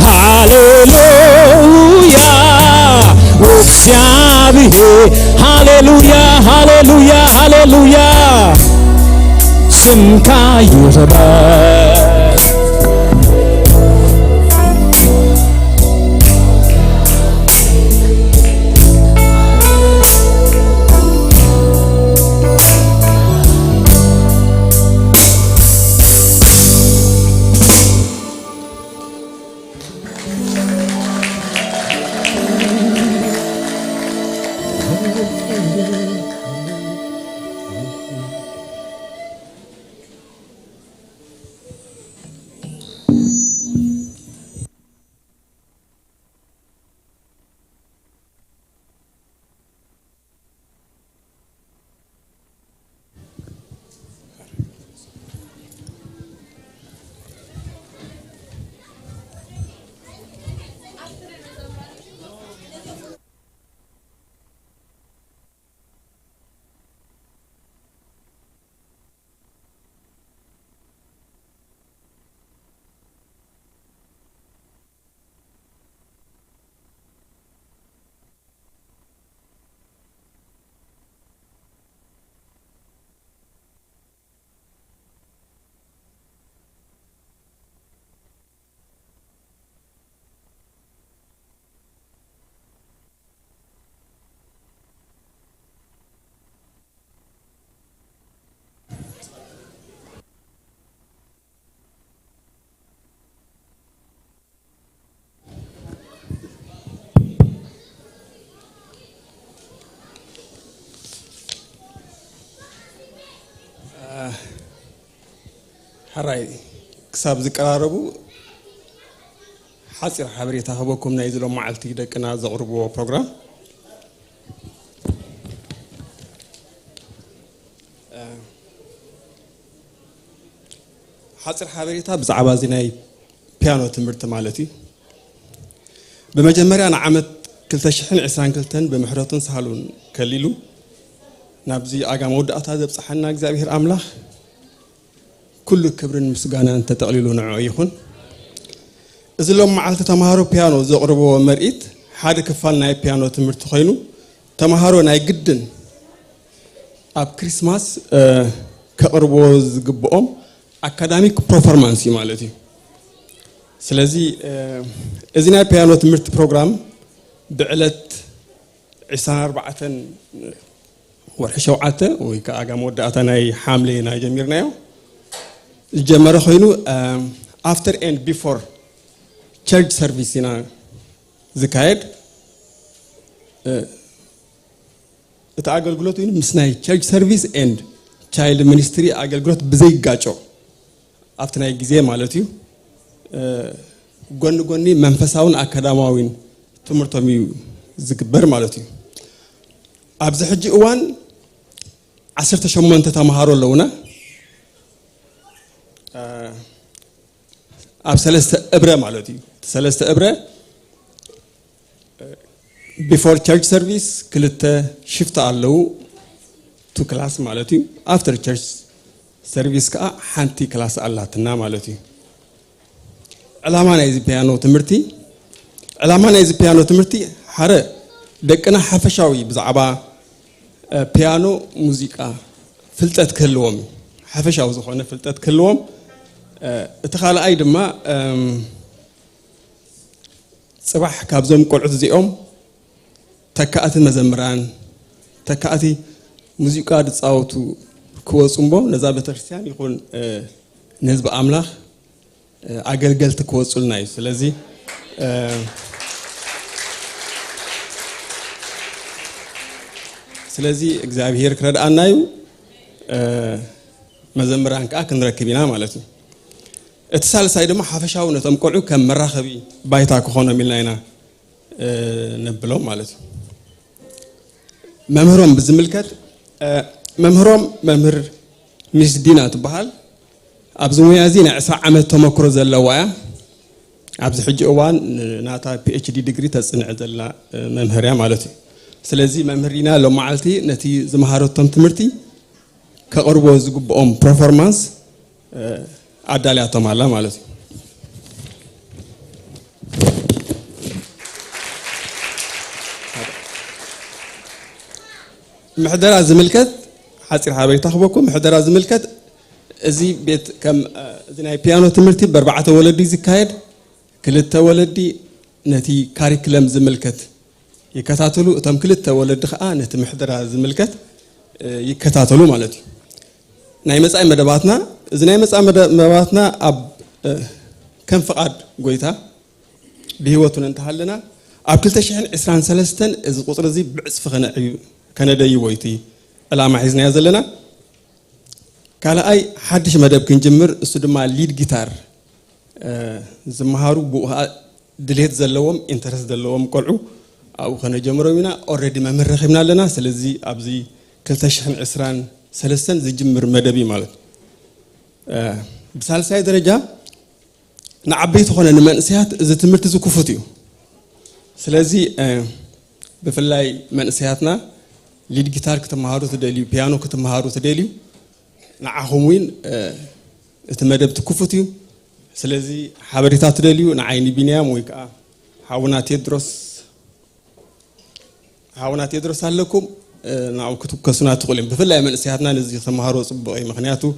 ሃሌሉያ ወእግዚአብሔር ሃሌሉያ ሃሌሉያ ሃሌሉያ ስምካ ይኽበር حراي كساب ذكراربو حصير حبريتا هبوكم نايزلو معلتي دقنا زغربو بروجرام حصير حبريتا بزعبا زيناي بيانو تمرت مالتي بمجمري انا عمت كلتشحن عسان كلتن بمحرتن سهلون كليلو نابزي اقام ودأتا زبصحنا እግዚአብሔር አምላክ كل كبرن مسغانا انت تقليلو نعو يخون ازلوم معلت تمهارو بيانو زقربو مرئيت حاد كفال ناي بيانو تمرت خوينو تمهارو ناي قدن اب كريسماس كقربو زغبوم اكاديميك پرفورمانسي مالتي سلازي ازنا بيانو تمرت بروجرام بعلت عسان 4 ورح شوعته ويكا اقام ودأتا ناي حاملي ناي جميرنايو الجمرة خوينو after and before church service هنا زكايد اتعقل قلوتو هنا مسناي church service and child ministry عقل قلوت بزي قاچو after ناي جزيه مالتيو قوني منفساون أكاديماوين تمرتمي زكبر مالتيو أبز حجي اوان 10 شمونت تمهارو لونا اب ثلاثه ابره مالتي ثلاثه ابره before church service كلته شفت علو تو كلاس مالتي after church service كا حنتي كلاس اللاتنا مالتي علامه نايز بيانو تمرتي حره دقنا حفشاوي بزعبا بيانو موسيقى فلتت كلهم حفشاو زخونه فلتت كلهم اتخال اي دما صباح كابزوم قلعت زيهم تكات مزمران تكاتي موسيقى دصاوتو كوصمبو نزا بترسيان يكون نزب املاح اغلغلت كوصلناي ስለዚህ ስለዚህ እግዚአብሔር ከረዳናዩ መዘምራን ቃ ክንረክቢና ማለት ነው እትሳልሳይ ደሞ ሐፈሻው ነተም ቆልዑ ከመራኸቢ ባይታ ከሆነ ሚልናይና ነብለው ማለት ነው መምህሮም ብዝምልከት መምህር ሚስ ዲና ትበሃል ኣብዚ ሙያዚ ናይ 10 ዓመት ተመክሮ ዘለዋ ኣብዚ ሕጂ እዋን ናታ PhD ዲግሪ ተጽንዕ ዘላ መምህርያ ማለት እዩ ስለዚህ መምህሪና ለማዓልቲ ነቲ ዝመሃረቶም ትምርቲ ከቅርቦ ዝግብኦም ፐርፎርማንስ አዳሊያቶም አላ ማለት ነው محدرة زملكت حصير حبيت أخبركم محدرة زملكت زي بيت كم زي بيانو تمرتي بربعة ولدي زكايد كلتا ولدي نتي كاريكلم زملكت يكتاتلو تم كلتا ولد خا نتي محدرة زملكت يكتاتلو مالتي ناي مسأي مدباتنا زي ناي مسأي مدباتنا أب كم فقاد قويتا بهوتنا انتهلنا أب كلتا شحن 23 إذا قطر زي بعصف خنا كندا يويتي العام حزنا يزلنا قال أي حدش مدب كنجمر استدما ليد جيتار زمهارو بو دليت زلوم انترست زلوم قلعو أو خنا جمرو منا already ما مرخبنا لنا سلزي أبزي كلتا شحن 23 زي جمر مدبي مالت بسال ساي درجة نعبيت خونا نمنسيات إذا تمرت زكوفتيو سلزي بفلاي منسياتنا ليد جيتار كتمهارو تدليو بيانو كتمهارو تدليو نعهمين اتمدب تكفتيو سلازي حبريتات تدليو نعيني بنيام ويكا حاونات يدرس لكم نعو كتب كسنا تقولين بفلاي منسياتنا نزي تمهارو صبغي مخنياتو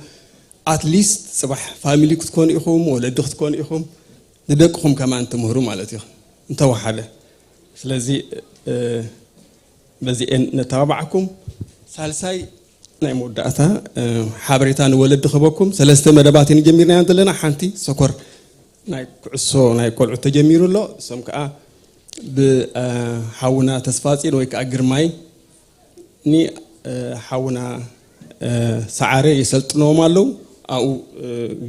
اتليست صباح فاميلي تكون إخوم ولا دخ تكون إخوم ندقهم كمان تمهرو مالتي انت وحده سلازي بزي نتابعكم سالساي ناي موداتا حبريتان ولد خبكم ثلاثه مدباتين جميرنا عندنا حنتي سكر ناي كعسو ناي قلعو تجميرو له سمكا بحاونا تسفاصين ويكا غرماي ني حاونا سعارة يسلطنوا مالو أو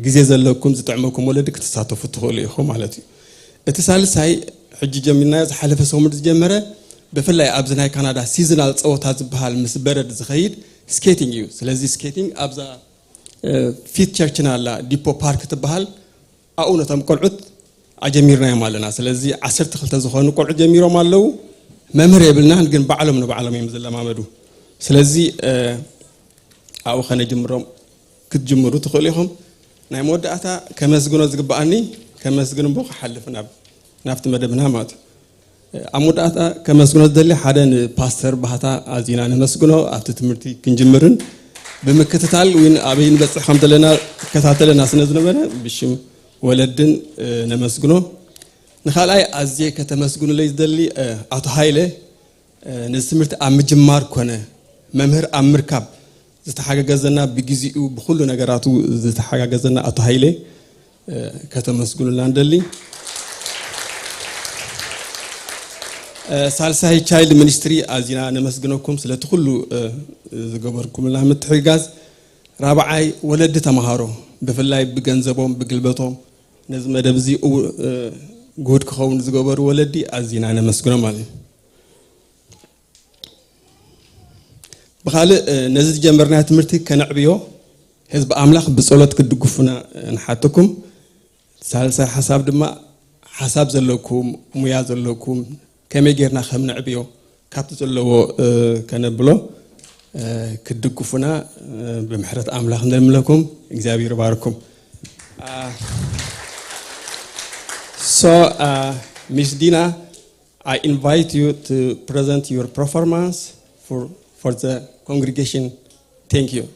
جزء زلكم زتعملكم ولا دك تساعدوا تخولي خو مالتي اتصال ساي حج جميلنا حلف سومر جمرة بفلا أبزنا كندا سيزونال صوت هذا بحال مسبرد زخيد سكيتينج يو سلازي سكيتينج أبزا فيت تشرشنا لا ديبو بارك تبحال أو نتام قلعت عجميرنا مالنا سلازي عصر تخلت زخون قلعت جميرو مالو ممر يبلنا نجن بعلم يمزل ما مدو سلازي أو خنا جمرهم كتجمروا تخليهم نعم ودعتا كمسجون زقباني كمسجون بوق حلفنا نافت مدبنا مات عموداتا كمسجون دلي حدا باستر بهتا عزينا نمسجونه أفتتمرتي كنجمرن بمكتتال وين أبين بس الحمد لله كتاتلنا سنزنبنا بشم ولدن نمسجونه نخالاي أزيه كتمسجون ليس دلي أتهايله نسمرت أمجمار كونه ممهر أمركب زتحقق جزنا بجزء بكل نجاراتو زتحقق جزنا أتهايله كتمسجون لاندلي سالساي child ministry أزينا نمسجنكم سلت كله زجبركم الله متحجز رابعي ولد تمهارو بفلاي بجنزبهم بقلبتهم نزم دبزي أو جود كخون زجبر ولدي أزينا نمسجنا مالي بخال نزل جمرنا تمرتي كنعبيو حزب أملاخ بصولت كدقفنا نحاتكم سالساي حساب دما حساب زلكم مياز زلكم كم يجرنا خم نعبيو كابتن لو كنبلو كدقفنا بمحرة أملاخ نملكم إجابير باركم. So Miss Dina, I invite you to present your performance for the congregation. Thank you.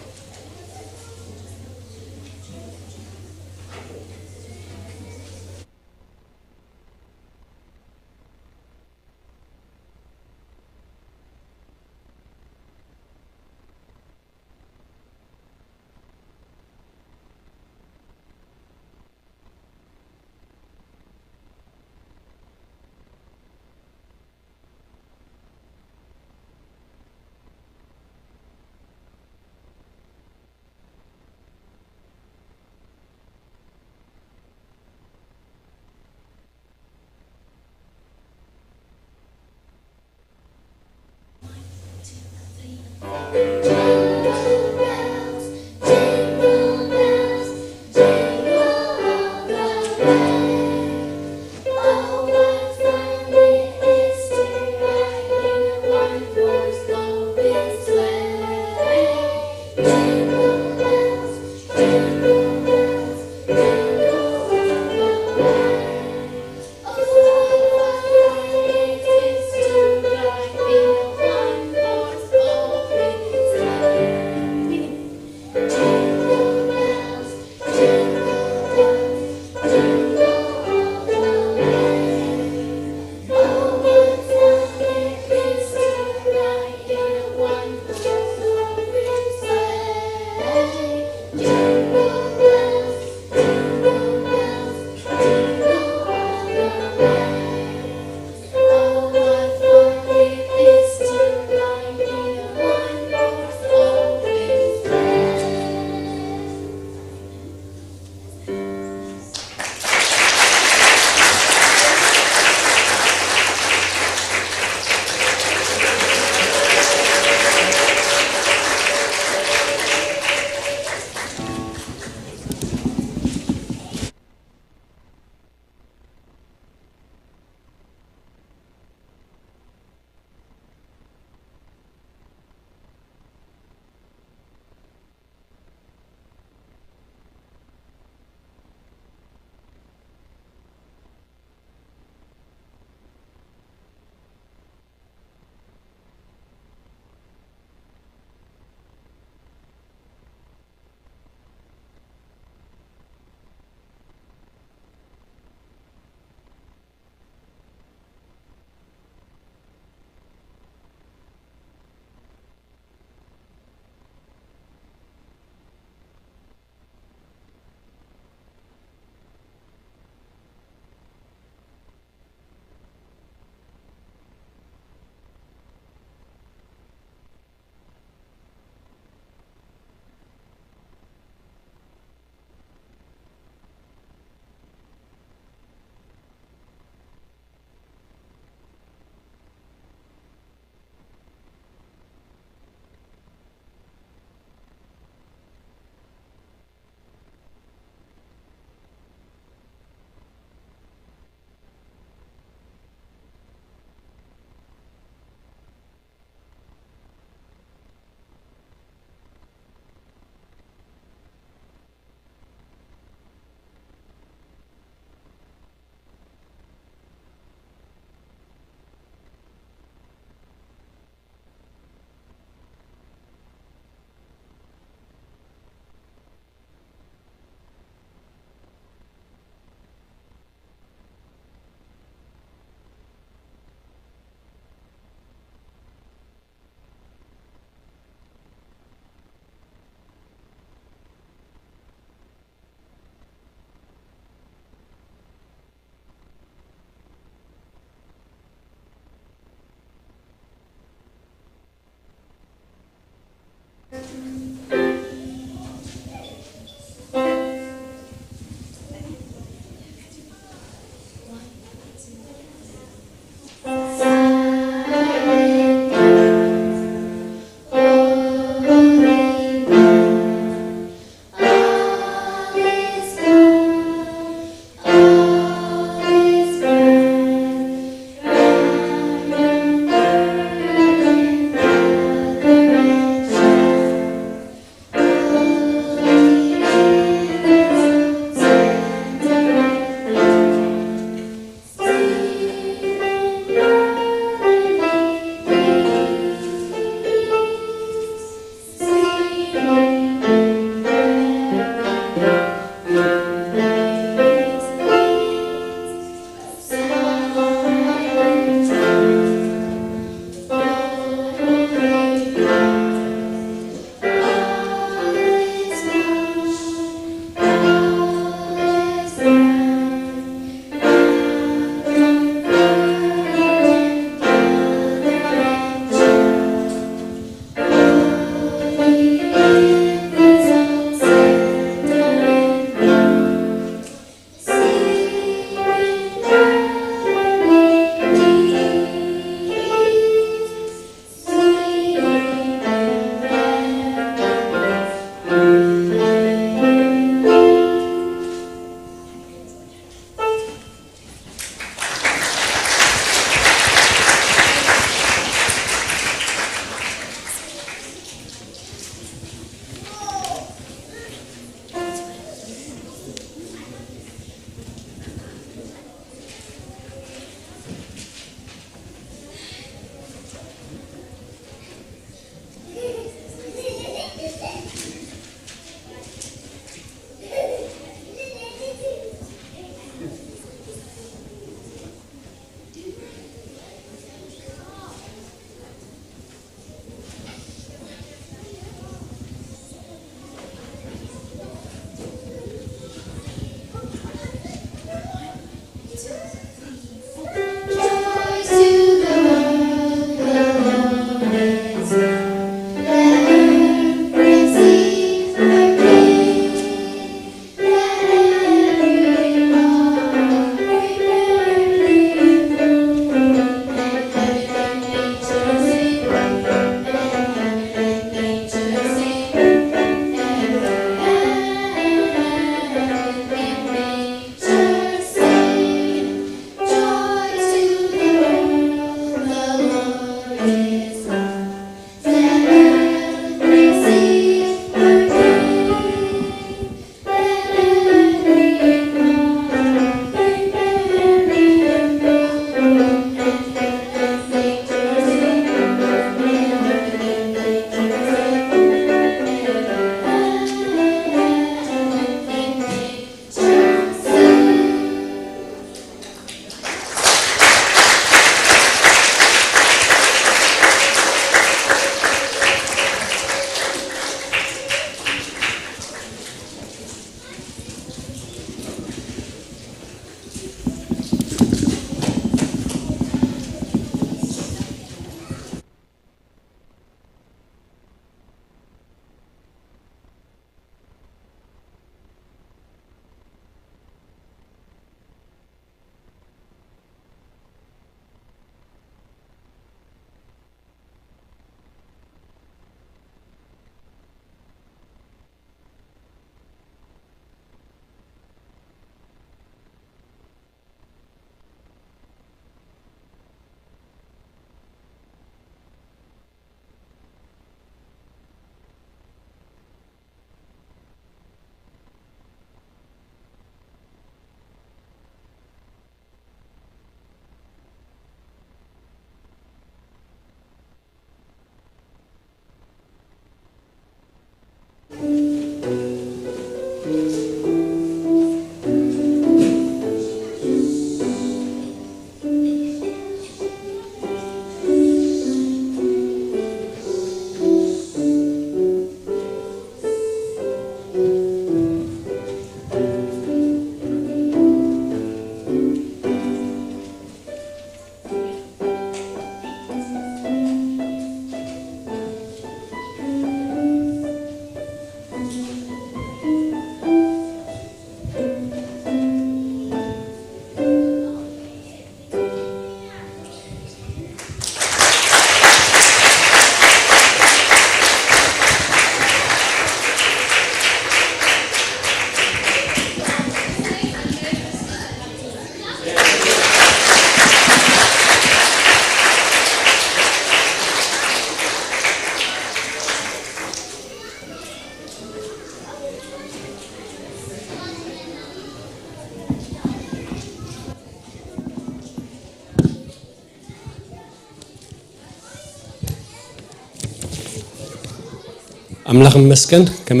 أملاخ مسكن كم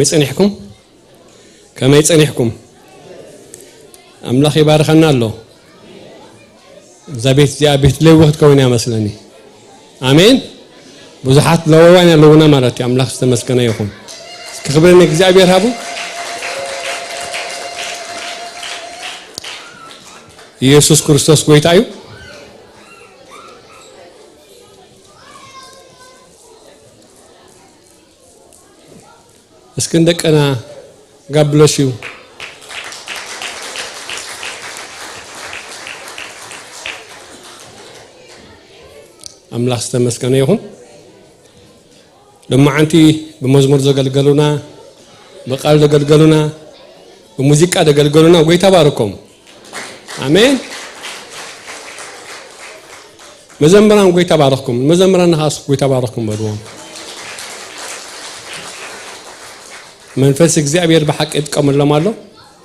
يصنعكم أملاخ يباركنا الله زبيت زابيت لي وقت كوني مثلني آمين بزحات لو وين لونا مرات أملاخ استمسكنا يكون كخبرنا إخزابير هابو يسوع كريستوس كويتايو اسكندك أنا God bless you أملاخ استمسكنا يكون لما أنتي بمزمور زغلغلونا بقال زغلغلونا بموسيقى زغلغلونا ويتا باركم آمين مزمران ويتا باركم مزمران خاص ويتا باركم بدوم منفس እግዚአብሔር بحق اتقم لمالو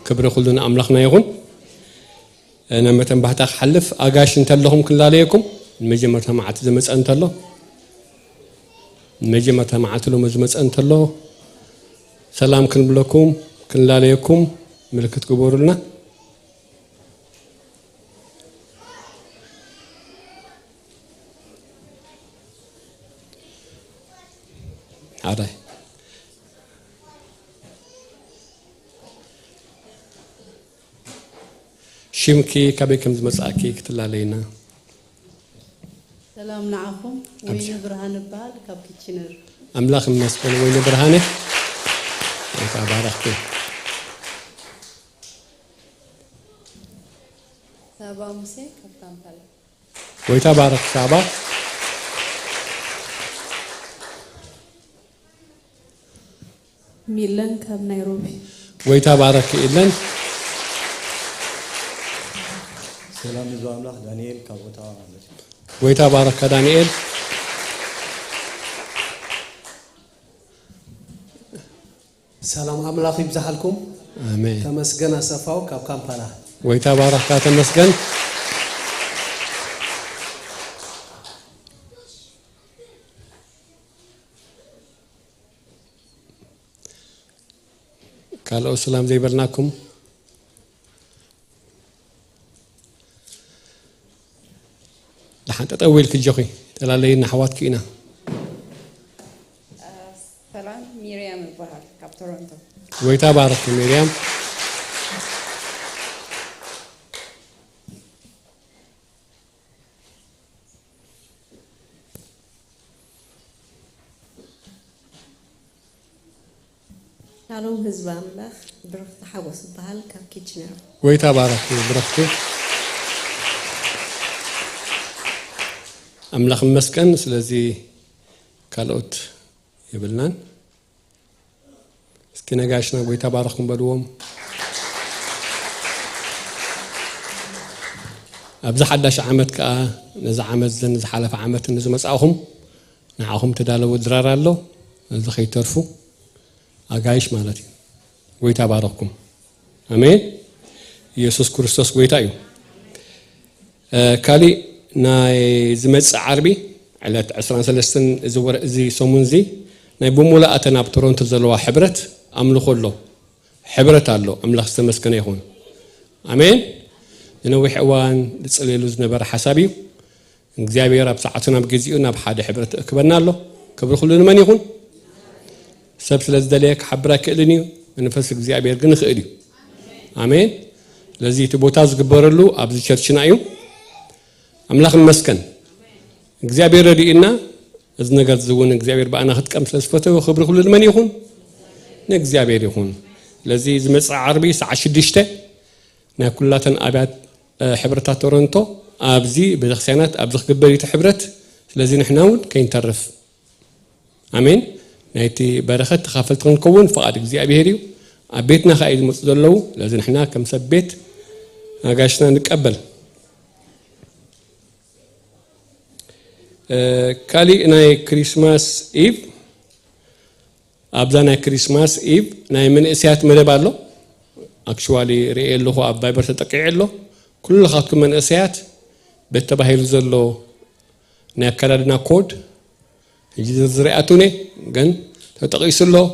كبر كلنا أملاخنا يكون أنا متن بحتا خلف أغاش انتلهم كلاليكم المجمرة معت زمس انتلو المجمرة معت له مزمس انتلو سلام كن بلكم كلاليكم ملكت قبورنا هذا شمكي كبيكم زمساكي كتلالينا سلام نعكم وين برهان بال كاب كيتشنر أملاخ مسكن وين برهانه تباركتي سابا موسى كابتن بال ويتبارك سابا ميلان كاب نيروبي ويتبارك إلن سلام يزو أملاخ دانيال كابوتا ويتبارك دانيال سلام أملاخ يبزحلكم آمين تمسجن أسفاو كاب كامبالا ويتبارك تمسجن قالوا السلام زي برناكم لحن تطول كجوخي تلالينا حوات كينا سلام ميريام البحر كاب تورونتو ويتبارك ميريام سلام حزب أملاخ برخت حوس بحال كاب كيتشنر ويتبارك برختي أملاخ مسكن سلازي كالوت يبلنان اسكنا قاشنا ويتباركم بدوم أبزح حداش عمت كا نزع عمت زن نزع حلف عمت نزع مسعهم نعهم تدالو درار الله نزع يترفو أقايش مالتي ويتباركم آمين يسوع كريستوس ويتايو كالي ناي زمز عربي على 13 زور زي سومنزي ناي بمولاءتنا بتورونتو زلوا حبرت أملخوا له حبرت الله أملاخ استمسكنا يكون آمين نوي حوان لتصلي لوز نبر حسابي እግዚአብሔር ኣብ ሰዓቱና በግዚኡ ናብ ሓደ ሕብረት ክበና ኣሎ ክብር ኩሉ ንመን ይኹን ሰብ ስለዝደለየ ክሓብራ ክእልን እዩ መንፈስ እግዚአብሔር ግን ክእል እዩ አሜን ለዚህ ቦታ ዝግበረሉ ኣብዚ ቸርችና እዩ አምላክ መስከን እግዚአብሔር ረዲእና እዚ ነገር ዝውን እግዚአብሔር ባእና ክትቀም ስለዝፈተው ክብር ኩሉ ንመን ይኹን ንእግዚአብሔር ይኹን ለዚህ ዝመጽእ ዓርቢ ሰዓት 6 ናይ ኩላተን ኣብያት ሕብረታት ቶሮንቶ ኣብዚ ቤተክርስቲያናት ኣብዚ ክግበር ይትሕብረት ስለዚህ ንሕናውን ከይንተርፍ አሜን ናይቲ በረኸት ተኻፈልት ክንከውን ፈቃድ እግዚአብሔር እዩ ኣብ ቤትና ኸ ይዝመፁ ዘለው ለዚህ ንሕና ከም ሰብ ቤት ኣጋሽና ንቀበል ካሊእ ናይ ክሪስማስ ኢቭ ኣብዛ ናይ ክሪስማስ ኢቭ ናይ መንእስያት መደብ ኣሎ ኣክቹዋሊ ሪኤ ኣለኹ ኣብ ቫይበር ተጠቂዐ ኣሎ ኩልኻትኩም መንእስያት በተባሂሉ ዘሎ ናይ ኣከዳድና ኮድ ሕጂ ዝርዝሪኣቱኒ ግን تقيس له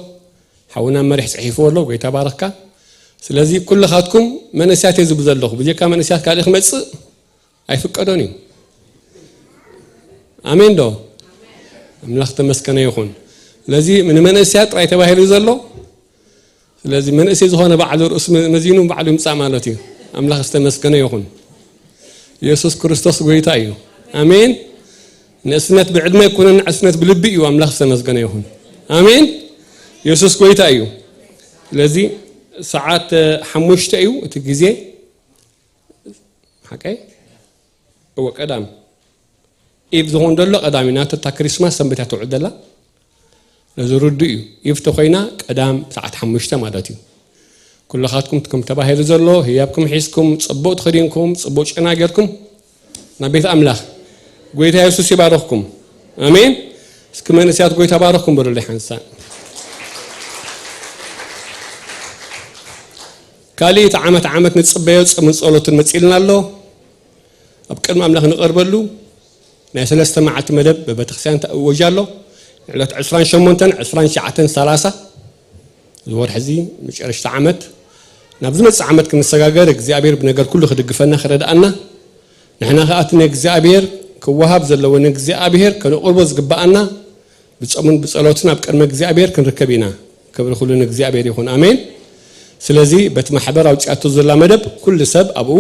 حونا مريح صحيفه له قيت باركة سلازي كل خاتكم منسيات يزبز الله بجيكا منسيات كالي خمس أي فكروني آمين دو أملاخ تمسكنا يخون لازي من منسيات رأي تباهي زلو لازم منسي زهونا بعد رؤوس مزينو بعد مسا مالتي أملاخ تمسكنا يخون يسوع كريستوس قويتايو آمين نسنت بعد ما يكون نسنت بلبي وأملاخ تمسكنا يخون آمين يسوع قويتايو لازي ساعات حموشتايو تجزي حكي هو قدام إف زهون دلو قدامينات تا كريسماس سنبتها تعدلا لزرديو يفتخينا قدام ساعات حمشته مالتي كل خاتكم تكم تباهير زلو هيابكم حيسكم صبو تخدينكم صبو چناغيركم نبيت املاح غويتا يسوع يبارككم امين اسكمن سيات غويتا يبارككم برلي حنسا كالي عامت نصبيو صمن صلوتن مصيلنا له ابقدم املاح نقربلو ناي سلسته معلت مدب ببتخسان تاوجالو على 20 شمونتن 20 شعتن 3 زور حزي مش عرشت عمت نبز مص عمت كنسغاغر እግዚአብሔር بنجر كله خدغفنا خردانا نحنا خاطن እግዚአብሔር كوهاب زلون እግዚአብሔር كنقرب زغبانا بصمن بصلوتنا بقدم እግዚአብሔር كنركبينا كبر كلن እግዚአብሔር يكون امين ስለዚህ በትማህበር አውጫቱ ዘላ መደብ كل سب ابو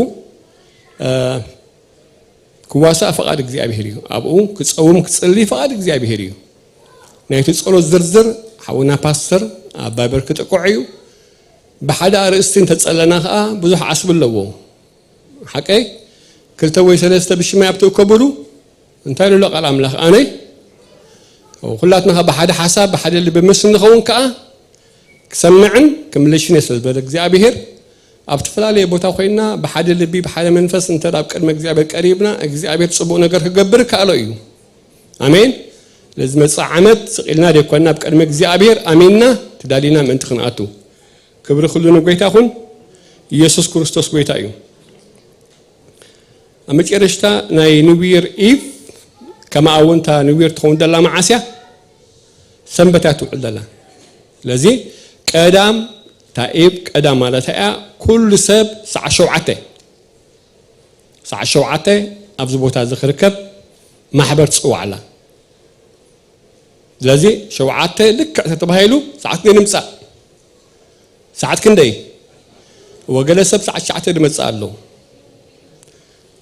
كواسا فقاد እግዚአብሔር እዩ ابو كصوم كصلي فقاد እግዚአብሔር እዩ نايت تصلو زرزر حونا باستر ابابر كتقعيو بحدا رئيستين تصلنا خا بزح عصب لو حقي كلتا وي سلسته بشما يبتو كبرو انتي له قال املاح اني وكلاتنا بحدا حساب بحدا اللي بمسن نخون كا سمعن كملشن يسل بل እግዚአብሔር ابتفلالي بوتا خوينا بحدا اللي بي بحدا منفس انت داب قدم እግዚአብሔር قريبنا እግዚአብሔር صبو ነገር كغبر كالو እዩ امين لازم صعمت سقلنا ديكونا بقدم እግዚአብሔር اميننا تدالينا من تخناتو كبر كلنا غويتا خون يسوع كريستوس غويتا እዩ امچرشتا ناي نوير ايف كما اونتا نوير تخون دلا معاسيا سنبتاتو دلا لذي قدام تايب قدام مالتها كل سب ساعه شوعته ابز بوتا زخركب محبر تصوعلا لذي شوعته لك تتبهيلو ساعات نمصا ساعات كندي وجلسب ساعات شعته دمصالو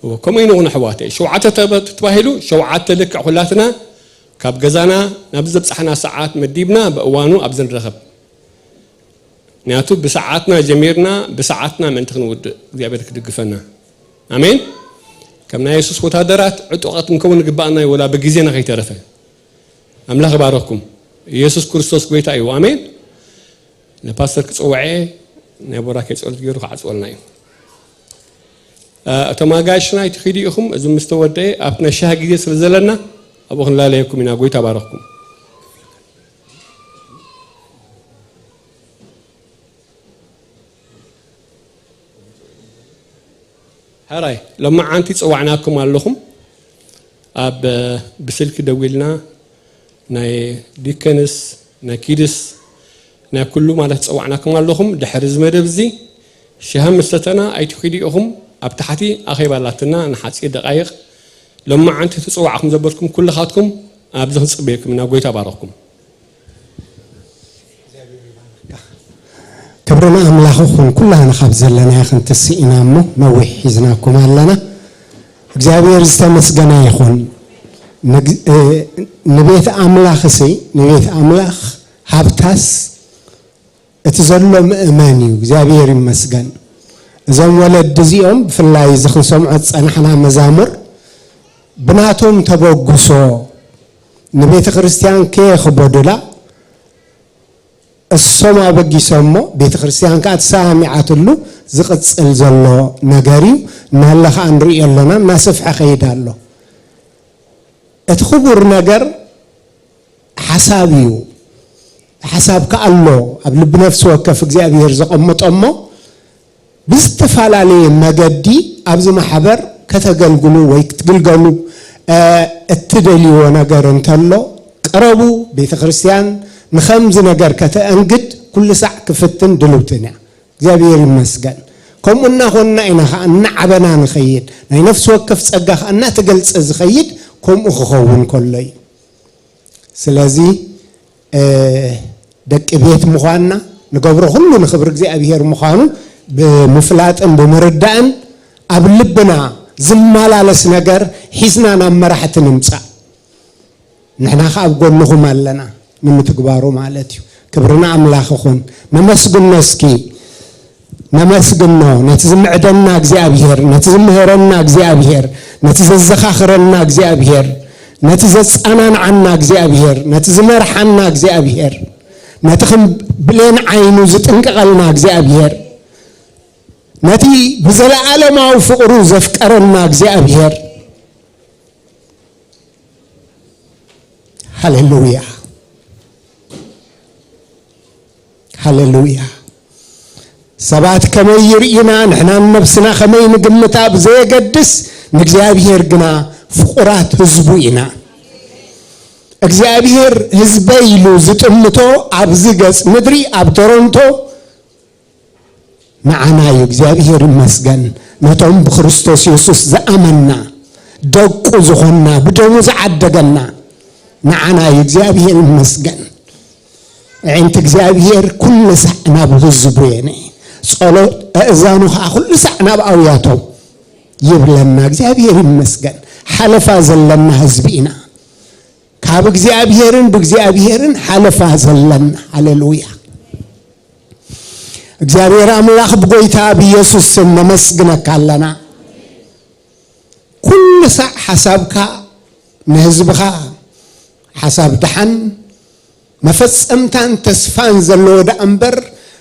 وكم ينون حواتي شوعته تتبهيلو شوعته لك خلاتنا كاب غزانا نبز بصحنا ساعات مديبنا باوانو ابزن رخب نياتو بساعاتنا جميرنا بساعاتنا من تخنود እግዚአብሔር كدغفنا امين كمنا يسوع وتادرات عطوقات نكون غبانا ولا بغيزنا خيترفه املاح باركم يسوع كريستوس غويتا ايو امين نباستر كصوعي نبوراك يصلت غيرو خاصولنا ايو اتماغاشنا يتخديكم ازم مستودي ابنا شاه غيزي سلزلنا ابوخن لا ليكم انا غويتا باركم هراي لما انت صوعناكم اللهم اب بسلك دويلنا ناي ديكنس ناكيدس نا كله مالت صوعناكم اللهم دحرز مدبزي شهم ستنا ايتخديهم اب تحتي اخي بالاتنا نحصي دقائق لما انت تصوعكم زبركم كل خاتكم ابزن صبيكم نا غويتا باركم كبرنا أملاخكم كلها نخبز لنا يخن تسئنا مو موح حزناكم لنا እግዚአብሔር ዝተመስገነ ይኹን ንቤት ኣምላኽ ሰይ ንቤት ኣምላኽ ሃብታስ እቲ ዘሎ ምእመን እዩ እግዚአብሔር ይመስገን እዞም ወለድ እዚኦም ብፍላይ ዝኽንሰምዖ ፀናሕና መዛሙር ብናቶም ተበጉሶ ንቤተ ክርስቲያን ከይኽበዱላ السما بقي سمو بيت خريستيان كات سامعاتلو زقصل زلو نغاري نالخ انري يلنا ناسفح خيدالو اتخبر نغر حسابيو حساب كالله قبل بنفس وكف እግዚአብሔር زقمطمو بستفالالي مغدي ابز محبر كتغلغلو ወይ ክትግልገሉ اتدليو ነገር እንተሎ قربو بيت خريستيان نخمز نجار كتأنجد كل ساعة كفتن دلوتنا እግዚአብሔር ይመስገን كمنا هنا إنها أن عبنا نخيد نفس وقف سجح أن تجلس زخيد كم أخوون كلي سلازي دك بيت مخانا نقبره كله نخبر እግዚአብሔር مخانو بمفلات بمردان أبلبنا زمال على سنجر حسنا نمرحة نمسا نحن خاب قلناهم علنا نمتقبارو مالتيو كبرنا أملاخون نمسجن نسكي نمسجنه نتزمعدنا እግዚአብሔር نتزمهرنا እግዚአብሔር نتززخاخرنا እግዚአብሔር نتزصانعنا እግዚአብሔር نتزمرحنا እግዚአብሔር نتخم بلين عينو زتنقلنا እግዚአብሔር نتي بزلعالماو فقرو زفقرنا እግዚአብሔር هاليلويا هاليلويا سبات كما يرئينا نحنا نفسنا خمي نقمتا بزي قدس نእግዚአብሔር قنا فقرات هزبوئنا እግዚአብሔር هزبيلو زتمتو عبزيقس مدري عبترونتو معنا እግዚአብሔር مسجن نتوم بخريستوس يسوس زأمنا دقو زخنا بدمو زعدقنا معنا እግዚአብሔር مسجن عند እግዚአብሔር كل سحنا بهزبوئنا صلوا أذانه كل ساعة بأوياته يبلنا እግዚአብሔር ይመስገን حلف زلنا حزبنا كاب እግዚአብሔርን حلف زلنا هاليلويا እግዚአብሔር አምላክ በጎይታ በኢየሱስ ስም መስግነክ አለና كل ساعة حسابك نهزبك حساب دحن مفصمتان تسفان زلو دا أمبر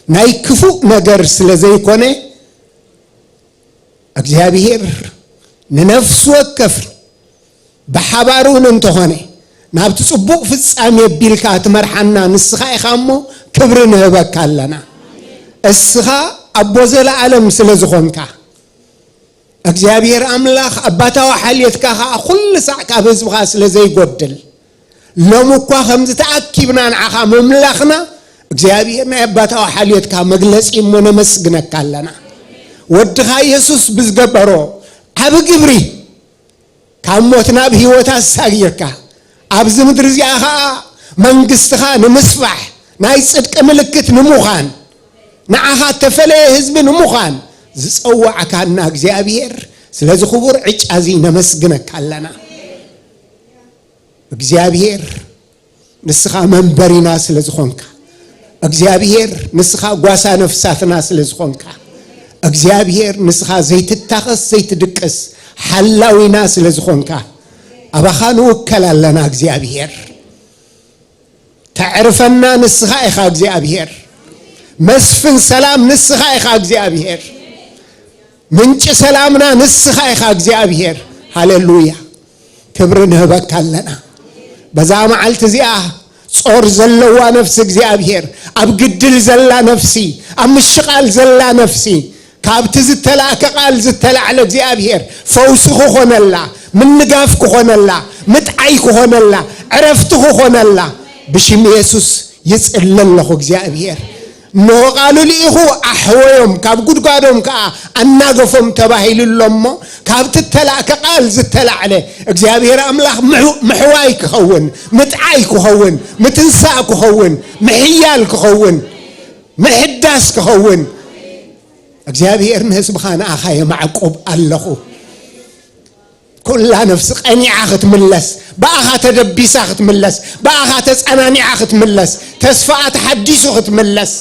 ناي كفو نجر سلزي كونه እግዚአብሔር ننفس وكفر بحبارون انتهاني نابت صبوق في السامي بيلكات مرحنا نسخا يخامو كبرنا بكالنا السخا أبوزل عالم سلزخونكا እግዚአብሔር አምላክ አባታው ሐልየትካ كل ساعة كابزبخا سلزي قدل لمكوا خمس تأكيبنا نعخا مملخنا እግዚአብሔር አባታው ሐልየትካ መግለጽ ይሞነ መስግነካለና ወድኻ ኢየሱስ ብዝገበሮ አብ ግብሪ ካሞትና በህይወት አሳግየካ አብዝ ምድር ዚያኻ መንግስትኻ ንምስፋሕ ናይ ጽድቅ ምልክት ንሙኻን ንዓኻ ተፈለየ ህዝብ ንሙኻን ዝጸዋዕካና እግዚአብሔር ስለዚ ክቡር ዕጫዚ ነመስግነካለና እግዚአብሔር ንስኻ መንበሪና ስለዝኾንካ እግዚአብሔር ንስኻ ጓሳ ነፍሳትና ስለዝኾንካ እግዚአብሔር ንስኻ ዘይትታኸስ ዘይትድቅስ ሓላዊና ስለዝኾንካ አባኻ ንውከላለና እግዚአብሔር ተዕርፈና ንስኻ ኢኻ እግዚአብሔር መስፍን ሰላም ንስኻ ኢኻ እግዚአብሔር ምንጭ ሰላምና ንስኻ ኢኻ እግዚአብሔር ሃሌሉያ ክብር ንህበካለና በዛ መዓልት እዚኣ ጾር ዘለዋ ነፍስ እግዚአብሔር አብ ግድል ዘላ ነፍሲ አብ ምሽቃል ዘላ ነፍሲ ካብት ዝተላከ ቃል ዝተላዕለ እግዚአብሔር ፈውስ ኾነላ ምንጋፍ ኾነላ ምጥዓይ ኾነላ ዕረፍት ኾነላ بشم ኢየሱስ ይጽለለኹ እግዚአብሔር ነው ቃሉ ሊኹ አህወዮም ካብ ጉድጓዶም ካ አናገፎም ተባሂልሎሞ ካብ ተላከ ቃል ዝተላዕለ እግዚአብሔር አምላክ ምሕዋይ ክኸውን ምጥዓይ ክኸውን ምትንሳእ ክኸውን ምሕያል ክኸውን ምሕዳስ ክኸውን እግዚአብሔር ንህዝብኻ ንኣኻ የማዕቆብ ኣለኹ كل نفس قنيعة ختملس بأخا تدبيسا ختملس بأخا تسأنانيعة ختملس تسفاء تحديثو ختملس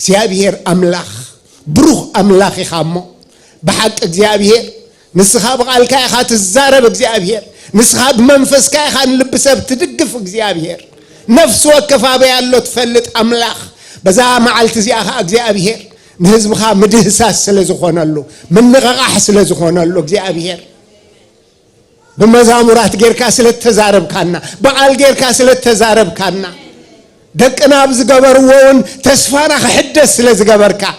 እግዚአብሔር أملاخ بروح أملاخ خامو بحق እግዚአብሔር نسخا بقالكا إخا تزارب እግዚአብሔር نسخا بمنفسكا إخا نلبسب تدقف እግዚአብሔር نفس وكفا بيالو تفلت أملاخ بزا معالت زياخا እግዚአብሔር نهزبخا مدهساس سلزخونالو من نغاح سلزخونالو እግዚአብሔር بمزامرات غيركا سلتزارب كانا بقال غيركا سلتزارب كانا دقنا بزغبر وون تسفانا خدس سلزغبركا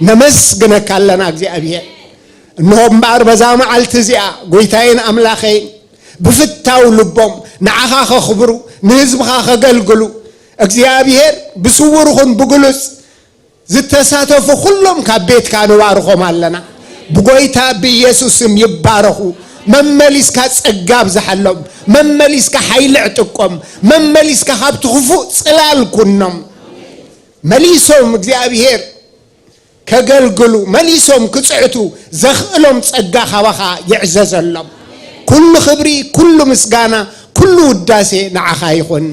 نمسغنك لنا እግዚአብሔር انهم بار بزام علتزيا غويتاين املاخين بفتاو لبوم نعخا خبرو نهزبخا خغلغلو እግዚአብሔር ብስውርኹን ብግሉጽ ዝተሳተፉ ኩሎም ካብ ቤትካ ንባርኾም ኣለና ብጎይታ ብኢየሱስም ይባረኹ መመሊስካ ጸጋብ ዝሓሎም መመሊስካ ኃይል ዕጥቆም መመሊስካ ካብቲ ክፉእ ጽላል ኩኖም መሊሶም እግዚአብሔር ከገልግሉ መሊሶም ክጽዕቱ ዘኽእሎም ጸጋ ካባኻ ይዕዘዘሎም ኩሉ ክብሪ ኩሉ ምስጋና ኩሉ ውዳሴ ንዓኻ ይኹን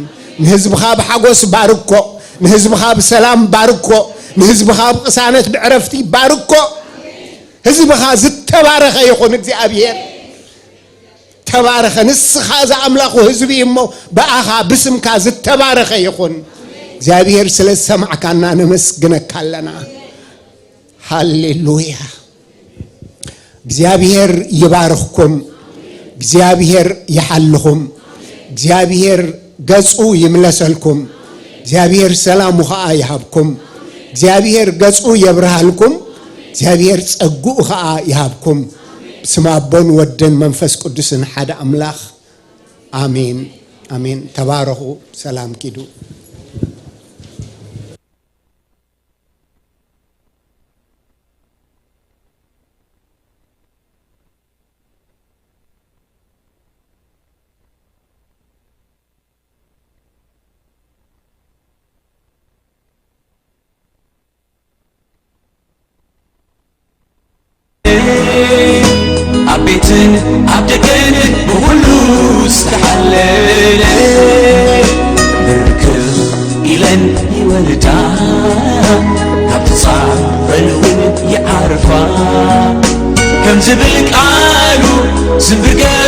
ንህዝብኻ ብሓጎስ ባርኮ ንህዝብኻ ብሰላም ባርኮ ንህዝብኻ ብቅሳነት ብዕረፍቲ ባርኮ ህዝብኻ ዝተባረኸ ይኹን እግዚአብሔር ተባረኸ ንስኻ ዘአምላኹ ህዝቢ እሞ በአኻ ብስምካ ዝተባረኸ ይኹን እግዚአብሔር ስለ ሰማዕካና ነመስግነካ ኣለና ሃሌሉያ እግዚአብሔር ይባርኽኩም እግዚአብሔር ይሓልኹም እግዚአብሔር ገጹ ይምለሰልኩም እግዚአብሔር ሰላሙ ኸዓ ይሃብኩም እግዚአብሔር ገጹ የብርሃልኩም እግዚአብሔር ጸጉኡ ኸዓ ይሃብኩም ስም አቦን ወደን መንፈስ ቅዱስን ሓደ አምላኽ አሜን አሜን ተባረኹ ሰላም ኪዱ عبيتن عبدكن بقولو استحلل بركب إلن يولدا كبتصار بلون يعرفا كم زبلك قالوا زبرقا